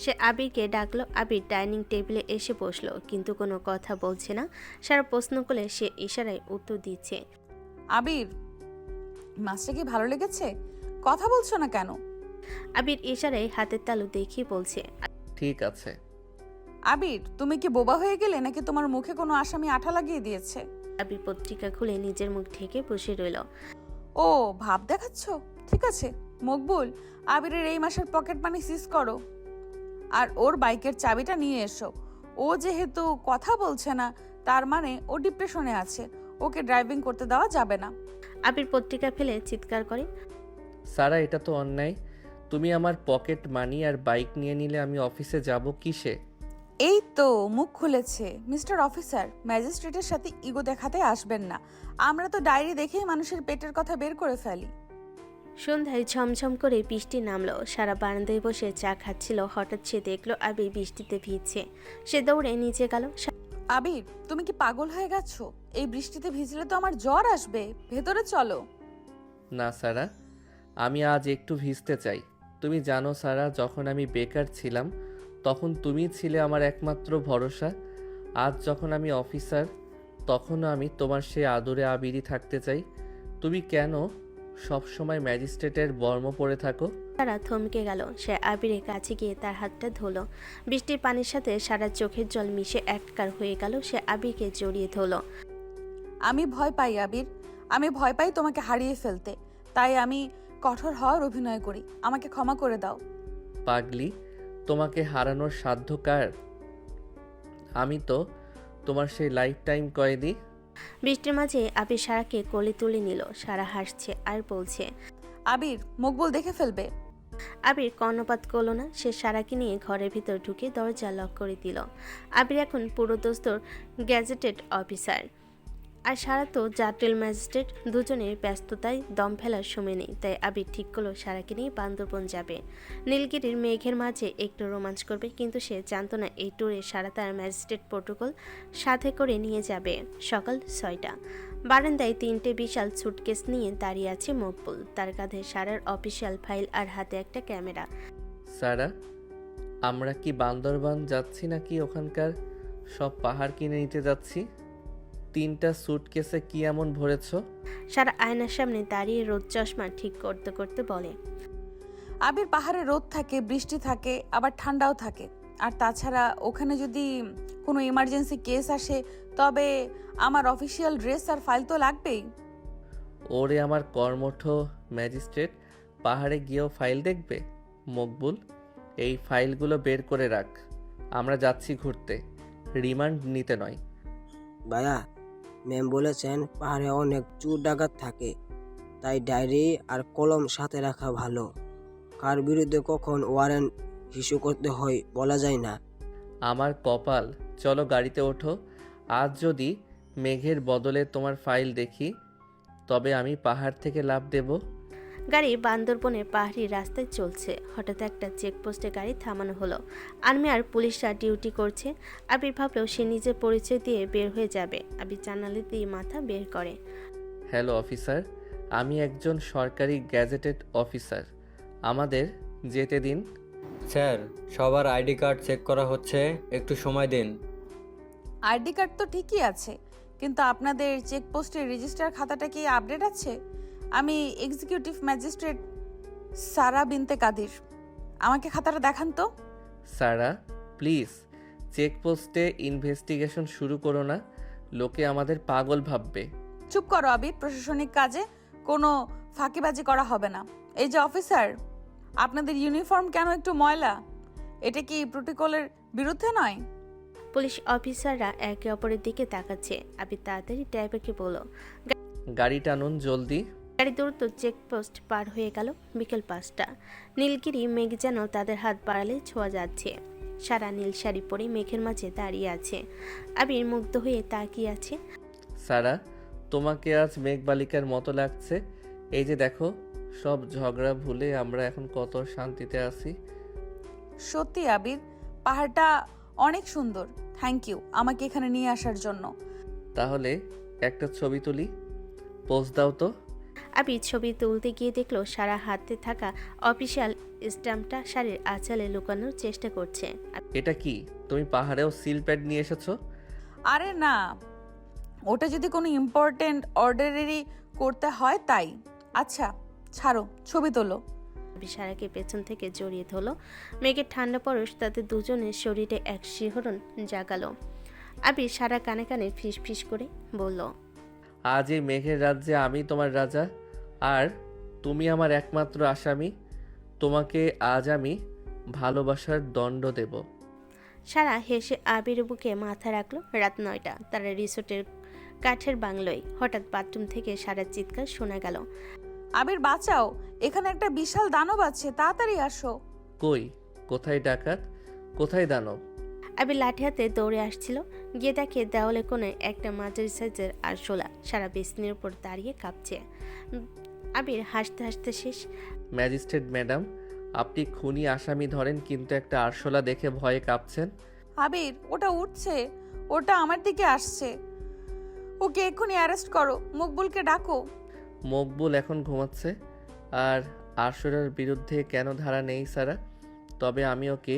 সে আবিরকে ডাকলো। আবির ডাইনিং টেবিলে এসে বসলো, কিন্তু কোনো কথা বলছে না। সারা প্রশ্ন করলে সে ইশারায় উত্তর দিচ্ছে। আবির, মাছটা কি ভালো লেগেছে? কথা বলছো না কেন? আবির ইশারায় হাতের তালু দেখিয়ে বলছে। ঠিক আছে। আবির, তুমি কি বোবা হয়ে গেলে নাকি তোমার মুখে কোনো আসামি আঠা লাগিয়ে দিয়েছে? আবির পত্রিকা খুলে নিজের মুখ ঢেকে বসে রইল। ও ভাব দেখাচ্ছ? ঠিক আছে মকবুল, আবিরের এই মাসের পকেট মানি সিজ করো আর ওর বাইকের চাবিটা নিয়ে এসো। ও যেহেতু কথা বলছে না, তার মানে ও ডিপ্রেশনে আছে, ওকে ড্রাইভিং করতে দেওয়া যাবে না। আবির পত্রিকা ফেলে চিৎকার করে। সারা, এটা তো অন্যায়। তুমি আমার পকেট মানি আর বাইক নিয়ে নিলে আমি অফিসে যাব কিসে? এই তো মুখ খুলেছে। মিস্টার অফিসার, ম্যাজিস্ট্রেটের সাথে ইগো দেখাতে আসবেন না। আমরা তো ডায়েরি দেখেই মানুষের পেটের কথা বের করে ফেলি। সন্ধ্যায় ঝমঝম করে বৃষ্টি নামলো। সারা বারান্দায় বসে চা খাচ্ছিল। হঠাৎ সে দেখলো আবির বৃষ্টিতে ভিজছে। সে দৌড়ে নিচে গেল। আবির, তুমি কি পাগল হয়ে গেছো? এই বৃষ্টিতে ভিজলে তো আমার জ্বর আসবে, ভেতরে চলো। না সারা, আমি আজ একটু ভিজতে চাই। তুমি জানো সারা, যখন আমি বেকার ছিলাম তখন তুমি ছিলে আমার একমাত্র ভরসা। আজ যখন আমি অফিসার, তখনও আমি তোমার সে আদরে আবিরই থাকতে চাই। তুমি কেন সব সময় ম্যাজিস্ট্রেটের বর্ম পরে থাকো? সারা থমকে গেল। সে আবিরের কাছে গিয়ে তার হাতটা ধরল। বৃষ্টির পানির সাথে সারার চোখের জল মিশে একাকার হয়ে গেল। সে আবিরকে জড়িয়ে ধরল। আমি ভয় পাই আবির, আমি ভয় পাই তোমাকে হারিয়ে ফেলতে, তাই আমি কঠোর হওয়ার অভিনয় করি। আমাকে ক্ষমা করে দাও। পাগলি, তোমাকে হারানোর সাধ্য কার? আমি তো তোমার সেই লাইফ টাইম কয়েদি। বৃষ্টির মাঝে আবির সারাকে কোলে তুলে নিল। সারা হাসছে আর বলছে, আবির, মকবুল দেখে ফেলবে। আবির কর্ণপাত করল না। সে সারাকে নিয়ে ঘরের ভিতর ঢুকে দরজা লক করে দিল। আবির এখন পুরো দোস্তর গ্যাজেটেড অফিসার, আর সারা তো জাতীয় ম্যাজিস্ট্রেট। দুজনের ব্যস্ততায় দম ফেলার সময় নেই, তাই আবির ঠিক করলো সারাকে নিয়ে বান্দরবন যাবে। নীলগিরির মেঘের মাঝে একটু রোমাঞ্চ করবে, কিন্তু সে জানতো না এই ট্যুরে সারা তার ম্যাজিস্ট্রেট প্রোটোকল সাথে করে নিয়ে যাবে। সকাল 6টা। বারান্দায় 3টে বিশাল সুটকেস নিয়ে দাঁড়িয়ে আছে মকবুল। তার কাঁধে সারার অফিসিয়াল ফাইল আর হাতে একটা ক্যামেরা। সারা, আমরা কি বান্দরবান যাচ্ছি নাকি ওখানকার সব পাহাড় কিনে নিতে যাচ্ছি? 3টা স্যুটকেসে কি এমন ভরেছ? সারা আয়নার সামনে দাঁড়িয়ে রোদ চশমা ঠিক করতে করতে বলে, আবির, পাহাড়ে রোদ থাকে, বৃষ্টি থাকে, আবার ঠান্ডাও থাকে। আর তাছাড়া ওখানে যদি কোনো ইমার্জেন্সি কেস আসে, তবে আমার অফিসিয়াল ড্রেস আর ফাইল তো লাগবেই। ওরে আমার কর্মঠ ম্যাজিস্ট্রেট, পাহাড়ে গিয়েও ফাইল দেখবে? মকবুল, এই ফাইলগুলো বের করে রাখ। আমরা যাচ্ছি ঘুরতে, রিমান্ড নিতে নয়। ভাইয়া, ম্যাম বলেছেন পাহাড়ে অনেক চোর ডাকাত থাকে, তাই ডায়েরি আর কলম সাথে রাখা ভালো। কার বিরুদ্ধে কখন ওয়ারেন্ট ইস্যু করতে হয় বলা যায় না। আমার কপাল। চলো গাড়িতে ওঠো। আজ যদি মেঘের বদলে তোমার ফাইল দেখি, তবে আমি পাহাড় থেকে লাফ দেব। গাড়ি বান্দরবনের পাহাড়ি রাস্তায় চলছে। হঠাৎ একটা চেকপোস্টে গাড়ি থামানো হলো। আর্মি আর পুলিশরা ডিউটি করছে। আবির ভাবলেও সে নিজের পরিচয় দিয়ে বের হয়ে যাবে। আবির জানালা দিয়ে মাথা বের করে। হ্যালো অফিসার, আমি একজন সরকারি গ্যাজেটেড অফিসার, আমাদের যেতে দিন। স্যার, সবার আইডি কার্ড চেক করা হচ্ছে, একটু সময় দিন। আইডি কার্ড তো ঠিকই আছে, কিন্তু আপনাদের চেকপোস্টের রেজিস্টার খাতাটা কি আপডেট আছে? আমি এক্সিকিউটিভ ম্যাজিস্ট্রেট সারা বিনতে কাদির। আমাকে খাতাটা দেখান তো। সারা, প্লিজ চেকপোস্টে ইনভেস্টিগেশন শুরু করো না, লোকে আমাদের পাগল ভাববে। চুপ করো আবির, প্রশাসনিক কাজে কোনো ফাঁকিবাজি করা হবে না। এই যে অফিসার, আপনাদের ইউনিফর্ম কেন একটু ময়লা? এটা কি প্রোটোকলের বিরুদ্ধে নয়? পুলিশ অফিসাররা একে অপরের দিকে তাকাচ্ছে। আবির তাড়াতাড়ি ড্রাইভারকে বলল, গাড়ি টানুন জলদি। গাড়ি দ্রুত চেকপোস্ট পার হয়ে গেল। বিকেল 5টা। নীলগিরি মেঘ যেন তাদের হাত বাড়ালে ছোঁয়া যাচ্ছে। সারা নীল শাড়ি পরে মেঘের মাঝে দাঁড়িয়ে আছে। আবির মুগ্ধ হয়ে তাকিয়ে আছে। সারা, তোমাকে আজ মেঘবালিকার মতো লাগছে। এই যে দেখো, সব ঝগড়া ভুলে আমরা এখন কত শান্তিতে আছি। সত্যি আবির, পাহাড়টা অনেক সুন্দর। থ্যাংক ইউ আমাকে এখানে নিয়ে আসার জন্য। তাহলে একটা ছবি তুলি, পোজ দাও তো। আবির ছবি তুলতে গিয়ে দেখলো সারা হাতে থাকা অফিসিয়াল স্ট্যাম্পটা শাড়ির আঁচলে লুকানোর চেষ্টা করছে। এটা কি, তুমি পাহাড়েও সিল প্যাড নিয়ে এসেছো? আরে না, ওটা যদি কোনো ইম্পর্টেন্ট অর্ডারি করতে হয় তাই। আচ্ছা ছাড়ো, ছবি তোলো। আবির সারাকে পেছন থেকে জড়িয়ে ধরলো। মেঘের ঠান্ডা পরশ তাদের দুজনের শরীরে এক শিহরণ জাগালো। আবির সারা কানে কানে ফিস ফিস করে বলল, আজ এই মেঘের রাজ্যে আমি তোমার রাজা, আর তুমি আমার একমাত্র আসামি। তোমাকে আজ আমি ভালোবাসার দণ্ড দেব। সারা হেসে আবির বুকে মাথা রাখলো। রাত 9টা। তারা রিসোর্টের কাঠের বাংলোয়। হঠাৎ বাথরুম থেকে সারার চিৎকার শোনা গেল, আবির বাঁচাও, এখানে একটা বিশাল দানব আছে, তাড়াতাড়ি আসো। কই, কোথায় ডাকাত, কোথায় দানব? আবির লাঠি হাতে দৌড়ে আসছিল। গিয়ে দেখে দেওয়ালে কোণে একটা মাঝারি সাইজের আরশোলা সারা বিছানার উপর দাঁড়িয়ে কাঁপছে। আবির হাসতে হাসতে শেষ। ম্যাজিস্ট্রেট ম্যাডাম, আপনি খুনি আসামি ধরেন, কিন্তু একটা আরশোলা দেখে ভয়ে কাঁপছেন। আবির, ওটা উঠছে, ওটা আমার দিকে আসছে। ওকে এক্ষুনি অ্যারেস্ট করো, মকবুলকে ডাকো। মকবুল এখন ঘুমাচ্ছে। আর আরশোলার বিরুদ্ধে কেন ধারা নেই সারা, তবে আমি ওকে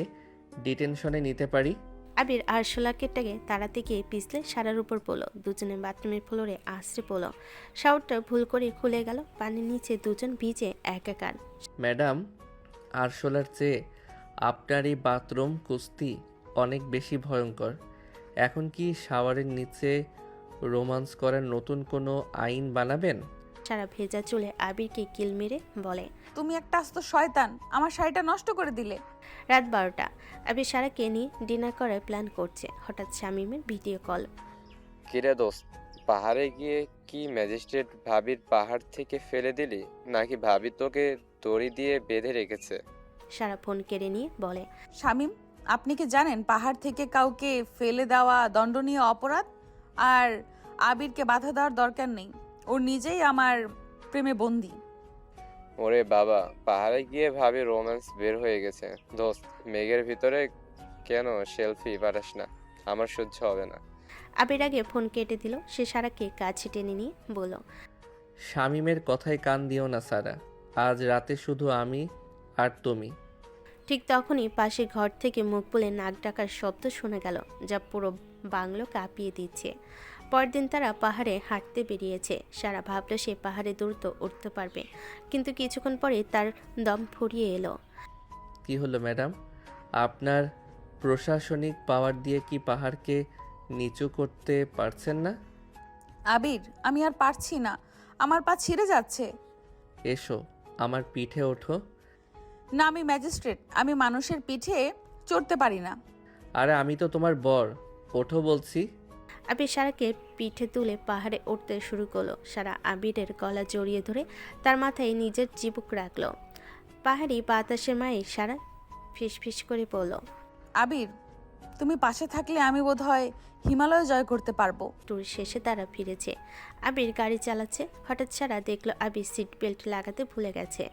ডিটেনশনে নিতে পারি। আবির আরশোলাকেটাকে তাড়াতে গিয়ে পিছলে সারার উপর পড়লো। দুজনে বাথরুমের ফ্লোরে আশ্রে পড়লো। শাওয়ারটা ভুল করে খুলে গেল। পানির নিচে দুজন ভিজে একাকার। ম্যাডাম, আরশোলার চেয়ে আপনার এই বাথরুম কুস্তি অনেক বেশি ভয়ঙ্কর। এখন কি শাওয়ারের নিচে রোমান্স করার নতুন কোনো আইন বানাবেন? সারা ভেজা চুলে আবিরকে কিল মেরে বলে, তুমি একটা আস্ত শয়তান, আমার শাড়িটা নষ্ট করে দিলে। রাত 12টা। আবির সারাকে নিয়ে ডিনার করার প্ল্যান করছে। হঠাৎ শামীমের ভিডিও কল। কিরে দোস্ত, পাহাড়ে গিয়ে কি ম্যাজিস্ট্রেট ভাবির পাহাড় থেকে ফেলে দিলি, নাকি ভাবি তোকে দড়ি দিয়ে বেঁধে রেখেছে? সারা ফোন কেড়ে নিয়ে বলে, শামীম, আপনি কি জানেন পাহাড় থেকে কাউকে ফেলে দেওয়া দণ্ডনীয় অপরাধ? আর আবিরকে বাধা দেওয়ার দরকার নেই, ও নিজেই আমার প্রেমে বন্দী। ওরে বাবা, পাহাড়ে গিয়ে ভাবি রোম্যান্স বের হয়ে গেছে। দোস্ত, মেঘের ভিতরে কেন সেলফি পাঠাস না? আমার সহ্য হবে না। আবির আগে ফোন কেটে দিল। সে সারাকে কাছে টেনে নিয়ে বলল, শামীমের কথায় কান দিও না সারা, আজ রাতে শুধু আমি আর তুমি। ঠিক তখনই পাশে ঘর থেকে মুখ বলে নাক ডাকার শব্দ শোনা গেল, যা পুরো বাংলো কাঁপিয়ে দিচ্ছে। পরদিন তারা পাহাড়ে হাঁটতে বেরিয়েছে। সারা ভাবল সে পাহাড়ে দ্রুত উঠতে পারবে, কিন্তু কিছুক্ষণ পরে তার দম ফুরিয়ে এলো। কি হলো ম্যাডাম, আপনার প্রশাসনিক পাওয়ার দিয়ে কি পাহাড়কে নিচু করতে পারছেন না? আবির, আমি আর পারছি না, আমার পা ছিঁড়ে যাচ্ছে। এসো, আমার পিঠে ওঠো। না, আমি ম্যাজিস্ট্রেট, আমি মানুষের পিঠে চড়তে পারি না। আরে আমি তো তোমার বর, ওঠো বলছি। আবির সারাকে পিঠে তুলে পাহাড়ে উঠতে শুরু করলো। সারা আবিরের গলা জড়িয়ে ধরে তার মাথায় নিজের চিবুক রাখলো। পাহাড়ি বাতাসের মায়ে সারা ফিসফিস করে বলল, আবির, তুমি পাশে থাকলে আমি বোধহয় হিমালয় জয় করতে পারবো। ট্যুর শেষে তারা ফিরেছে। আবির গাড়ি চালাচ্ছে। হঠাৎ সারা দেখলো আবির সিট বেল্ট লাগাতে ভুলে গেছে।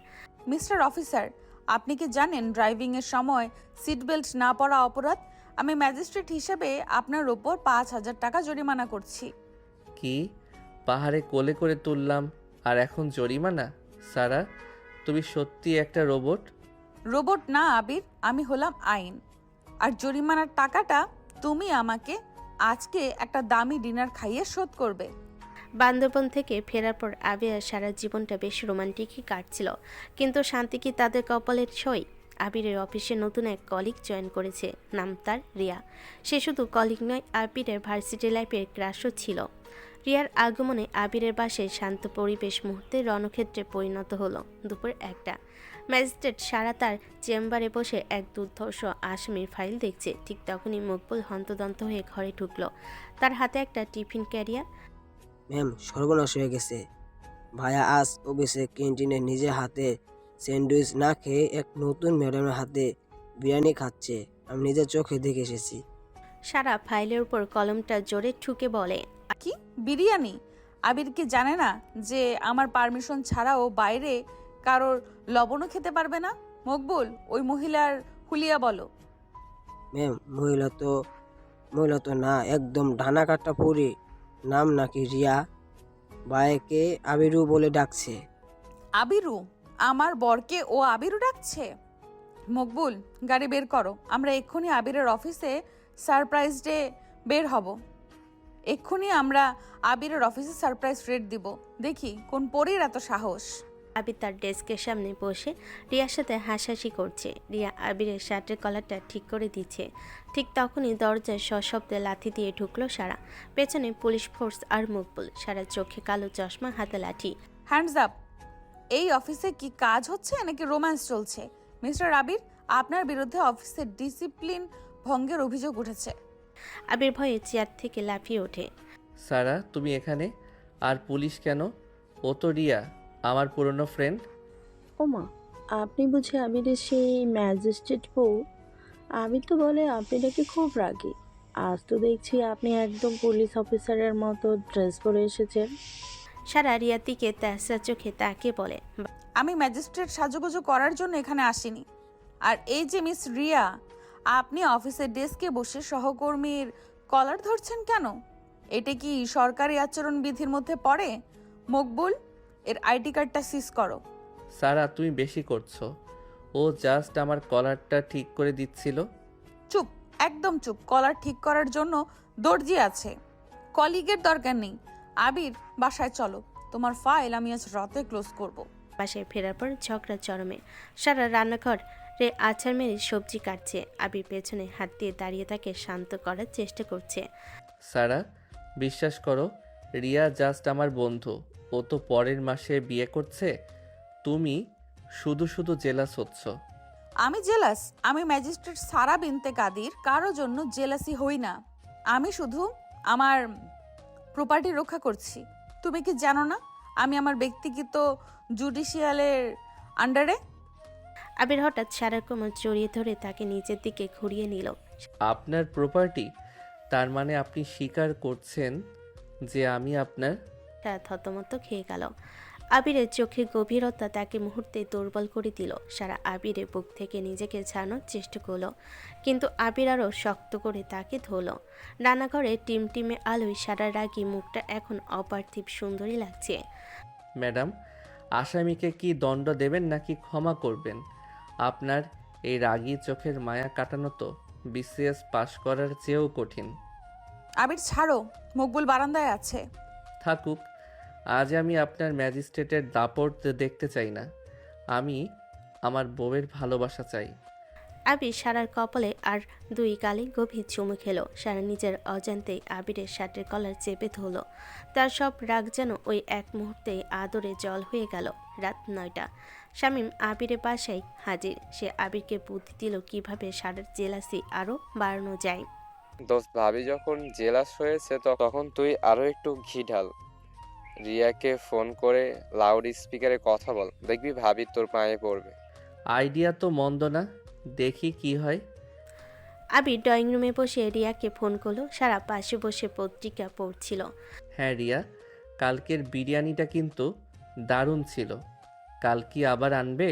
মিস্টার অফিসার, আপনি কি জানেন ড্রাইভিং এর সময় সিট বেল্ট না পরা অপরাধ? আমি ম্যাজিস্ট্রেট হিসেবে আপনার ওপর 5,000 টাকা জরিমানা করছি। কি, পাহাড়ে কোলে করে তুললাম আর এখন জরিমানা? সারা, তুমি সত্যি একটা রোবট। রোবট না আবির, আমি হলাম আইন। আর জরিমানার টাকাটা তুমি আমাকে আজকে একটা দামি ডিনার খাইয়ে শোধ করবে। বান্দরবন থেকে ফেরার পর আবির আর সারা জীবনটা বেশ রোমান্টিকই কাটছিল, কিন্তু শান্তি কি তাদের কপালের সই? আবিরের অফিসে নতুন এক কলিগ জয়েন করেছে, নাম তার রিয়া। সে শুধু কলিগ নয়, আবিরের ভার্সিটি লাইফের ক্রাশও ছিল। রিয়ার আগমনে আবিরের বাসায় শান্ত পরিবেশ মুহূর্তে রণক্ষেত্রে পরিণত হলো। দুপুর 1টা। ম্যাজিস্ট্রেট সারা তার চেম্বারে বসে এক দুর্ধর্ষ আসামির ফাইল দেখছে। ঠিক তখনই মকবুল হন্তদন্ত হয়ে ঘরে ঢুকলো। তার হাতে একটা টিফিন ক্যারিয়ার। ম্যাম, সর্বনাশ হয়ে গেছে। ভাইয়া আজ অফিসে ক্যান্টিনে নিজে হাতে স্যান্ডউইচ না খেয়ে এক নতুন ম্যাডামের হাতে বিরিয়ানি খাচ্ছে। আমি নিজের চোখে দেখে এসেছি। সারা ফাইলের উপর কলমটা জোরে ঠুকে বলে, কি বিরিয়ানি? আবির কি জানে না যে আমার পারমিশন ছাড়াও বাইরে কারোর লবণও খেতে পারবে না? মকবুল, ওই মহিলার হুলিয়া বলো। ম্যাম, মহিলা তো না, একদম ডানা কাটা পরি। নাম নাকি রিয়া। ভাইকে আবিরু বলে ডাকছে। আবিরু? আমার বরকে ও আবিরু ডাকছে? মকবুল, গাড়ি বের করো, আমরা এক্ষুনি আবিরের অফিসে সারপ্রাইজ ডে বের হব। এক্ষুনি আমরা আবিরের অফিসে সারপ্রাইজ রেট দিব। দেখি কোন পরীর এত সাহস। আবির তার ডেস্কের সামনে বসে রিয়ার সাথে হাসাহাসি করছে। রিয়া আবিরের শার্টের কলারটা ঠিক করে দিচ্ছে। ঠিক তখনই দরজায় সশব্দে লাথি দিয়ে ঢুকলো সারা। পেছনে পুলিশ ফোর্স আর মকবুল। সারা চোখে কালো চশমা, হাতে লাঠি। Hands up! এই অফিসে কি কাজ হচ্ছে নাকি রোম্যান্স চলছে? মিস্টার আবির, আপনার বিরুদ্ধে অফিসের ডিসিপ্লিন ভঙ্গের অভিযোগ উঠেছে। আবির ভয়ে চেয়ার থেকে লাফিয়ে ওঠে। সারা, তুমি এখানে? আর পুলিশ কেন? ও তো রিয়া, আমার পুরনো ফ্রেন্ড। ওমা, আপনি বুঝি আবিরের সেই ম্যাজিস্ট্রেট বউ? আবির তো বলে আপনি নাকি খুব রাগী। আজ তো দেখছি আপনি একদম পুলিশ অফিসারের মতো ড্রেস পরে এসেছেন। সারা রিয়ার দিকে তেসরা চোখে তাকিয়ে বলে, আমি ম্যাজিস্ট্রেট সাজুগুজু করার জন্য এখানে আসিনি। আর এই যে মিস রিয়া, আপনি অফিসের ডেস্কে বসে সহকর্মীর কলার ধরছেন কেন? এটা কি সরকারি আচরণ বিধির মধ্যে পড়ে? মকবুল, এর আইডি কার্ডটা সিজ করো। সারা, তুমি বেশি করছো। ও জাস্ট আমার কলারটা ঠিক করে দিচ্ছিল। চুপ! একদম চুপ। কলার ঠিক করার জন্য দর্জি আছে, কলিগের দরকার নেই। আবির, বাসায় চলো, তোমার ফাইল আমি আজ রাতে ক্লোজ করব। বাসায় ফেরার পর ঝগড়া চরমে। সারা রান্নাঘরে আচার মেরে সবজি কাটছে। আবির পেছনে হাত দিয়ে দাঁড়িয়ে তাকে শান্ত করার চেষ্টা করছে। সারা, বিশ্বাস করো, রিয়া জাস্ট আমার বন্ধু। ও তো পরের মাসে বিয়ে করছে। তুমি শুধু শুধু জেলাস হচ্ছ। আমি জেলাস? আমি ম্যাজিস্ট্রেট সারা বিনতে কাদির কারো জন্য জেলাসি হই না। আমি শুধু আমার প্রপার্টি রক্ষা করছি। তুমি কি জানো না আমি আমার ব্যক্তিগত জুডিশিয়ালের আন্ডারে? আবির হঠাৎ সারার কোমর জড়িয়ে ধরে তাকে নিচের দিকে ঘুরিয়ে নিল। আপনার প্রপার্টি? তার মানে আপনি স্বীকার করছেন যে আমি আপনার? সারা থতমত খেয়ে গেল। আবিরের চোখে গভীরতা তাকে মুহূর্তে দুর্বল করে দিল। সারা আবিরের বুক থেকে নিজেকে ছাড়ানোর চেষ্টা করলো, কিন্তু আবির আরও শক্ত করে তাকে ধরল। রান্নাঘরে টিমটিমে আলোয় সারা রাগী মুখটা এখন অপার্থিব সুন্দরী লাগছে। ম্যাডাম, আসামিকে কি দণ্ড দেবেন নাকি ক্ষমা করবেন? আপনার এই রাগী চোখের মায়া কাটানো তো বিসিএস পাশ করার চেয়েও কঠিন। আবির ছাড়ো, মকবুল বারান্দায় আছে। থাকুক, আজ আমি আপনার ম্যাজিস্ট্রেটের দাপট দেখতে চাই না। আমি আমার বউয়ের ভালোবাসা চাই। আবির সারার কপালে আর দুই গালে গভীর চুমু খেলো। সারা নিজের অজান্তেই আবিরের শার্টের কলার চেপে ধরল। তার সব রাগ যেন ওই এক মুহূর্তেই আদরে জল হয়ে গেল। রাত 9টা। শামীম আবিরের বাসায় হাজির। সে আবিরকে বুদ্ধি দিল কিভাবে সারার জেলাসি আরও বাড়ানো যায়। দোস্ত, ভাবি যখন জেলাস হয়েছে তখন তুই আরো একটু ঘি ঢাল। রিয়াকে ফোন করে লাউড স্পিকারে কথা বল, দেখবি ভাবি তোর পায়ে পড়বে। আইডিয়া তো মন্দ না, দেখি কি হয়। আবির ড্রয়িং রুমে বসে রিয়াকে ফোন করলো। সারা পাশে বসে পত্রিকা পড়ছিল। হ্যাঁ রিয়া, কালকের বিরিয়ানিটা কিন্তু দারুণ ছিল। কাল কি আবার আনবে?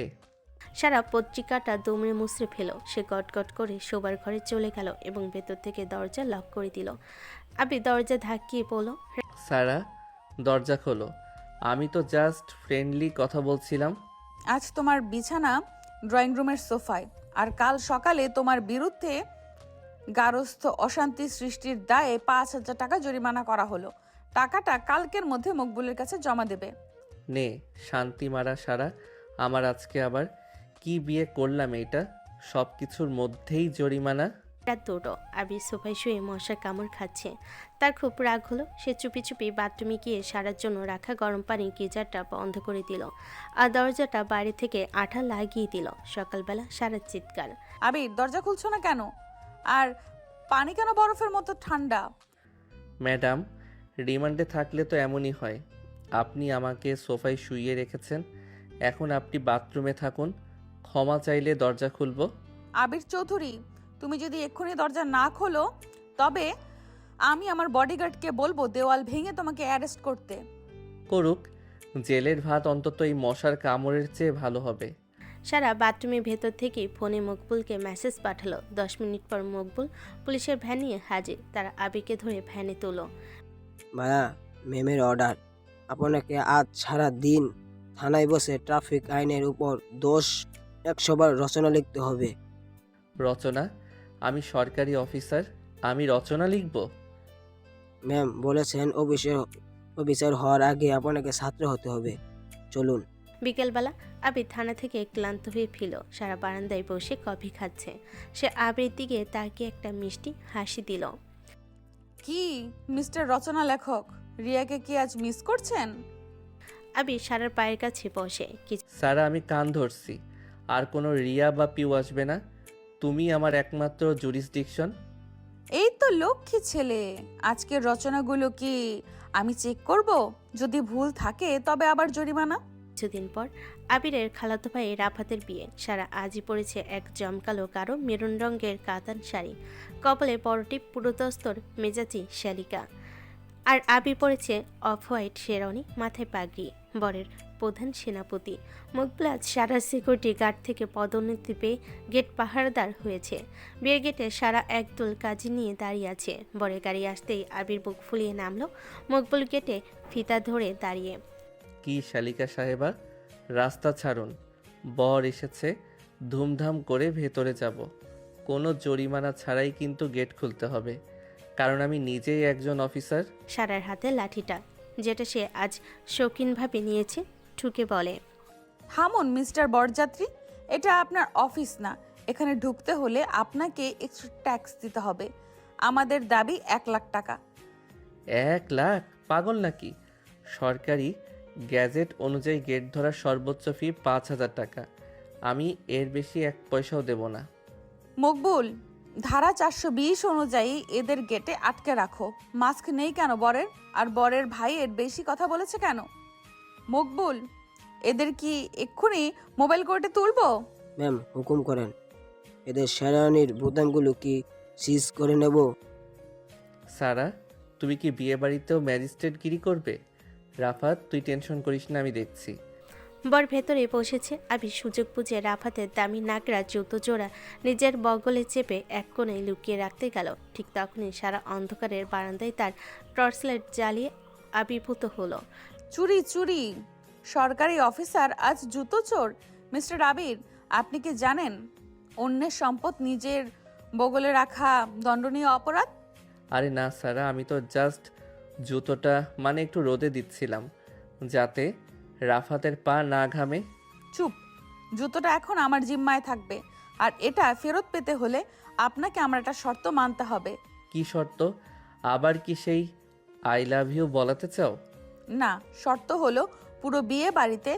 সারা পত্রিকাটা দুমড়ে মুচড়ে ফেল। সে গটগট করে শোবার ঘরে চলে গেল এবং ভেতর থেকে দরজা লক করে দিল। আবির দরজা ধাক্কিয়ে বলল, সারা, দরজা খোলো। আমি তো জাস্ট ফ্রেন্ডলি কথা বলছিলাম। আজ তোমার বিছানা ড্রয়িং রুমের সোফায়, আর কাল সকালে তোমার বিরুদ্ধে গারস্থ অশান্তি সৃষ্টির দায়ে 5,000 টাকা জরিমানা করা হলো। টাকাটা কালকের মধ্যে মকবুলের কাছে জমা দেবে। নে শান্তি মারা সারা, আমার আজকে আবার কি বিয়ে করলাম এটা? সব কিছুর মধ্যেই জরিমানা। রাত 2টো। আবির সোফায় শুয়ে মশার কামড় খাচ্ছে। তার খুব রাগ হলো। সে চুপি চুপি বাথরুমে গিয়ে সারার জন্য রাখা গরম পানির গিজারটা বন্ধ করে দিল আর দরজাটা বাইরে থেকে আঠা লাগিয়ে দিল। সকালবেলা সারার চিৎকার, আবির, দরজা খুলছো না কেন? আর পানি কেন বরফের মতো ঠান্ডা? ম্যাডাম, রিমান্ডে থাকলে তো এমনই হয়। আপনি আমাকে সোফায় শুইয়ে রেখেছেন, এখন আপনি বাথরুমে থাকুন। ক্ষমা চাইলে দরজা খুলব। আবির চৌধুরী, তুমি যদি এক্ষুনি দরজা না খোলো তবে আমি আমার বডিগার্ডকে বলবো দেওয়াল ভেঙে তোমাকে অ্যারেস্ট করতে। করুক, জেলের ভাত অন্তত এই মশার কামড়ের চেয়ে ভালো হবে। সারা বাথরুমের ভেতর থেকেই ফোনে মকবুলকে মেসেজ পাঠালো। 10 মিনিট পর মকবুল পুলিশের ভ্যান নিয়ে হাজির। তারা আবিরকে ধরে ভ্যানে তোলো। ভাইয়া, ম্যামের অর্ডার, আপনাকে আজ সারা দিন থানায় বসে ট্রাফিক আইনের উপর 100 বার রচনা লিখতে হবে। রচনা? আমি সরকারি অফিসার, আমি রচনা লিখব? ম্যাম বলেছেন অফিসার হওয়ার আগে আপনাকে ছাত্র হতে হবে। চলুন। বিকেলবেলা আবির থানা থেকে ক্লান্ত হয়ে ফিরল। সারা বারান্দায় বসে কফি খাচ্ছে। সে আবির দিকে তাকিয়ে একটা মিষ্টি হাসি দিল। কি মিস্টার রচনা লেখক, রিয়াকে কি আজ মিস করছেন? আবির সারার পায়ের কাছে বসে। সারা, আমি কান ধরছি, আর কোনো রিয়া বা পিউ আসবে না। তুমি আমার একমাত্র জুরিসডিকশন। এই তো লক্ষ্মী ছেলে। আজকের রচনাগুলো কি আমি চেক করব? যদি ভুল থাকে তবে আবার জরিমানা। কিছুদিন পর আবিরের খালাতো ভাই রাফাতের বিয়ে। সারা আজই পরেছে এক জমকালো গাঢ় মেরুন রঙের কাতান শাড়ি, কপালে বড়টি পুরোদস্তর মেজাজি শালিকা, আর আবির পরেছে অফ হোয়াইট শেরওয়ানি, মাথায় পাগড়ি। বরের প্রধান সেনাপতি মকবুল আজ সারা সিকিউরিটি গার্ড থেকে পদোন্নতি পেয়ে গেট পাহারাদার হয়েছে। বিয়ের গেটে সারা একদল কাজী নিয়ে দাঁড়িয়ে আছে। বরের গাড়ি আসতেই আবির বুক ফুলিয়ে নামলো। মকবুল গেটে ফিতা ধরে দাঁড়িয়ে। কি শালিকা সাহেবা, রাস্তা ছাড়ুন, বর এসেছে, ধুমধাম করে ভেতরে যাব। কোনো জরিমানা ছাড়াই কিন্তু গেট খুলতে হবে, কারণ আমি নিজেই একজন অফিসার। সারার হাতে লাঠিটা, যেটা সে আজ শৌখিনভাবে নিয়েছে, ঠুকে বলে, থামুন মিস্টার বরযাত্রী, এটা আপনার অফিস না। এখানে ঢুকতে হলে আপনাকে এক্সট্রা ট্যাক্স দিতে হবে। আমাদের দাবি 1 লাখ টাকা। 1 লাখ? পাগল নাকি? সরকারি গ্যাজেট অনুযায়ী গেট ধরার সর্বোচ্চ ফি 5,000 টাকা। আমি এর বেশি 1 পয়সাও দেব না। মকবুল, ধারা 420 অনুযায়ী এদের গেটে আটকে রাখো। মাস্ক নেই কেন বরের? আর বরের ভাই এর বেশি কথা বলেছে কেন? মকবুল, এদের কি এক্ষুনি মোবাইল কোর্টে তুলবো? ম্যাম হুকুম করেন, এদের শেরওয়ানির বোতামগুলো কি সিজ করে নেব? সারা, তুমি কি বিয়ে বাড়িতেও ম্যাজিস্ট্রেটগিরি করবে? রাফাত, তুই টেনশন করিস না, আমি দেখছি। বর ভেতরে বসেছে। আবির সুযোগ বুঝে রাফাতের দামি নাগরা জুতো জোড়া নিজের বগলে চেপে এক কোণে লুকিয়ে রাখতে গেল। ঠিক তখনই সারা অন্ধকারের বারান্দায় তার টর্চলাইট জ্বালিয়ে আবির্ভূত হলো। চুরি চুরি! সরকারি অফিসার আজ জুতো চোর! মিস্টার আবির, আপনি কি জানেন অন্যের সম্পদ নিজের বগলে রাখা দণ্ডনীয় অপরাধ? আরে না সারা, আমি তো জাস্ট জুতোটা মানে একটু রোদে দিচ্ছিলাম, যাতে রাফাতের পা না ঘামে। চুপ! জুতোটা এখন আমার জিম্মায় থাকবে, আর এটা ফেরত পেতে হলে আপনাকে আমার একটা শর্ত মানতে হবে। কি শর্ত? আবার কি সেই আই লাভ ইউ বলাতে চাও? না, শর্ত হলো পুরো বিয়ে বাড়িতে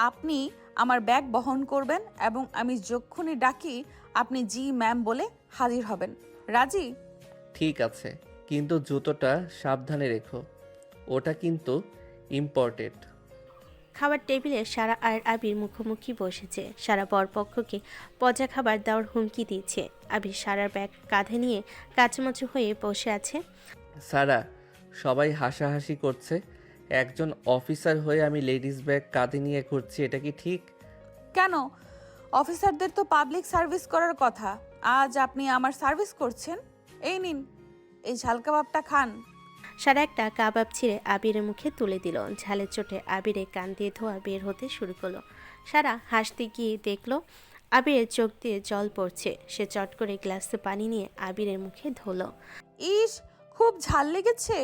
আপনি আমার ব্যাগ বহন করবেন এবং আমি যখনই ডাকি আপনি জি ম্যাম বলে হাজির হবেন। রাজি? ঠিক আছে, কিন্তু জুতোটা সাবধানে রেখো, ওটা কিন্তু ইম্পর্টেন্ট। খাবার টেবিলে সারা আর আবির মুখোমুখি বসেছে। সারা বরপক্ষকে পজা খাবার দেওয়ার হুমকি দিচ্ছে। আবির সারার ব্যাগ কাঁধে নিয়ে কাচুমাচু হয়ে বসে আছে। সারা, সবাই হাসাহাসি করছে, একজন অফিসার হয়ে আমি লেডিস ব্যাগ কাঁধে নিয়ে ঘুরছি, এটা কি ঠিক? কেন? অফিসারদের তো পাবলিক সার্ভিস করার কথা। আজ আপনি আমার সার্ভিস করছেন। এই নিন, এই ঝাল কাবাবটা খান। সারা একটা কাবাব ছিঁড়ে আবিরের মুখে তুলে দিল। ঝালের চোটে আবিরে কান দিয়ে ধোয়া বের হতে শুরু করলো। সারা হাসতে গিয়ে দেখলো আবিরের চোখ দিয়ে জল পড়ছে। সে চট করে গ্লাসে পানি নিয়ে আবিরের মুখে ধোলো। ইস, খুব ঝাল লেগেছে।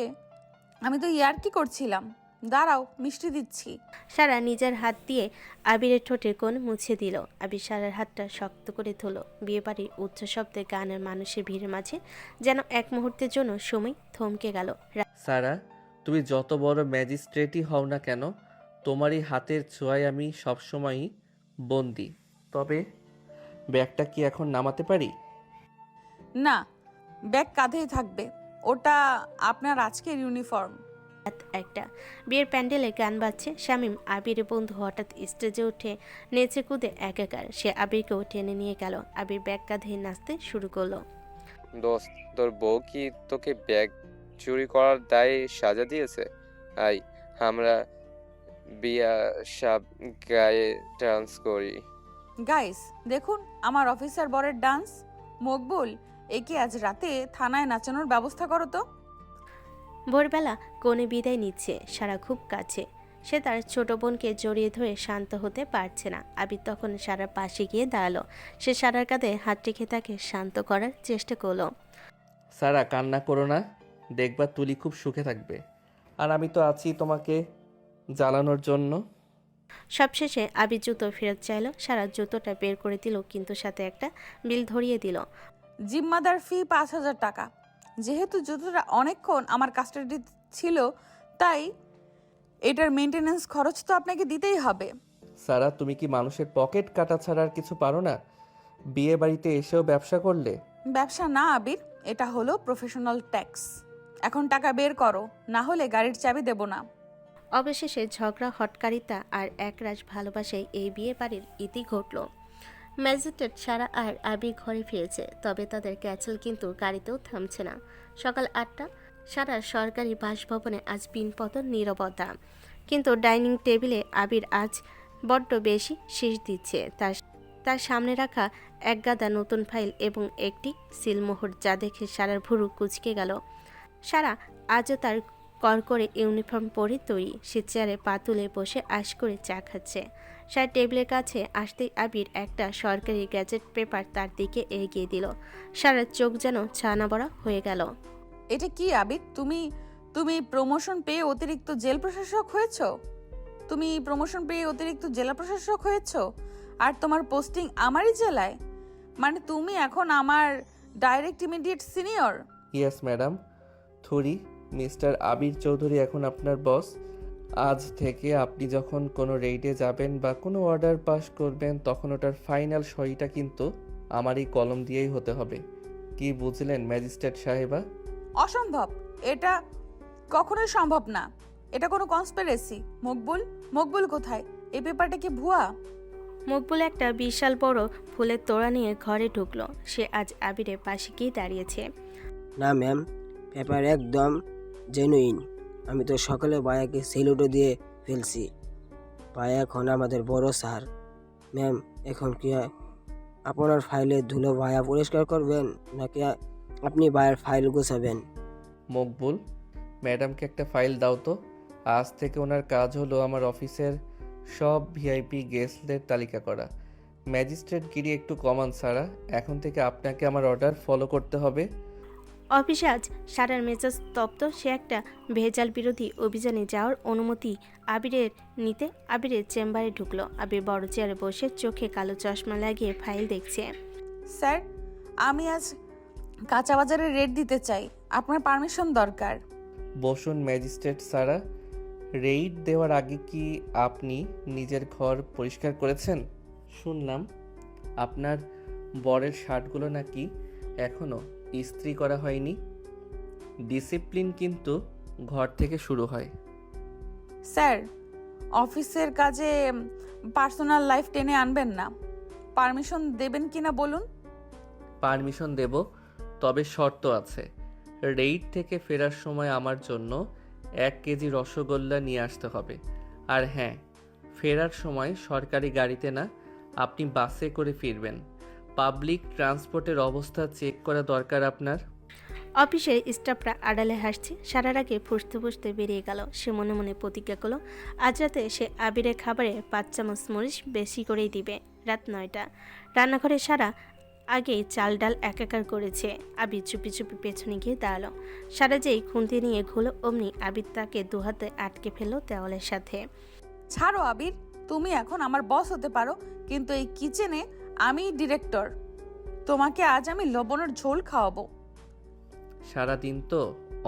আমি তো ইয়ার্কি করছিলাম। দাঁড়াও, মিষ্টি দিচ্ছি। সারা নিজের হাত দিয়ে আবিরের ঠোঁটের কোণ মুছে দিল। আবির সারার হাতটা শক্ত করে ধরল। বিয়েবাড়ির উচ্চ শব্দে গানের মানুষের ভিড়ের মাঝে যেন এক মুহূর্তের জন্য সময় থমকে গেল। সারা, তুমি যত বড় ম্যাজিস্ট্রেটই হও না কেন, তোমারই হাতের ছোঁয়ায় আমি সবসময়ই বন্দি। তবে ব্যাগটা কি এখন নামাতে পারি? না, ব্যাগ কাঁধেই থাকবে। ওটা আপনার আজকের ইউনিফর্ম। রাত 1টা। বিয়ের প্যান্ডেলে গান বাজছে। শামীম আবিরের বন্ধু হঠাৎ স্টেজে উঠে নেচে কুদে একাকার। সে আবিরকেও টেনে নিয়ে গেল। আবির ব্যাগ কাঁধে নাচতে শুরু করলো। দোস্ত, তোর বউ কি তোকে ব্যাগ চুরি করার দায়ে সাজা দিয়েছে? আই, আমরা বিয়া সব গায়ে ডান্স করি। গাইস, দেখুন আমার অফিসার বরের ডান্স। মকবুল, একে আজ রাতে থানায় নাচানোর ব্যবস্থা করো তো। ভোরবেলা কোণে বিদায় নিচ্ছে। সারা খুব কাছে। সে তার ছোট বোনকে জড়িয়ে ধরে শান্ত হতে পারছে না। আবির তখন সারার পাশে গিয়ে দাঁড়ালো। সে সারার কাঁধে হাত রেখে তাকে শান্ত করার চেষ্টা করলো। সারা, কান্না করো না, দেখবা তুলি খুব সুখে থাকবে, আর আমি তো আছি তোমাকে জ্বালানোর জন্য। সবশেষে আবির জুতো ফেরত চাইলো। সারা জুতোটা বের করে দিল, কিন্তু সাথে একটা বিল ধরিয়ে দিল। জিম্মাদার ফি 5,000 টাকা। যেহেতু জুতোটা অনেকক্ষণ আমার কাস্টাডি ছিল, তাই এটার মেনটেনেন্স খরচ তো আপনাকে দিতেই হবে। সারা, তুমি কি মানুষের পকেট কাটা ছাড়া আর কিছু পারো না? বিয়ে বাড়িতে এসেও ব্যবসা করলে। ব্যবসা না আবির, এটা হলো প্রফেশনাল ট্যাক্স। এখন টাকা বের করো, না হলে গাড়ির চাবি দেব না। অবশেষে ঝগড়া, হটকারিতা আর একরাশ ভালোবাসায় এই বিয়ে বাড়ির ইতি ঘটল। ম্যাজিস্ট্রেট সারা আর আবির ঘরে ফিরেছে, তবে তাদের ক্যাচেল কিন্তু গাড়িতেও থামছে না। সকাল 8টা। সারার সরকারি বাসভবনে আজ পিনপতন নীরবতা, কিন্তু ডাইনিং টেবিলে আবির আজ বড্ড বেশি শীষ দিচ্ছে। তার সামনে রাখা এক গাদা নতুন ফাইল এবং একটি সিলমোহর, যা দেখে সারার ভুরু কুঁচকে গেল। সারা আজও তার করকরে ইউনিফর্ম পরে তৈরি। সে চেয়ারে পা তুলে বসে আশ করে চা খাচ্ছে। সারা টেবিলের কাছে আসতেই আবির একটা সরকারি গ্যাজেট পেপার তার দিকে এগিয়ে দিল। সারার চোখ যেন ছানা বড়া হয়ে গেল। এটা কি আবির? তুমি তুমি প্রমোশন পেয়ে অতিরিক্ত জেল প্রশাসক হয়েছো? তুমি প্রমোশন পেয়ে অতিরিক্ত জেলা প্রশাসক হয়েছো? আর তোমার পোস্টিং আমারই জেলায়? মানে তুমি এখন আমার direct immediate senior? Yes madam. থুরি, মিস্টার আবির চৌধুরী এখন আপনার বস। আজ থেকে আপনি যখন কোনো রেইডে যাবেন বা কোনো অর্ডার পাস করবেন তখন ওটার ফাইনাল সইটা কিন্তু আমারই কলম দিয়েই হতে হবে। কি বুঝলেন ম্যাজিস্ট্রেট সাহেবা? অসম্ভব, এটা কখনোই সম্ভব না। এটা কোনো কনস্পিরেসি। মকবুল, মকবুল কোথায়? এই পেপারটা কি ভুয়া? মকবুল একটা বিশাল বড় ফুলের তোড়া নিয়ে ঘরে ঢুকলো। সে আজ আবিরের পাশে গিয়ে দাঁড়িয়েছে। না ম্যাম, পেপার একদম জেনুইন। আমি তো সকালে ভাইয়াকে সেলুটও দিয়ে ফেলছি। ভাইয়া এখন আমাদের বড় স্যার। ম্যাম, এখন কি আপনার ফাইলে ধুলো ভাইয়া পরিষ্কার করবেন নাকি আপনি ভাইয়ের ফাইল গোছাবেন? মকবুল, ম্যাডামকে একটা ফাইল দাও তো। আজ থেকে ওনার কাজ হলো আমার অফিসের সব ভিআইপি গেস্টদের তালিকা করা। ম্যাজিস্ট্রেট গিরি একটু কমান সারা, এখন থেকে আপনাকে আমার অর্ডার ফলো করতে হবে। অফিসে আজ সারার মেজাজ তপ্ত। সে একটা ভেজাল বিরোধী অভিযানে যাওয়ার অনুমতি আবিরের নিতে আবিরের চেম্বারে ঢুকলো। আবির বড় চেয়ারে বসে চোখে কালো চশমা লাগিয়ে ফাইল দেখছে। স্যার, আমি আজ কাঁচা বাজারে রেট দিতে চাই, আপনার পারমিশন দরকার। বসুন ম্যাজিস্ট্রেট সারা। রেইড দেওয়ার আগে কি আপনি নিজের ঘর পরিষ্কার করেছেন? শুনলাম আপনার বরের শার্টগুলো নাকি এখনও ইস্ত্রি করা হয়নি। ডিসিপ্লিন কিন্তু ঘর থেকে শুরু হয়। স্যার, অফিসের কাজে পার্সোনাল লাইফ টেনে আনবেন না। পারমিশন দেবেন কিনা বলুন। পারমিশন দেব, তবে শর্ত আছে। রেইড থেকে ফেরার সময় আমার জন্য 1 কেজি রসগোল্লা নিয়ে আসতে হবে। আর হ্যাঁ, ফেরার সময় সরকারি গাড়িতে না, আপনি বাসে করে ফিরবেন। পাবলিক ট্রান্সপোর্টের অবস্থা চেক করা দরকার আপনার। অফিসের স্টাফরা আড়ালে হাসছে। সারার আগে ফুসতে ফুসতে বেরিয়ে গেল। সে মনে মনে প্রতিজ্ঞা করলো আজ রাতে সে আবিরের খাবারে 5 চামচ মরিচ বেশি করেই দিবে। রাত 9টা। রান্নাঘরে সারা আগেই চাল ডাল একাকার করেছে। আবির চুপি চুপি পেছনে গিয়ে দাঁড়ালো। সারা যেই খুন্তি নিয়ে ঘুলো অমনি আবির তাকে দুহাতে আটকে ফেললো দেওয়ালের সাথে। ছাড়ো আবির, তুমি এখন আমার বস হতে পারো, কিন্তু এই কিচেনে আমি ডিরেক্টর। তোমাকে আজ আমি লবণের ঝোল খাওয়াবো। সারাদিন তো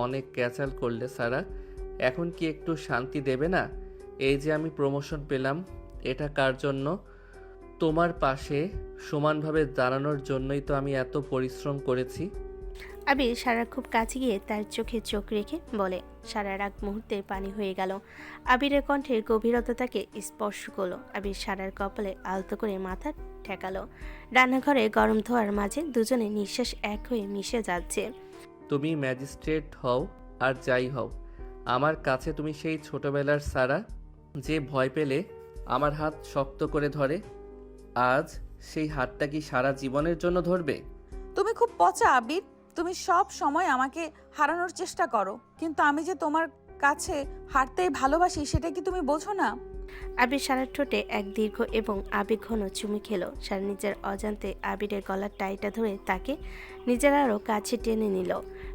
অনেক ক্যাচাল করলে সারা, এখন কি একটু শান্তি দেবে না? এই যে আমি প্রমোশন পেলাম, এটা কার জন্য? তোমার পাশে সমানভাবে দাঁড়ানোর জন্যই তো আমি এত পরিশ্রম করেছি। আবির সারার খুব কাছে গিয়ে তার চোখে চোখ রেখে বলে। সারার এক মুহূর্তে পানি হয়ে গেল। আবিরের কণ্ঠের গভীরতা তাকে স্পর্শ করলো। আবির সারার কপালে আলতো করে মাথা ঠেকালো। রান্নাঘরে গরম ধোয়ার মাঝে দুজনে নিঃশ্বাস এক হয়ে মিশে যাচ্ছে। তুমি ম্যাজিস্ট্রেট হও আর যাই হও, আমার কাছে তুমি সেই ছোটবেলার সারা, যে ভয় পেলে আমার হাত শক্ত করে ধরে। আজ সেই হাতটা কি সারা জীবনের জন্য ধরবে? তুমি খুব পচা আবির। তুমি সব সময় আমাকে হারানোর চেষ্টা করো, কিন্তু আমি যে তোমার কাছে হারতেই ভালোবাসি সেটা কি তুমি বোঝো না? আবির সারার ঠোঁটে এক দীর্ঘ এবং আবেগঘন চুমু খেলো। সারা নিজের অজান্তে আবিরের গলার টাইটা ধরে তাকে নিজের আরও কাছে টেনে নিল।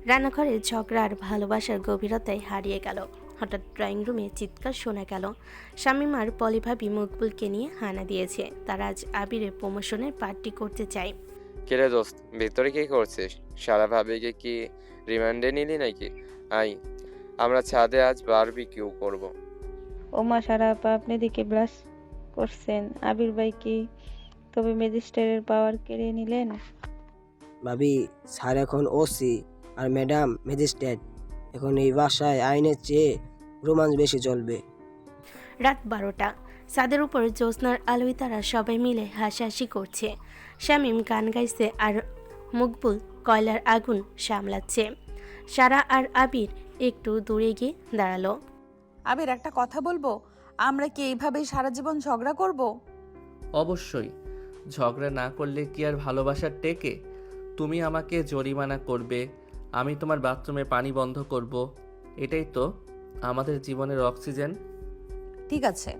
রান্নাঘরে ঝগড়া আর ভালোবাসার গভীরতায় হারিয়ে গেল। হঠাৎ ড্রয়িং রুমে চিৎকার শোনা গেল। শামিমার পলিভাবি মকবুলকে নিয়ে হানা দিয়েছে। তারা আজ আবিরের প্রমোশনের পার্টি করতে চায়। কিরে দোস্ত, ভিতরে কি করছিস? সারা ভাবিকে কি রিমান্ডে নিলি নাকি? আই, আমরা ছাদে আজ বারবিকিউ করব। ওমা সারা আপা, আপনি দিকে ব্লাশ করছেন। আবির ভাই কি তবে ম্যাজিস্ট্রেটের পাওয়ার কেড়ে নিলেন? ভাবি, স্যার এখন ওসি আর ম্যাডাম ম্যাজিস্ট্রেট। এখন এই বাসায় আইনের চেয়ে রোমান্স বেশি চলবে। রাত 12টা। ছাদের উপর জ্যোৎস্নার আলোয় তারা সবাই মিলে হাসাহাসি করছে। শামীম গান গাইছে আর মকবুল কয়লার আগুন সামলাচ্ছে। সারা আর আবির একটু দূরে গিয়ে দাঁড়ালো। আবির, একটা কথা বলবো? আমরা কি এইভাবেই সারা জীবন ঝগড়া করব? অবশ্যই। ঝগড়া না করলে কি আর ভালোবাসার টেকে? তুমি আমাকে জরিমানা করবে, আমি তোমার বাথরুমে পানি বন্ধ করব। এটাই তো আমাদের জীবনের অক্সিজেন। ঠিক আছে,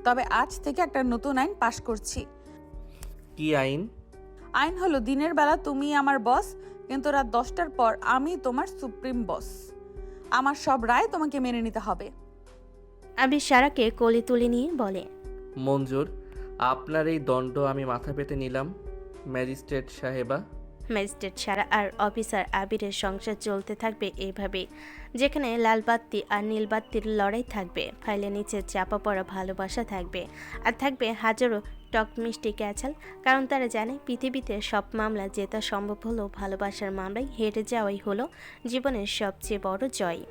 তবে আজ থেকে একটা নতুন আইন পাশ করছি। কি আইন? আইন হলো দিনের বেলা তুমি আমার বস, কিন্তু রাত 10টার পর আমি তোমার সুপ্রিম বস। আমার সব রায় তোমাকে মেনে নিতে হবে। আবির সারাকে কোলে তুলে নিয়ে বলে, মঞ্জুর, আপনার এই দণ্ড আমি মাথা পেতে নিলাম ম্যাজিস্ট্রেট সাহেবা। ম্যাজিস্ট্রেট সারা আর অফিসার আবিরের সংসার চলতে থাকবে এইভাবে, যেখানে লাল বাত্তি আর নীল বাত্তির লড়াই থাকবে, ফাইলের নিচে চাপা পড়া ভালোবাসা থাকবে, আর থাকবে হাজারো টক মিষ্টি ক্যাচাল, কারণ তারা জানে পৃথিবীতে সব মামলা জেতা সম্ভব হলেও ভালোবাসার মামলায় হেরে যাওয়াই হলো জীবনের সবচেয়ে বড় জয়।